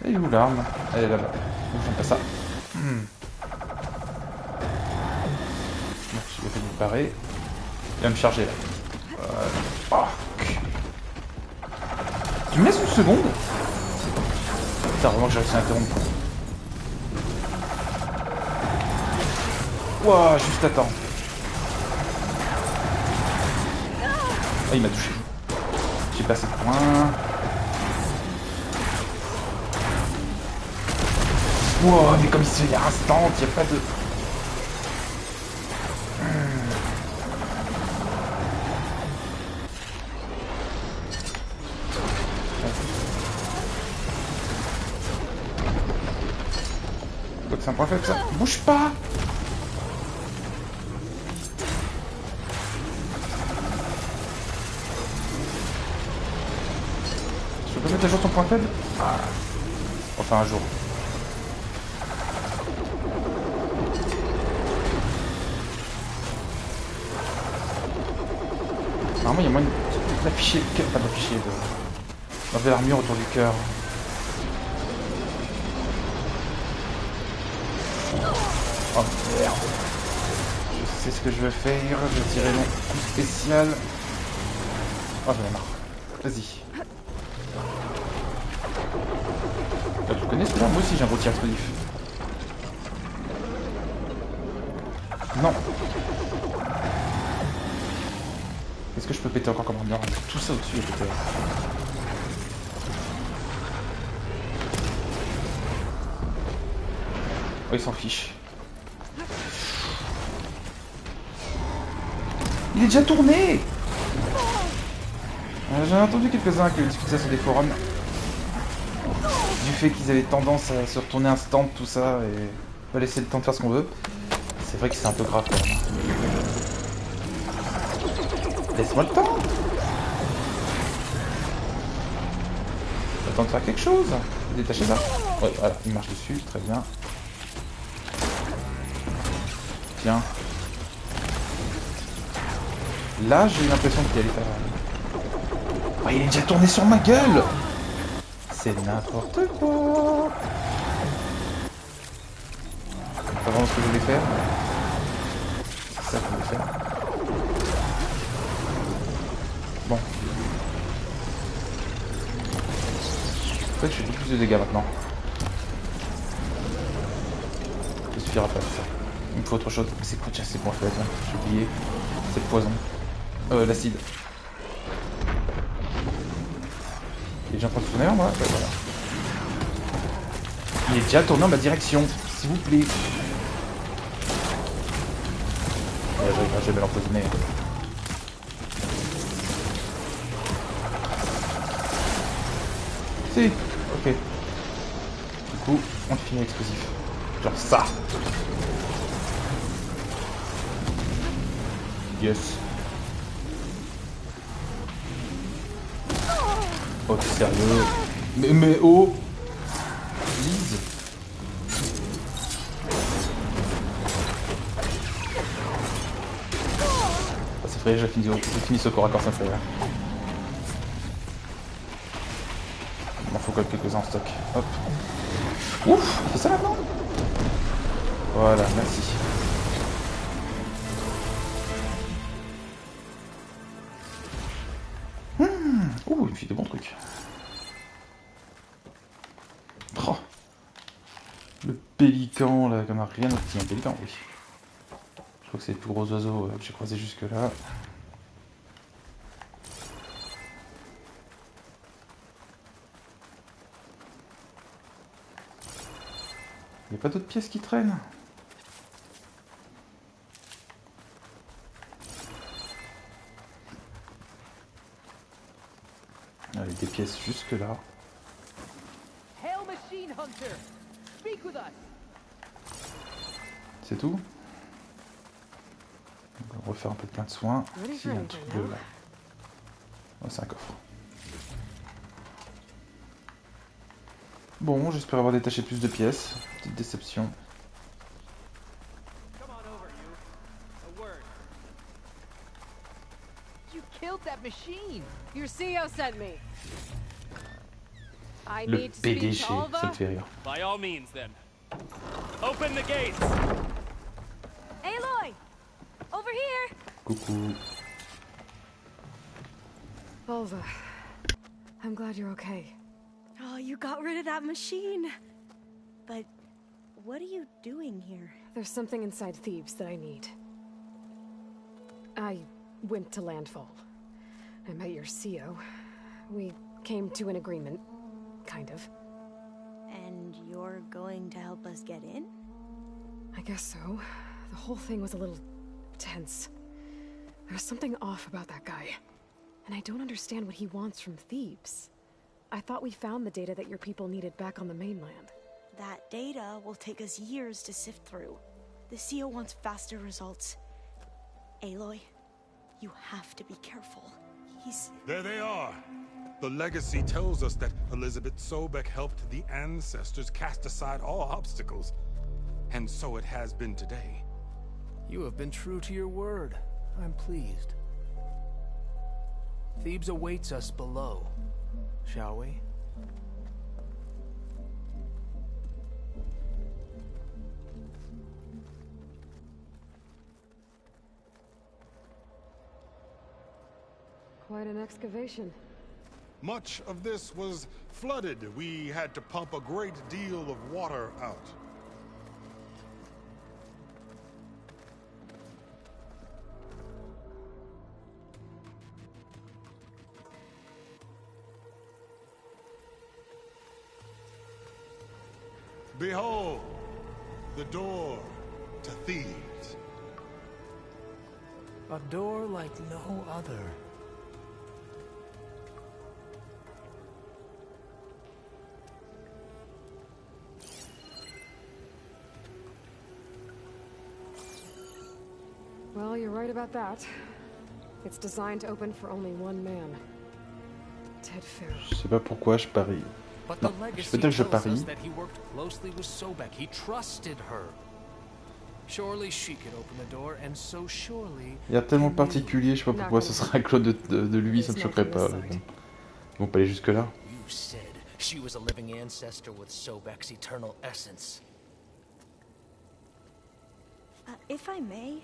Elle est où l'arme? Elle est là-bas. J'aime pas ça. Bon, je vais finir de parer. Il va me charger là. Oh, tu me laisses une seconde? Putain, vraiment que j'ai réussi à interrompre. Ouah, juste à temps. Ah, il m'a touché. J'ai pas assez de points. Wow, mais comme il se fait instant, il n'y a pas de... Donc c'est un point faible ça. Bouge pas! Je peux mettre à jour ton point faible? Ah. Enfin un jour. Normalement il y a moyen d'afficher le cœur, pas d'afficher, d'enlever l'armure autour du cœur. Oh merde. Je sais ce que je veux faire, je vais tirer mon coup spécial. Oh j'en ai marre. Vas-y. Bah, tu connais celui-là? Moi aussi j'ai un gros tir explosif. Non. Est-ce que je peux péter encore comme armure? Tout ça au-dessus est pété. Oh il s'en fiche. Il est déjà tourné! J'en ai entendu quelques-uns qui discutaient ça sur des forums. Du fait qu'ils avaient tendance à se retourner instant, tout ça, et pas laisser le temps de faire ce qu'on veut. C'est vrai que c'est un peu grave quand même. Laisse-moi le temps! J'ai le temps de faire quelque chose! Détacher ça. Ouais, voilà, il marche dessus, très bien. Tiens. Là, j'ai eu l'impression qu'il allait faire... Oh, il est déjà tourné sur ma gueule! C'est n'importe quoi! C'est pas vraiment ce que je voulais faire. C'est ça que je voulais faire. Bon. En fait, je fais beaucoup plus de dégâts maintenant. Ça suffira pas, ça. Il me faut autre chose. C'est quoi déjà ces points faibles? J'ai oublié. C'est le poison. L'acide. Il est déjà en train de tourner, moi? Ouais, voilà. Il est déjà tourné en ma direction, s'il vous plaît. Ouais, je vais l'empoisonner. Si, ok. Du coup, on finit l'explosif. Genre ça. Yes. Oh, t'es sérieux? Mais oh! Lise? Oh, ça ferait, j'ai fini ce corps à corps, ça ferait. Il m'en faut quelques-uns en stock. Hop. Ouf! Il fait ça maintenant? Voilà, merci. Ouh, il me fait de bons trucs. Oh. Le pélican, là, qu'on a rien d'autre. Un pélican, oui. Je crois que c'est le plus gros oiseau que j'ai croisé jusque-là. Il n'y a pas d'autres pièces qui traînent? Allez, des pièces jusque-là. C'est tout? On va refaire un peu de plein de soins. S'il y a un truc bleu là. Oh, c'est un coffre. Bon, j'espère avoir détaché plus de pièces. Petite déception. Le PDG, ça me fait rire. By all means, then. Open the gates. Aloy, over here. Coucou. Volva, I'm glad you're okay. Oh, you got rid of that machine. But what are you doing here? There's something inside Thebes that I need. I went to Landfall. I met your CO. We came to an agreement, kind of. And you're were going to help us get in? I guess so. The whole thing was a little tense. There's something off about that guy. And I don't understand what he wants from Thebes. I thought we found the data that your people needed back on the mainland. That data will take us years to sift through. The CO wants faster results. Aloy, you have to be careful. He's... There they are! The legacy tells us that Elizabeth Sobek helped the ancestors cast aside all obstacles. And so it has been today. You have been true to your word. I'm pleased. Thebes awaits us below, shall we? Quite an excavation. Much of this was flooded. We had to pump a great deal of water out. Behold, the door to Thebes. A door like no other. Well, you're right about that. It's designed to open for only one man. Ted Farrow. Je sais pas pourquoi je parie. But Non, the je legacy peux dire que je tells us parie. that he worked closely with Sobek. He trusted her. Surely she could open the door, and so surely. Il y a tellement de particuliers, je sais pas pourquoi ce sera Claude de lui, ça me choquerait pas. Ils vont pas aller jusque là. You said she was a living ancestor with Sobek's eternal essence. If I may,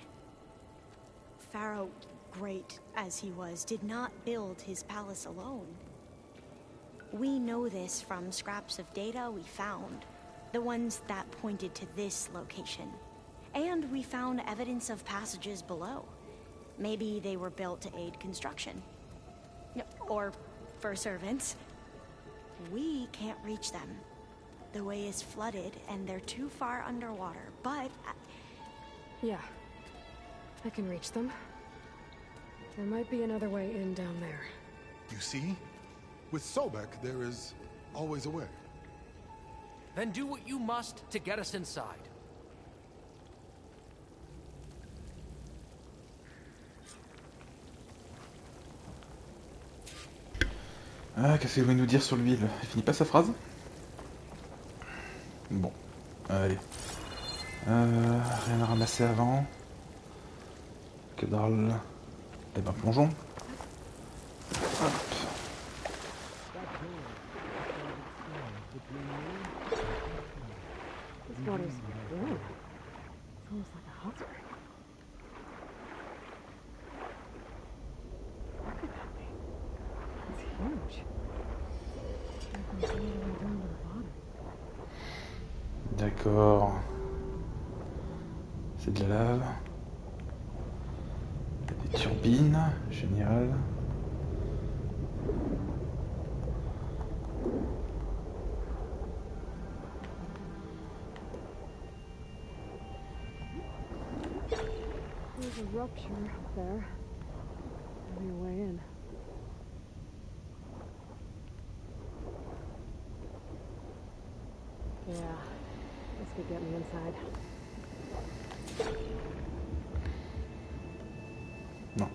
Pharaoh, great as he was, did not build his palace alone. We know this from scraps of data we found, the ones that pointed to this location. And we found evidence of passages below. Maybe they were built to aid construction. Or for servants. We can't reach them. The way is flooded and they're too far underwater, but... Yeah. I can reach them. There might be another way in down there. You see? With Sobek, there is always a way. Then do what you must to get us inside. Ah, qu'est-ce qu'il veut nous dire sur l'huile? Il finit pas sa phrase? Bon, allez. Rien à ramasser avant. Que dalle. Eh ben, plongeons. Hop. This water's warm. It's almost like a hot spring. Look at that thing. It's huge. It goes all the way down to the bottom. D'accord. C'est de la lave. Il y a des turbines. Génial. There's a rupture up there. Maybe a way in. Yeah, this could get me inside. Non.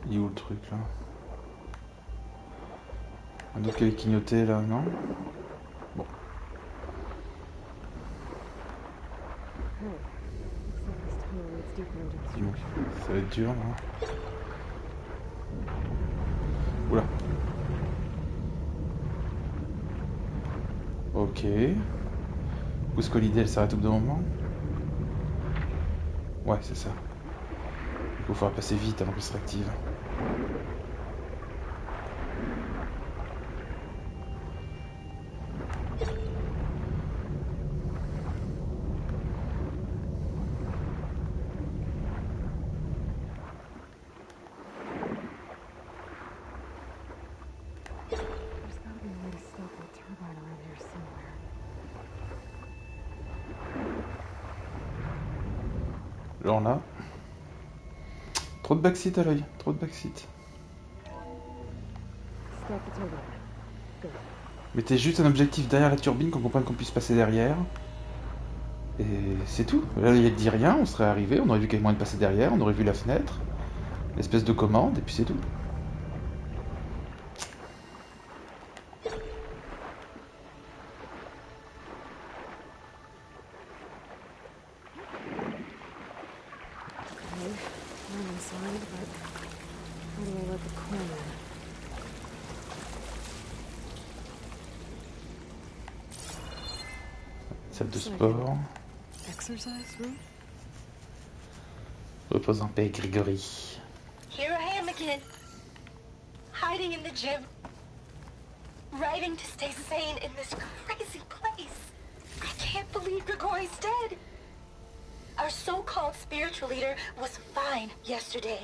Il est où le truc là? Un autre qui avait clignoté là, non? Bon. Ça va être dur là. Oula. Ok. Où est-ce que l'idée elle s'arrête au bout d'un moment? Ouais, c'est ça. Il faut falloir passer vite avant qu'elle se réactive. Alors là... Trop de backseat à l'œil, trop de backseat. Mettez juste un objectif derrière la turbine qu'on comprenne qu'on puisse passer derrière. Et c'est tout. Là, il ne dit rien, on serait arrivé, on aurait vu qu'il y avait moyen de passer derrière, on aurait vu la fenêtre, l'espèce de commande, et puis c'est tout. Salle de sport. Repose en paix, Grégory. Here I am again, hiding in the gym, writing to stay sane in this crazy place. I can't believe Grigori's dead. Our so-called spiritual leader was fine yesterday,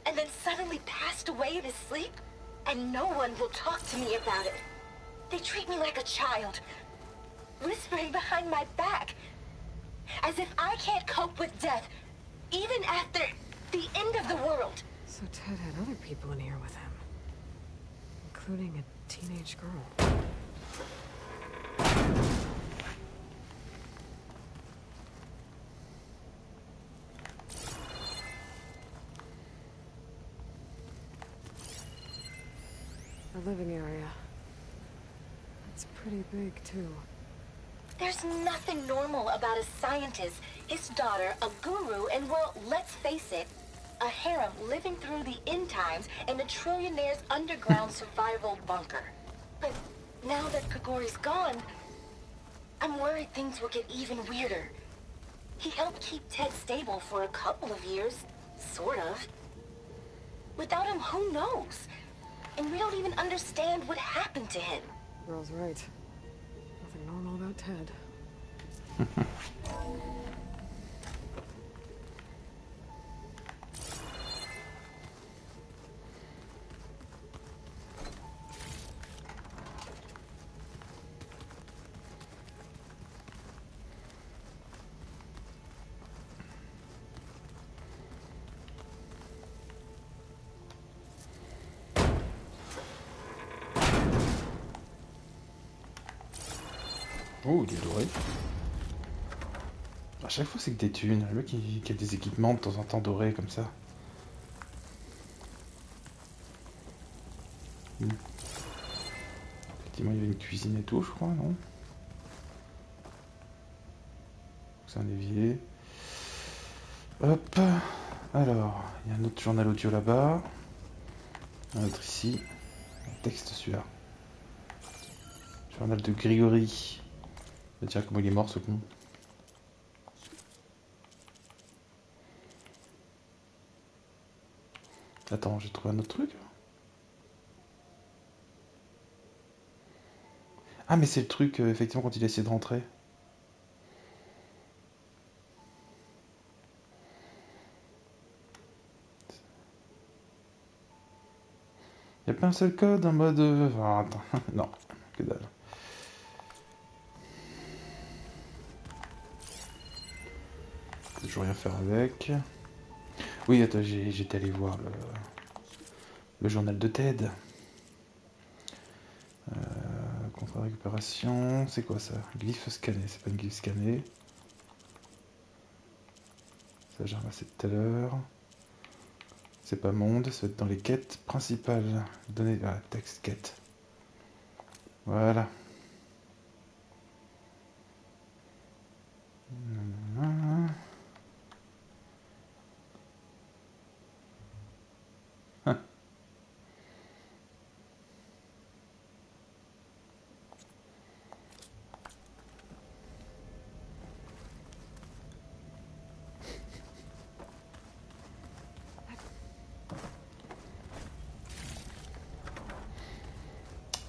and then suddenly passed away in his sleep, and no one will talk to me about it. They treat me like a child, whispering behind my back, as if I can't cope with death, even after the end of the world. So Ted had other people in here with him, including a teenage girl. The living area. It's pretty big, too. There's nothing normal about a scientist, his daughter, a guru, and well, let's face it, a harem living through the end times in a trillionaire's underground survival bunker. But now that Grigori's gone, I'm worried things will get even weirder. He helped keep Ted stable for a couple of years, sort of. Without him, who knows? And we don't even understand what happened to him. Girl's right. Nothing normal about Ted. Oh, il est doré. À chaque fois, c'est que des thunes. Le mec qui a des équipements de temps en temps dorés comme ça. Effectivement, il y avait une cuisine et tout, je crois, non? C'est un évier. Hop. Alors, il y a un autre journal audio là-bas. Un autre ici. Un texte celui-là. Journal de Grégory. Tiens, comment il est mort ce con. Attends, j'ai trouvé un autre truc. Ah, mais c'est le truc, effectivement, quand il a essayé de rentrer. Il n'y a pas un seul code en mode... Ah, attends, non, que dalle. Je vais rien faire avec. Oui, attends, j'étais allé voir le journal de Ted. Contrat de récupération, c'est quoi ça? Glyphe scanné, c'est pas une glyphe scannée. Ça j'ai ramassé tout à l'heure. C'est pas monde, ça va être dans les quêtes principales. Donner texte quête. Voilà.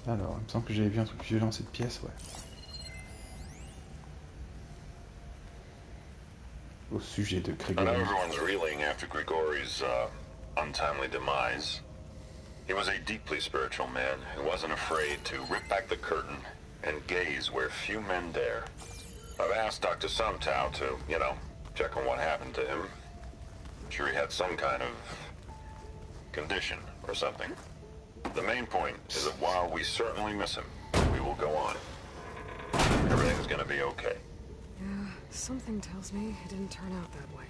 Alors, il me semble que j'avais vu un truc violent dans cette pièce, ouais. Au sujet de Grégory. I know everyone's reeling after Grigori's untimely demise. He was a deeply spiritual man who wasn't afraid to rip back the curtain and gaze where few men dare. I've asked Dr. Sumtow to, check on what happened to him. Sure, he had some kind of condition or something. The main point is that while we certainly miss him, we will go on. Everything's gonna be okay. Yeah, something tells me it didn't turn out that way.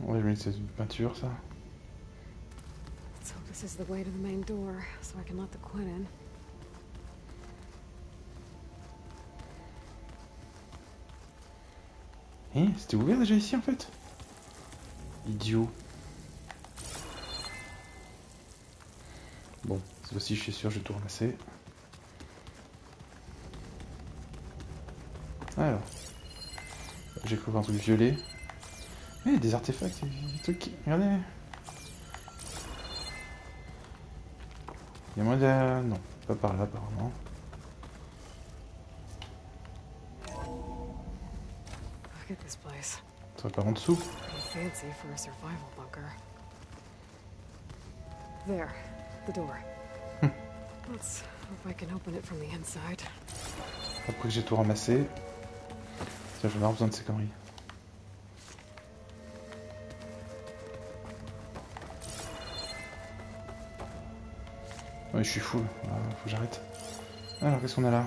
Ouais, mais c'est une peinture, ça. Let's hope this is the way to the main door, so I can let the queen in. Hein, c'était ouvert déjà ici, en fait? Idiot. Bon, cette fois-ci, je suis sûr, je vais tout ramasser. Alors. J'ai cru voir un truc violet. Eh, des artefacts, des trucs. Regardez. Il y a moins de... Non, pas par là, apparemment. Look at this place. Ça va par en dessous. Pretty fancy for a survival bunker. There, the door. Let's hope I can open it from the inside. Après que j'ai tout ramassé. Tiens, j'en ai besoin de ces conneries. Ouais, je suis fou. Faut que j'arrête. Alors, qu'est-ce qu'on a là?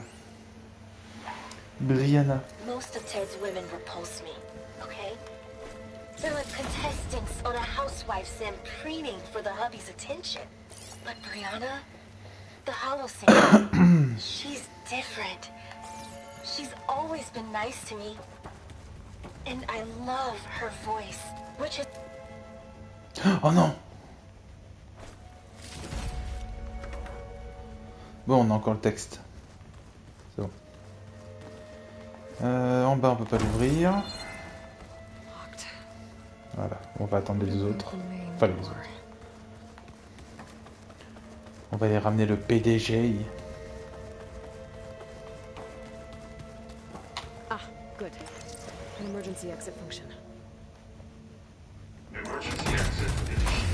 Brianna. Most of Ted's women repulse me, okay? They're like contestants on a housewife sim preening for the hubby's attention. But Brianna, the Holocene, she's different. She's always been nice to me. And I love her voice, which is... Oh non! Bon, on a encore le texte. C'est bon. En bas, on peut pas l'ouvrir. Voilà, on va attendre les autres. Enfin, les autres. On va aller ramener le PDG. Ah, good. An emergency exit function. Emergency exit initiated.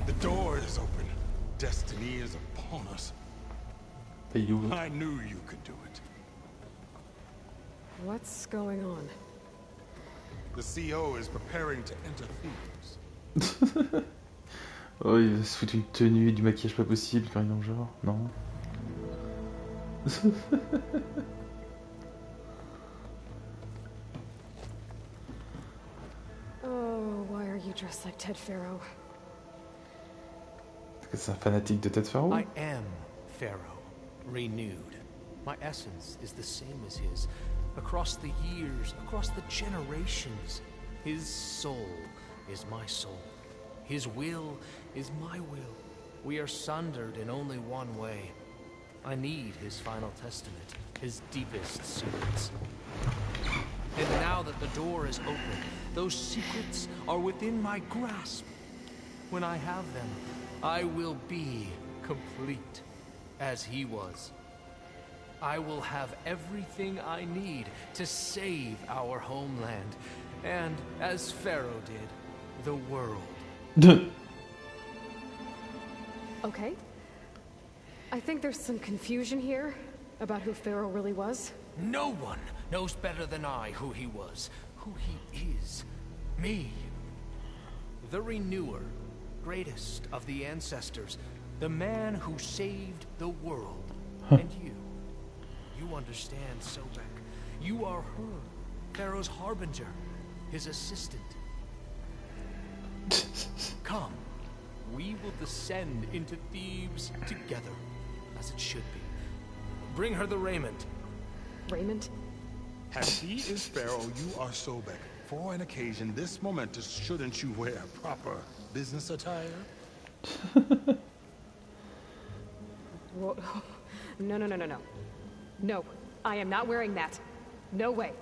The door is open. Destiny is upon us. I knew you could do it. What's going on? The CO is preparing to enter Thebes. Oh, il va se foutre une tenue et du maquillage pas possible quand il est dans le genre. Non. Oh, why are you dressed like Ted Pharaoh? Est-ce que c'est un fanatique de Ted Pharaoh? I am Pharaoh, renewed. My essence is the same as his. Across the years, across the generations, his soul is my soul. His will is my will. We are sundered in only one way. I need his final testament, his deepest secrets. And now that the door is open, those secrets are within my grasp. When I have them, I will be complete, as he was. I will have everything I need to save our homeland, and, as Pharaoh did, the world. Okay. I think there's some confusion here about who Pharaoh really was. No one knows better than I who he was, who he is. Me. The Renewer, greatest of the ancestors, the man who saved the world. And you. You understand, Sobek. You are her, Pharaoh's harbinger, his assistant. Come, we will descend into Thebes together, as it should be. Bring her the raiment. Raiment? As he is Pharaoh, you are Sobek. For an occasion this momentous, shouldn't you wear proper business attire? Whoa. No, no, no, no, no. No, I am not wearing that. No way.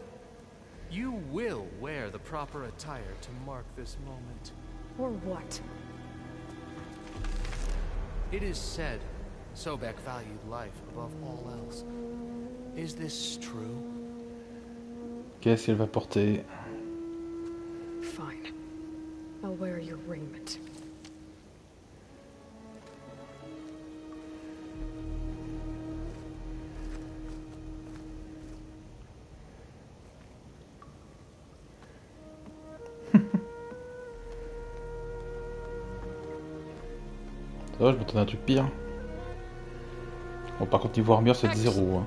You will wear the proper attire to mark this moment. Or what? It is said Sobek valued life above all else. Is this true? Qu'est-ce qu'elle va porter? Fine. I'll wear your raiment. Ça va, je m'attendais à un truc pire. Bon, par contre, niveau armure, c'est de 0. Hein.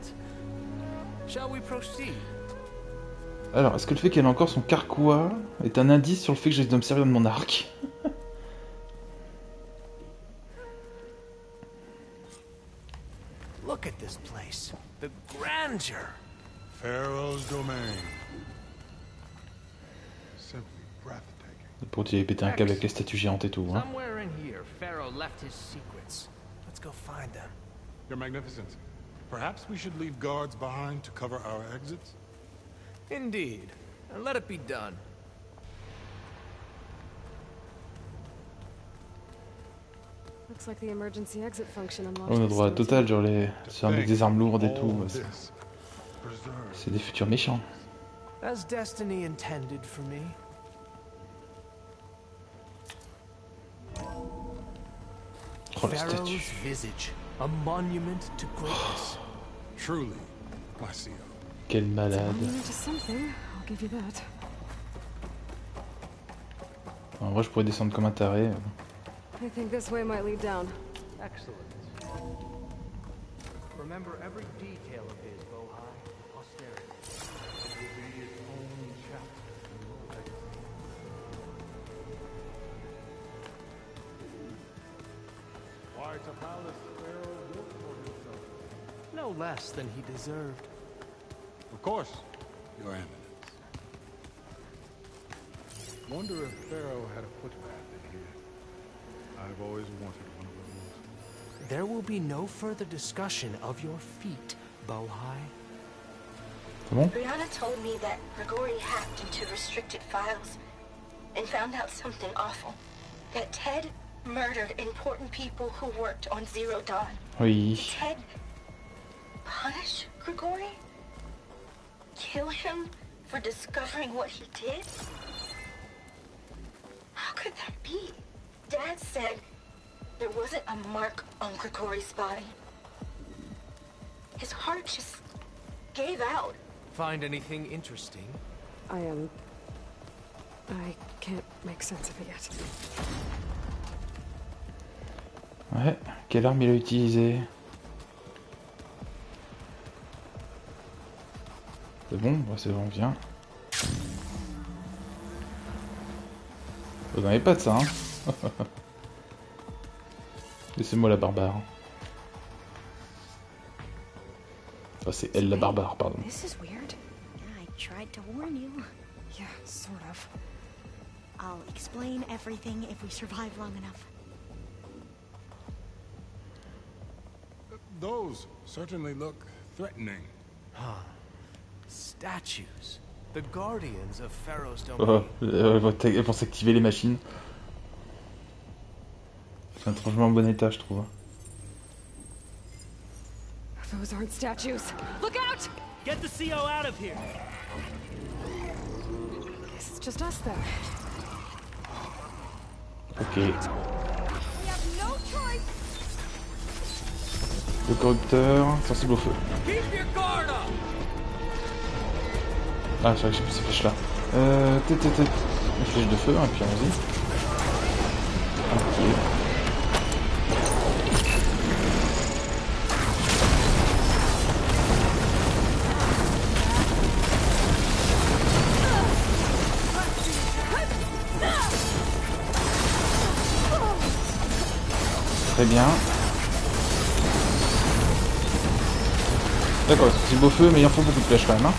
Alors, est-ce que le fait qu'elle ait encore son carquois est un indice sur le fait que je dois me servir de mon arc? Look at this place. The grandeur. Pharaoh's domain. Simply breathtaking. Pour dire péter un câble avec les statues géantes et tout. Hein. Somewhere in here, Pharaoh left his secrets. Let's go find them. Your Magnificence, perhaps we should leave guards behind to cover our exits? Indeed. And let it be done. Looks like the emergency exit function unlocked. On a droit à la totale, genre les... avec des armes lourdes et tout. C'est des futurs méchants. As destiny intended for me. Oh, la statue. Pharaoh's visage, a monument to greatness. Truly, Marcio. Quel malade. Monument to something, I'll give you that. En vrai, je pourrais descendre comme un taré. I think this way might lead down. Excellent. Remember every detail of his, Bohai. Posterity. It will be his own chapter in your legacy. Quite a palace Pharaoh built for himself. No less than he deserved. Of course, Your Eminence. Wonder if Pharaoh had a footpath in here. I've always wanted one of those. There will be no further discussion of your feet, Bohai. Brianna told me that Grigori hacked into restricted files and found out something awful. That Ted murdered important people who worked on Zero Dawn. Oui. Did Ted punish Grigori? Kill him for discovering what he did? How could that be? Dad said there wasn't a mark on Grigori's body. His heart just gave out. Find anything interesting? I can't make sense of it yet. Ouais, quelle arme il a utilisé? C'est bon, bah c'est bon, viens. Vous n'en avez pas de ça, hein? Laissez-moi la barbare. Oh, c'est elle la barbare, pardon. This is weird. I tried to warn you. Yeah, sort of. I'll explain everything if we survive long enough. Those certainly look threatening. Huh. Statues. The guardians of Pharaoh's Oh, domain. elles vont s'activer les machines. C'est étrangement en bon état, je trouve. Those aren't statues. Look out! Get the CO out of here. Guess it's just us then. Ok. We have no choice. Le corrupteur, sensible au feu. Keep your guard up. Ah, c'est vrai que j'ai plus ces flèches là. Une flèche de feu, et puis allons-y. Ok. Très bien. D'accord, c'est beau feu, mais il en faut beaucoup de flèches quand même. Hein.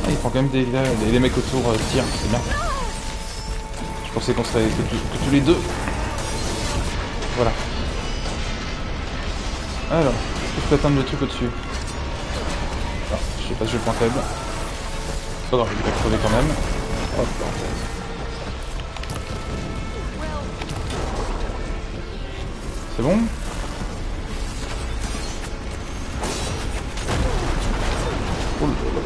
Ah, il prend quand même des mecs autour tir, c'est bien. Je pensais qu'on serait que tous les deux. Voilà. Alors, est-ce que je peux atteindre le truc au-dessus? Je sais pas si j'ai le point faible. C'est pas grave, il va crever quand même. Hop, parenthèse. C'est bon? Oh là là.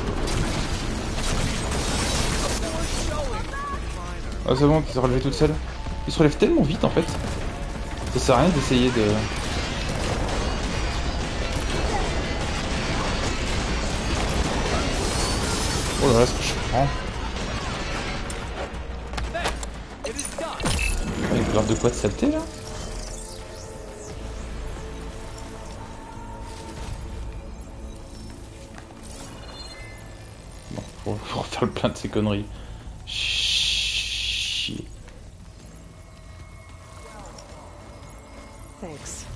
Ah c'est bon, qu'il s'est relevé toute seule. Il se relève tellement vite en fait. Ça sert à rien d'essayer de... Oh là là, ce que je prends. Avec l'air de quoi de saleté là? Bon, faut refaire le plein de ces conneries. Chier. Thanks.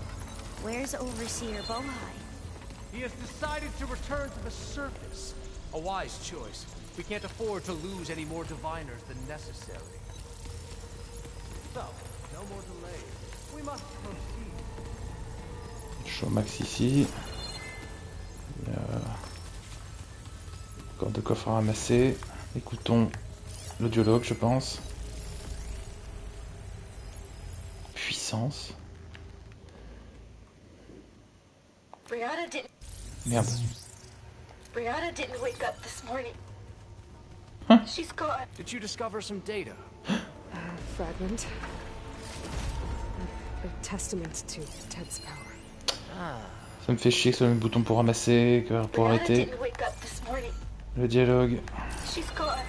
Where's Overseer Bohai? He has decided to return to the surface. A wise choice. We can't afford to lose any more diviners than necessary. So, no more delay. We must proceed. Je suis au max ici. Il y a encore deux coffres à ramasser. Écoutons l'audiologue, je pense. Puissance. Brianna didn't. Merde. Brianna didn't wake up this morning. She's gone. Did you discover some data? Fragment. A testament to Ted's power. Ça me fait chier que ce soit le même bouton pour ramasser que pour Brianna arrêter. didn't wake up this morning. Le dialogue. She's gone.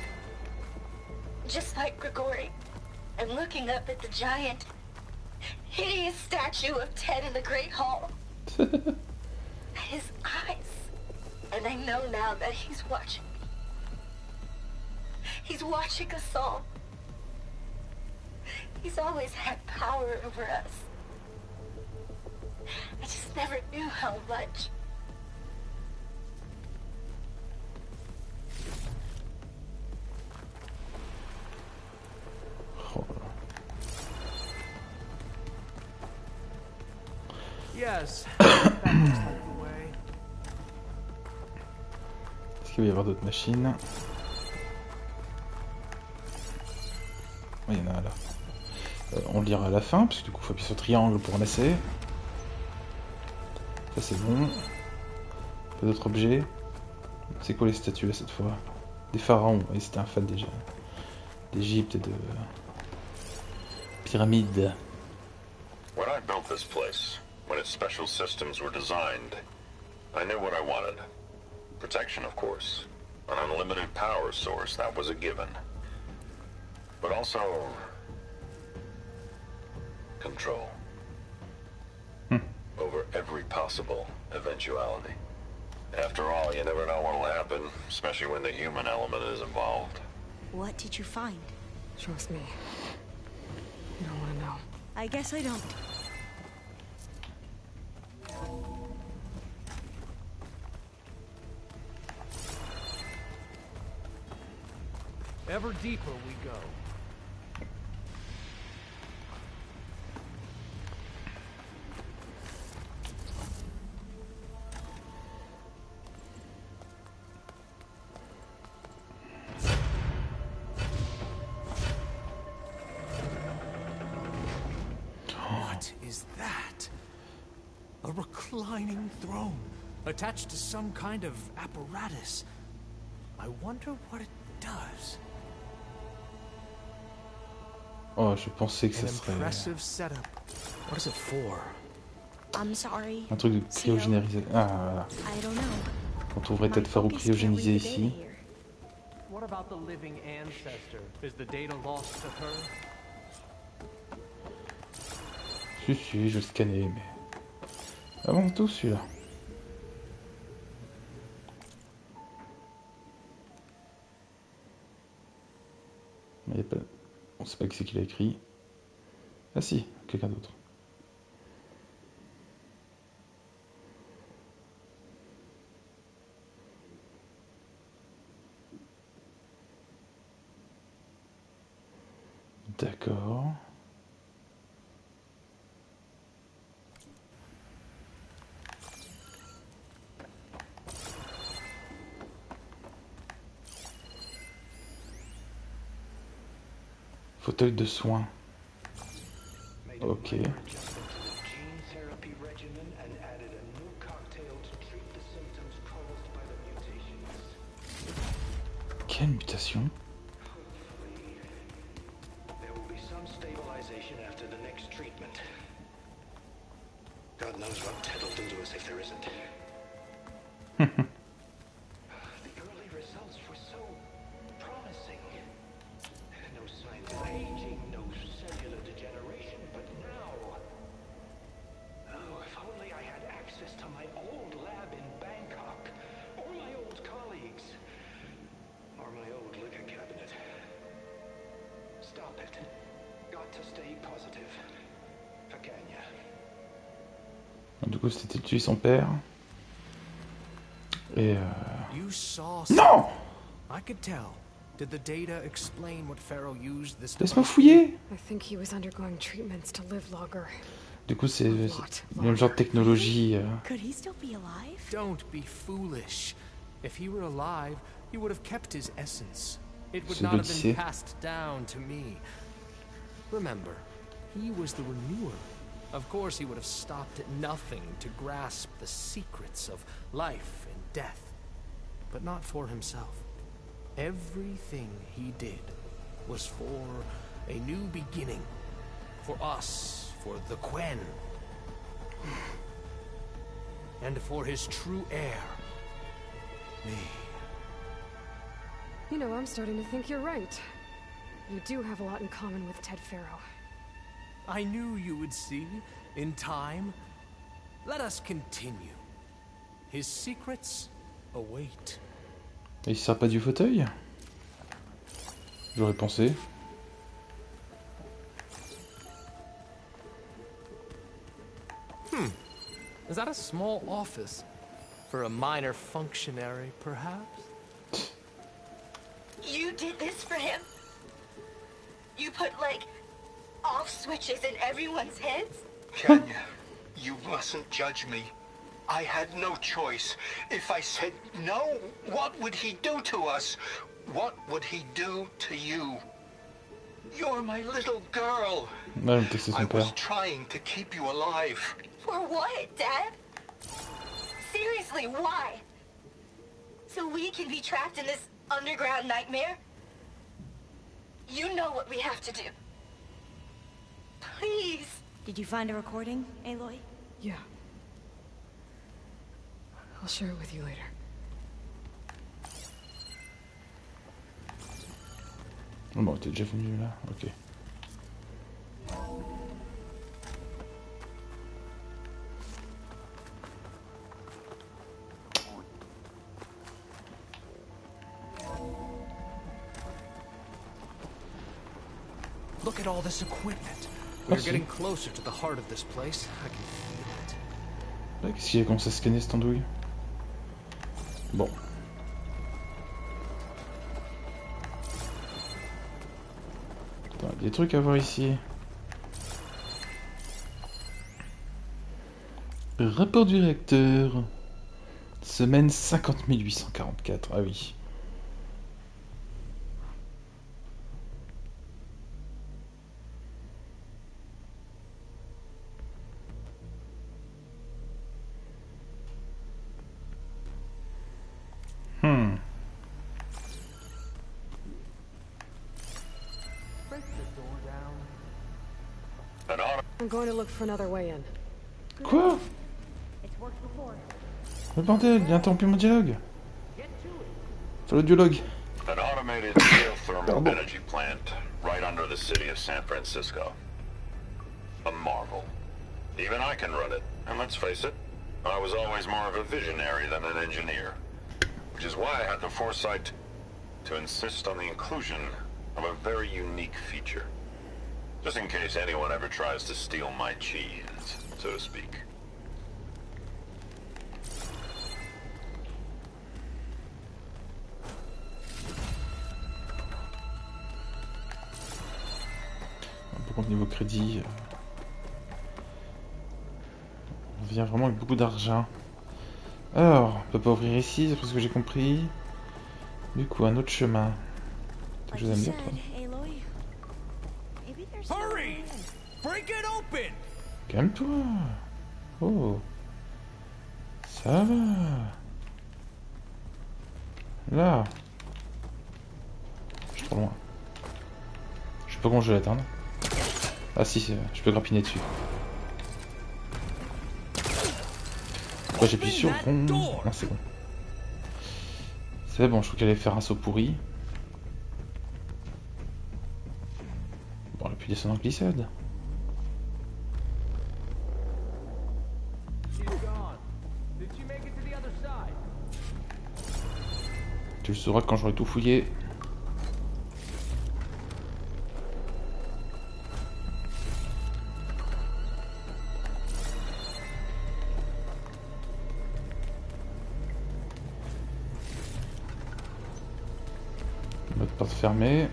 Just like Grigori. I'm looking up at the giant, hideous statue of Ted in the Great Hall. His eyes. And I know now that he's watching me. He's watching us all. He's always had power over us. I just never knew how much. Yes. That looks like the way. Est-ce qu'il va y avoir d'autres machines? Oui, il y en a là. On le dira à la fin, parce que du coup il faut appuyer sur triangle pour ramasser. Ça c'est bon. Pas d'autres objets. C'est quoi les statues là cette fois? Des pharaons, oui c'était un fan déjà. D'Égypte et de... pyramides. When I built this place, when its special systems were designed, I knew what I wanted. Protection, of course. An unlimited power source, that was a given. But also... control. Over every possible eventuality. After all, you never know what'll happen, especially when the human element is involved. What did you find? Trust me. You don't want to know. I guess I don't. Ever deeper we go. What is that? A reclining throne, attached to some kind of apparatus. I wonder what it does. Oh, je pensais que ça serait Impressive setup. What is it for? I'm sorry. un truc de cryogénérisé. Ah, voilà. I don't know. On trouverait peut-être phare cryogénisé ici. What about the living ancestor? Is the data lost to her? Si, je vais scanner, mais... Ah bon, tout celui-là. Il y a pas... On sait pas qui c'est qui l'a écrit. Ah si, quelqu'un d'autre. D'accord. Fauteuil de soins. Ok. Quelle mutation? God knows what Ted will do to us if there isn't. The early results were so promising. No signs of aging, no cellular degeneration, but now... Oh, if only I had access to my old lab in Bangkok, or my old colleagues, or my old liquor cabinet. Stop it. Got to stay positive. For Kenya. Du coup, c'était tuer son père. Et You saw non! I could tell. Did the data explain what Pharaoh used this Laisse-moi fouiller. I think he was undergoing treatments to live longer. Du coup, c'est le même genre de technologie. Could he still be alive? Don't be foolish. If he were alive, he would have kept his essence. It would not have been passed down to me. Remember, he was the renewer. Of course, he would have stopped at nothing to grasp the secrets of life and death, but not for himself. Everything he did was for a new beginning, for us, for the Quen, and for his true heir, me. You know, I'm starting to think you're right. You do have a lot in common with Ted Pharaoh. I knew you would see, in time. Let us continue. His secrets await. Et il sert pas du fauteuil? J'aurais pensé. Is that a small office? For a minor functionary, perhaps? You did this for him? You put, like, off switches in everyone's heads? Kenya, you mustn't judge me. I had no choice. If I said no, what would he do to us? What would he do to you? You're my little girl. I was trying to keep you alive. For what, Dad? Seriously, why? So we can be trapped in this underground nightmare? You know what we have to do. Please. Did you find a recording, Aloy? Yeah. I'll share it with you later. Oh bon, t'es déjà venu là? Ok. Look at all this equipment. We're getting closer to the heart of this place. I can feel it. Là, qu'est-ce qu'il a commencé à scanner cette andouille? Bon. Attends, il y a des trucs à voir ici. Rapport du réacteur. Semaine 50 844. Ah oui. I'm going to look for another way in. Quoi? Mais bordel, il a interrompu mon dialogue. Faut le dialogue. An automated geothermal energy plant right under the city of San Francisco. A marvel. Even I can run it. And let's face it, I was always more of a visionary than an engineer. Which is why I had the foresight to insist on the inclusion of a very unique feature. Just in case anyone ever tries to steal my cheese, so to speak. Par contre, niveau crédit, on vient vraiment avec beaucoup d'argent. Alors, on peut pas ouvrir ici, c'est ce que j'ai compris. Du coup, un autre chemin. Quelque chose à me dire, toi? Hurry! Break it open! Calme-toi. Oh. Ça va. Là. Je suis trop loin. Je sais pas comment je vais l'atteindre. Ah si, je peux grappiner dessus. Pourquoi j'appuie sur rond? Non, c'est bon. C'est bon, je crois qu'elle allait faire un saut pourri. Bon, elle a pu descendre en glissade. Tu le sauras quand j'aurai tout fouillé. Mode porte fermée.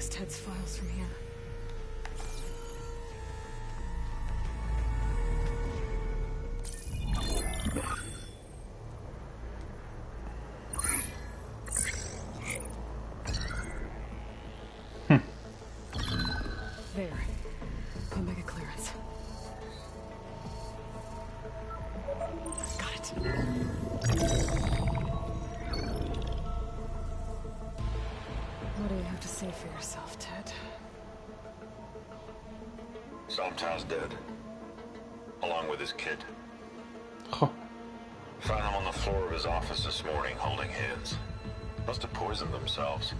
Ted's files from here. There. Omega clearance. Got it. What do you have to say for yourself, Ted? Sometimes dead. Along with his kid. Huh. Found them on the floor of his office this morning, holding hands. Must have poisoned themselves.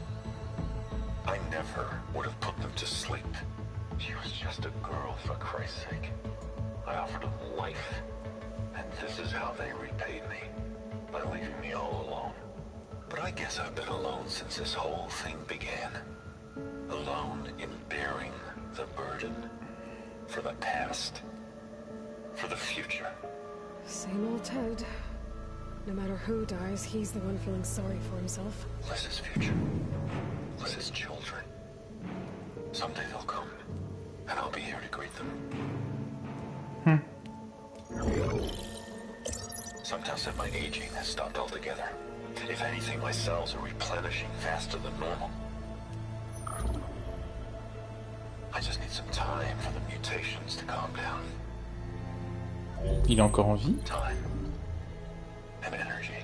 I never would have put them to sleep. She was just a girl, for Christ's sake. I offered them life. And this is how they repaid me. By leaving me all alone. But I guess I've been alone since this whole thing began. Alone in bearing the burden. For the past. For the future. Same old Ted. No matter who dies, he's the one feeling sorry for himself. Liz's future. Liz's children. Someday they'll come. And I'll be here to greet them. Sometimes that my aging has stopped altogether. If anything, my cells are replenishing faster than normal. I just need some time for the mutations to calm down. Il est encore en vie? Time. And energy.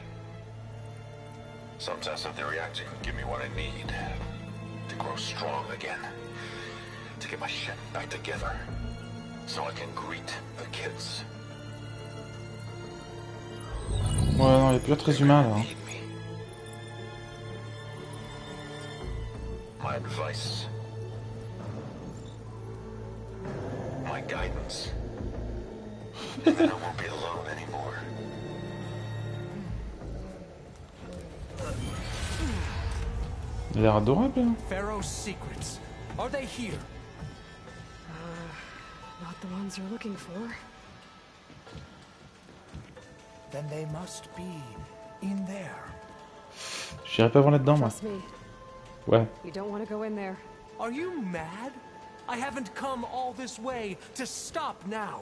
Sometimes if they're reacting, give me what I need. To grow strong again. To get my shit back together. So I can greet the kids. Ouais, non, il est plus très humain là. My advice. My guidance. And then I won't be alone anymore. Il a l'air adorable. Hein. Pharaoh's secrets. Are they here? Not the ones you're looking for. Then they must be in there. J'irai pas voir là-dedans, moi. Trust me. Ouais. You don't want to go in there. Are you mad? I haven't come all this way to stop now.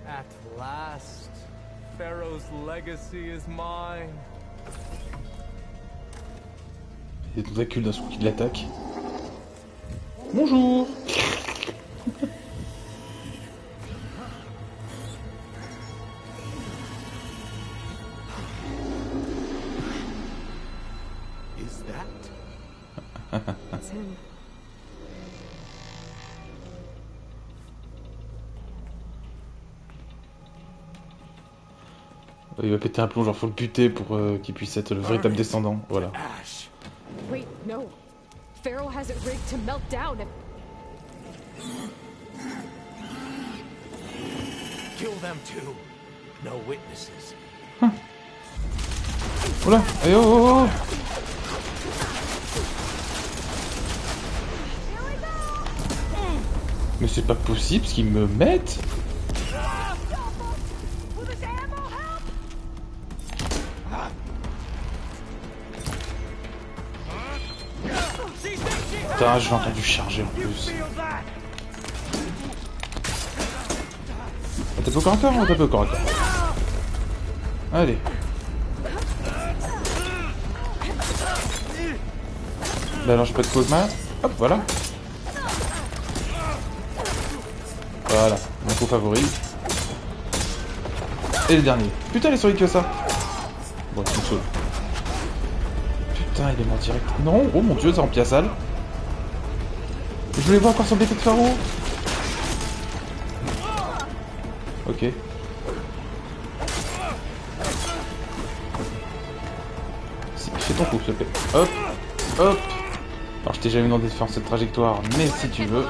At last, Pharaoh's legacy is mine. Il est tentacule d'un coup qui l'attaque. Bonjour. Is that? That's him. Il va péter un plomb, genre faut le buter pour qu'il puisse être le véritable descendant. Voilà. Wait, no. Pharaoh has it rigged to melt down if... Kill them too. No witnesses. Oula. Allez, oh, oh, oh. c'est pas possible ce qu'ils me mettent. Putain, je l'ai entendu charger en plus. On tape au corps à corps ou on tape au corps à corps? Allez. Bah alors j'ai pas de cause mal. Hop, voilà. Voilà, mon coup favori. Et le dernier. Putain, il est survécu que ça. Bon, il me saoule. Putain, il est mort direct. Non, oh mon dieu, ça remplit la salle. Je voulais voir encore son bébé de pharaon. Ok. Fais ton coup, s'il te plaît. Hop, hop. Alors, je t'ai jamais demandé de faire cette trajectoire, mais si tu veux.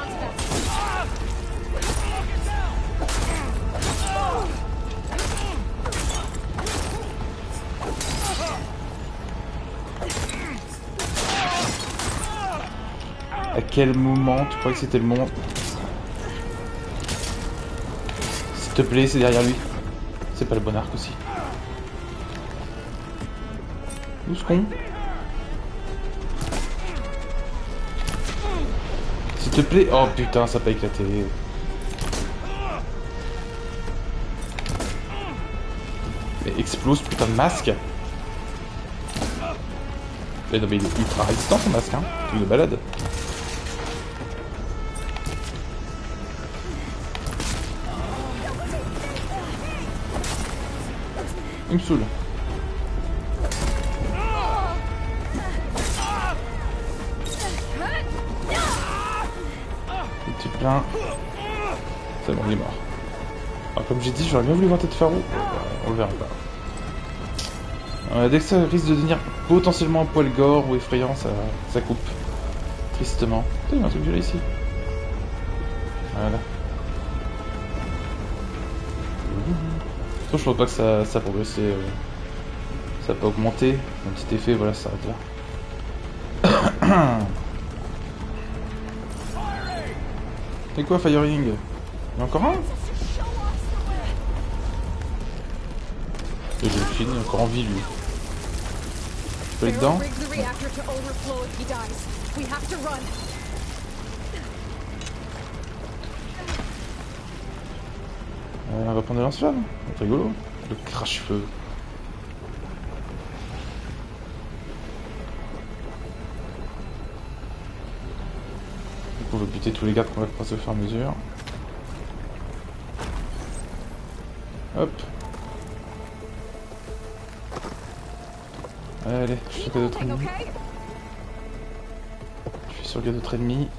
À quel moment tu crois que c'était le moment? S'il te plaît, c'est derrière lui. C'est pas le bon arc aussi. Où est-ce qu'on? S'il te plaît. Oh putain, ça a pas éclaté. Mais explose, putain de masque. Mais non mais il est ultra résistant son masque, hein. Truc de balade. Il me saoule. Petit plein. C'est bon, il est mort. Alors, comme j'ai dit, j'aurais bien voulu voir tête pharaon. On le verra pas. Dès que ça risque de devenir potentiellement un poil gore ou effrayant, ça coupe. Tristement. Putain, il y a un truc que j'ai là ici. Voilà. Je trouve pas que ça a progressé. Ça n'a pas augmenté. Un petit effet, voilà, ça s'arrête là. C'est quoi, firing? Il y en a encore un? Et Delphine, il est encore en vie, lui. Je peux aller dedans? On va prendre le lance-flamme. C'est rigolo. Le crache-feu. On va buter tous les gardes qu'on va croiser au fur et à mesure. Hop. Allez, je suis sur d'autres ennemis. Je suis sur d'autres ennemis.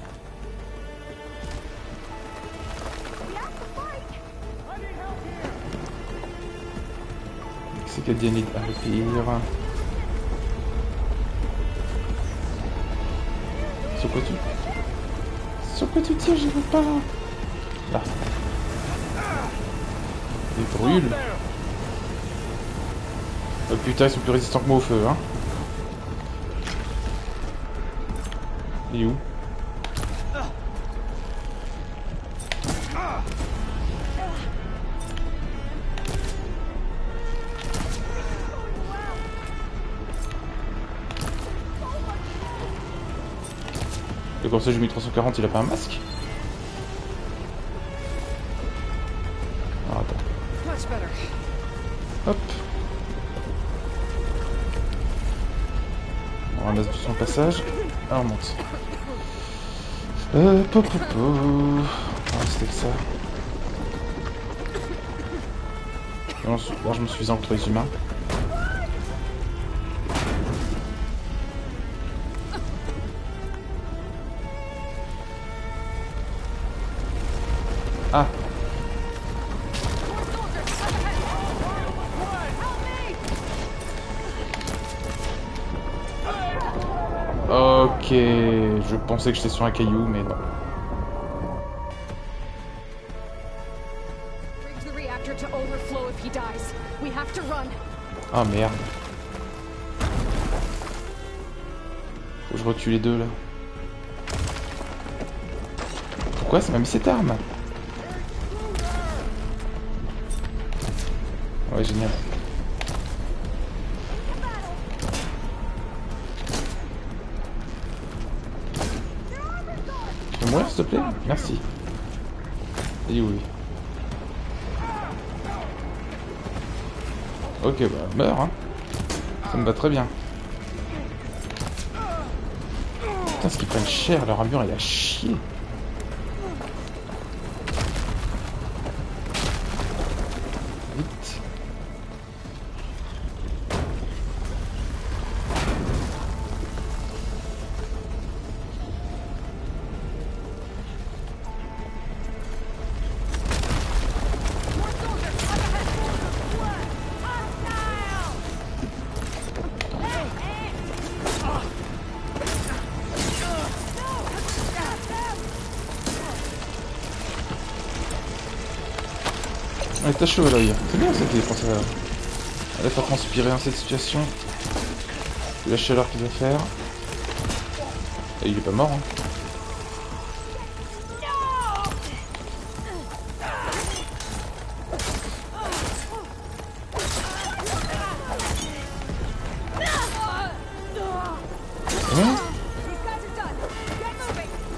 C'est Gadianide à le pire. Sur quoi tu... Sur quoi tu tires? J'y veux pas. Là. Il brûle. Oh putain, ils sont plus résistants que moi au feu, hein. Il est où? Le conseil, j'ai mis 340, il a pas un masque? Ah, attends. Hop. On ramasse tout son passage. Ah, on monte. Ah, c'était que ça. Largement suffisant contre les humains. Ah. Ok, je pensais que j'étais sur un caillou, mais non. Ah merde. Faut que je retue les deux là. Pourquoi ça m'a mis cette arme? Ouais, génial. Tu peux mourir s'il te plaît? Merci. Et oui. Ok, bah meurs hein. Ça me va très bien. Putain, ce qu'ils prennent cher, leur armure elle a chier. Vite. Ouais, t'as chaud à l'œil. C'est bien ça qu'il pense à la faire transpirer dans cette situation. La chaleur qu'il va faire. Et il est pas mort hein.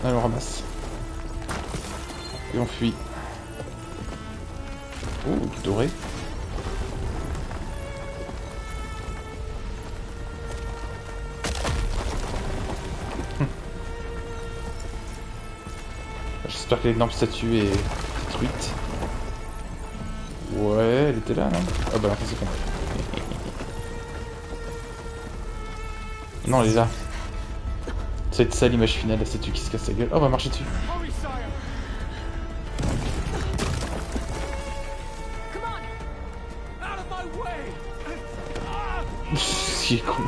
Allez, on ramasse. Et on fuit. Oh, du doré. J'espère que l'énorme statue est détruite. Ouais, elle était là, non? Ah bah non, c'est compris. Non, elle est là. C'est ça l'image finale, la statue qui se casse la gueule. Oh, on va marcher dessus. C'est con.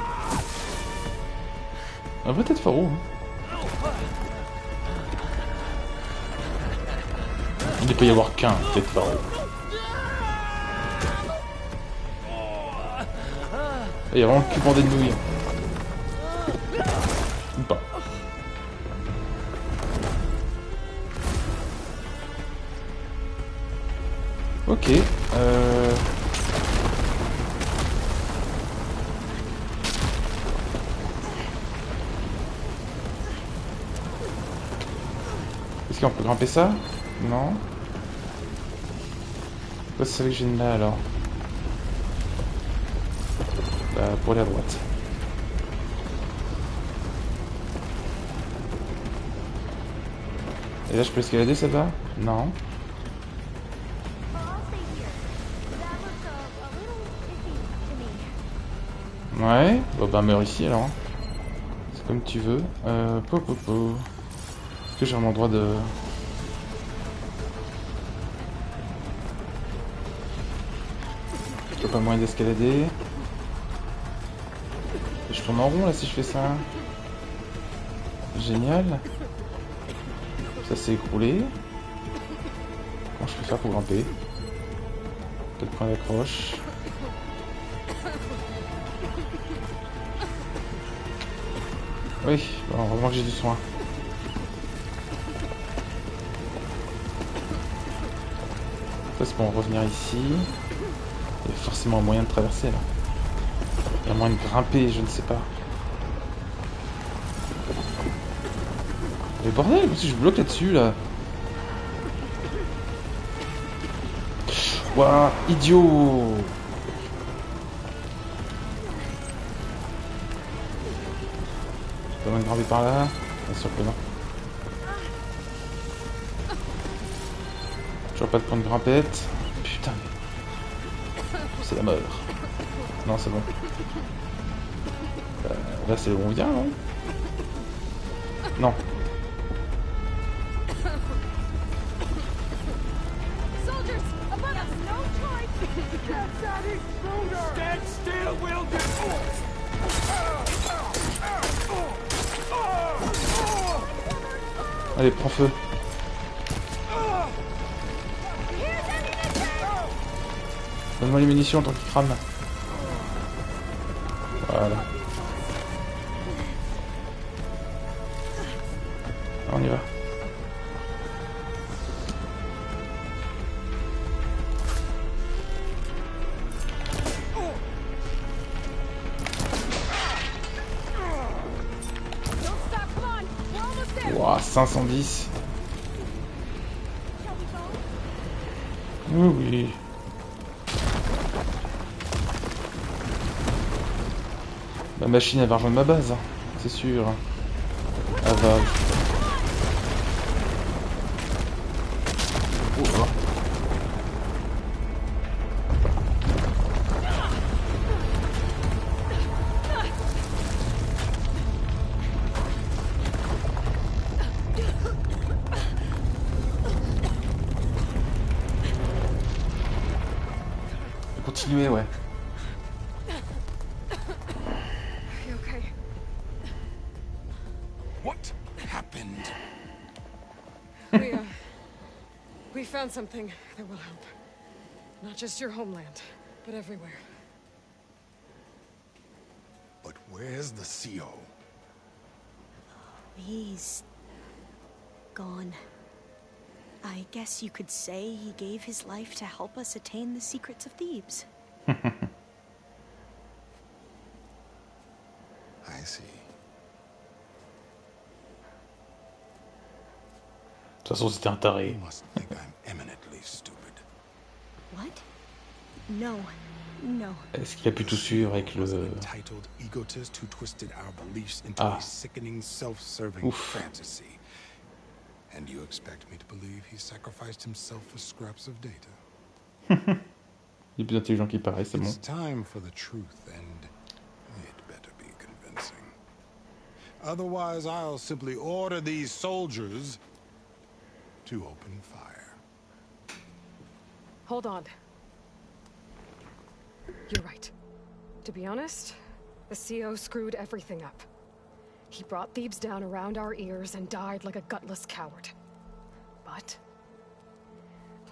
Ah, peut-être Faro. Hein. Il ne peut y avoir qu'un, peut-être Faro. Il y a vraiment le cul bandé de nouilles. Ou pas. Ok. Est-ce qu'on peut grimper ça? Non. Pourquoi c'est ça que je viens de là alors? Bah pour aller à droite. Et là je peux escalader ça va? Non. Ouais, bon bah meurs ici alors. C'est comme tu veux. Est-ce que j'ai un endroit de... J'ai pas moyen d'escalader. Je tourne en rond là si je fais ça. Génial. Ça s'est écroulé. Comment je peux faire pour grimper? Peut-être point d'accroche. Oui, bon, heureusement que j'ai du soin. Ça c'est pour revenir ici. Il y a forcément un moyen de traverser là. Il y a moyen de grimper, je ne sais pas. Mais bordel, si je bloque là-dessus là. Ouah, idiot! Pas moyen de grimper par là? Bien sûr que non. Toujours pas de point de grimpette. Putain. C'est la mort. Non, c'est bon. Là, c'est où on vient, non? Non. Allez, prends feu. Donne-moi les munitions tant qu'il crame. Voilà. On y va. 510. Oui, oui. La machine elle va rejoindre ma base, hein, c'est sûr. Elle va. Oh. Continuez, ouais. What happened? We found something that will help. Not just your homeland, but everywhere. But where's the CO? He's gone. I guess you could say he gave his life to help us attain the secrets of Thebes. I see. De toute façon, c'était un taré. You must think I'm eminently stupid. What? No. No. Est-ce qu'il a pu tout suivre avec le... Entitled egotist who twisted our beliefs into a sickening, self-serving fantasy. And you expect me to believe he sacrificed himself for scraps of data? Il est plus intelligent qu'il paraît, c'est bon. It's time for the truth, and it better be convincing. Otherwise, I'll simply order these soldiers to open fire. Hold on. You're right. To be honest, the CO screwed everything up. He brought Thebes down around our ears and died like a gutless coward. But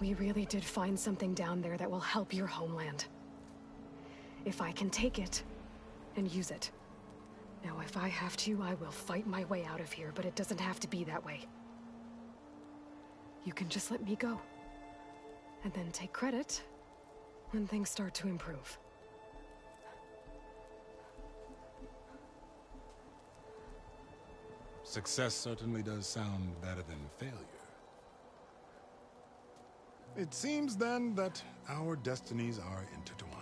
we really did find something down there that will help your homeland. If I can take it and use it. Now, if I have to, I will fight my way out of here, but it doesn't have to be that way. You can just let me go. And then take credit when things start to improve. Success certainly does sound better than failure. It seems then that our destinies are intertwined.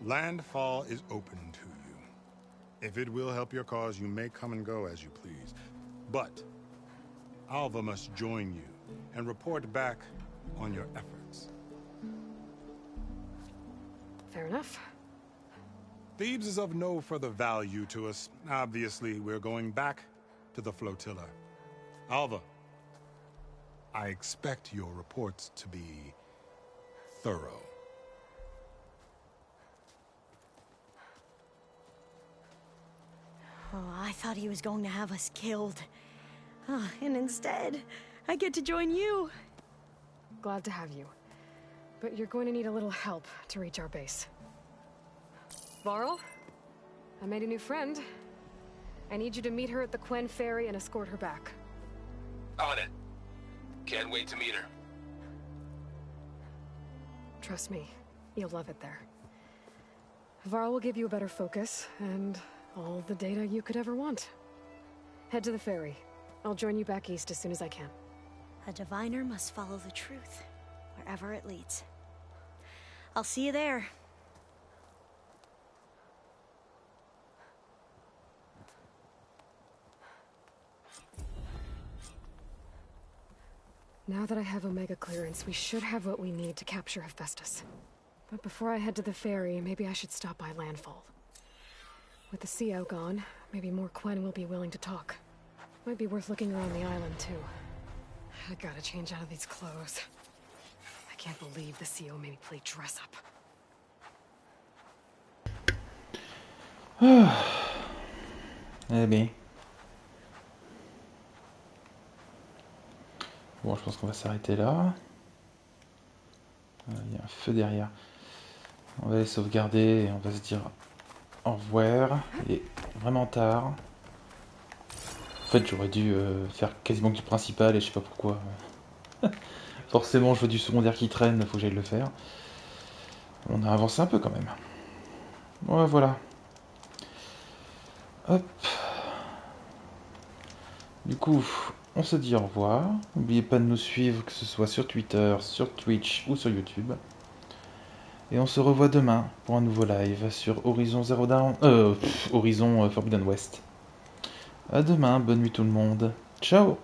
Landfall is open to you. If it will help your cause, you may come and go as you please. But Alva must join you and report back on your efforts. Fair enough. Thebes is of no further value to us. Obviously, we're going back to the flotilla. Alva, I expect your reports to be thorough. Oh, I thought he was going to have us killed. And instead, I get to join you. Glad to have you. But you're going to need a little help to reach our base. Varl, I made a new friend. I need you to meet her at the Quen ferry and escort her back. On it. Can't wait to meet her. Trust me, you'll love it there. Varl will give you a better focus, and all the data you could ever want. Head to the ferry. I'll join you back east as soon as I can. A diviner must follow the truth, wherever it leads. I'll see you there. Now that I have Omega clearance, we should have what we need to capture Hephaestus. But before I head to the ferry, maybe I should stop by Landfall. With the CO gone, maybe more Quen will be willing to talk. Might be worth looking around the island, too. I gotta change out of these clothes. I can't believe the CO made me play dress up. Eh bien. Bon, je pense qu'on va s'arrêter là. Il y a un feu derrière. On va les sauvegarder et on va se dire au revoir. Il est vraiment tard. En fait, j'aurais dû faire quasiment que du principal et je sais pas pourquoi. Forcément, je vois du secondaire qui traîne, il faut que j'aille le faire. On a avancé un peu quand même. Ouais, voilà. Hop. Du coup, on se dit au revoir. N'oubliez pas de nous suivre, que ce soit sur Twitter, sur Twitch ou sur YouTube. Et on se revoit demain pour un nouveau live sur Horizon Zero Dawn... Horizon Forbidden West. À demain, bonne nuit tout le monde. Ciao!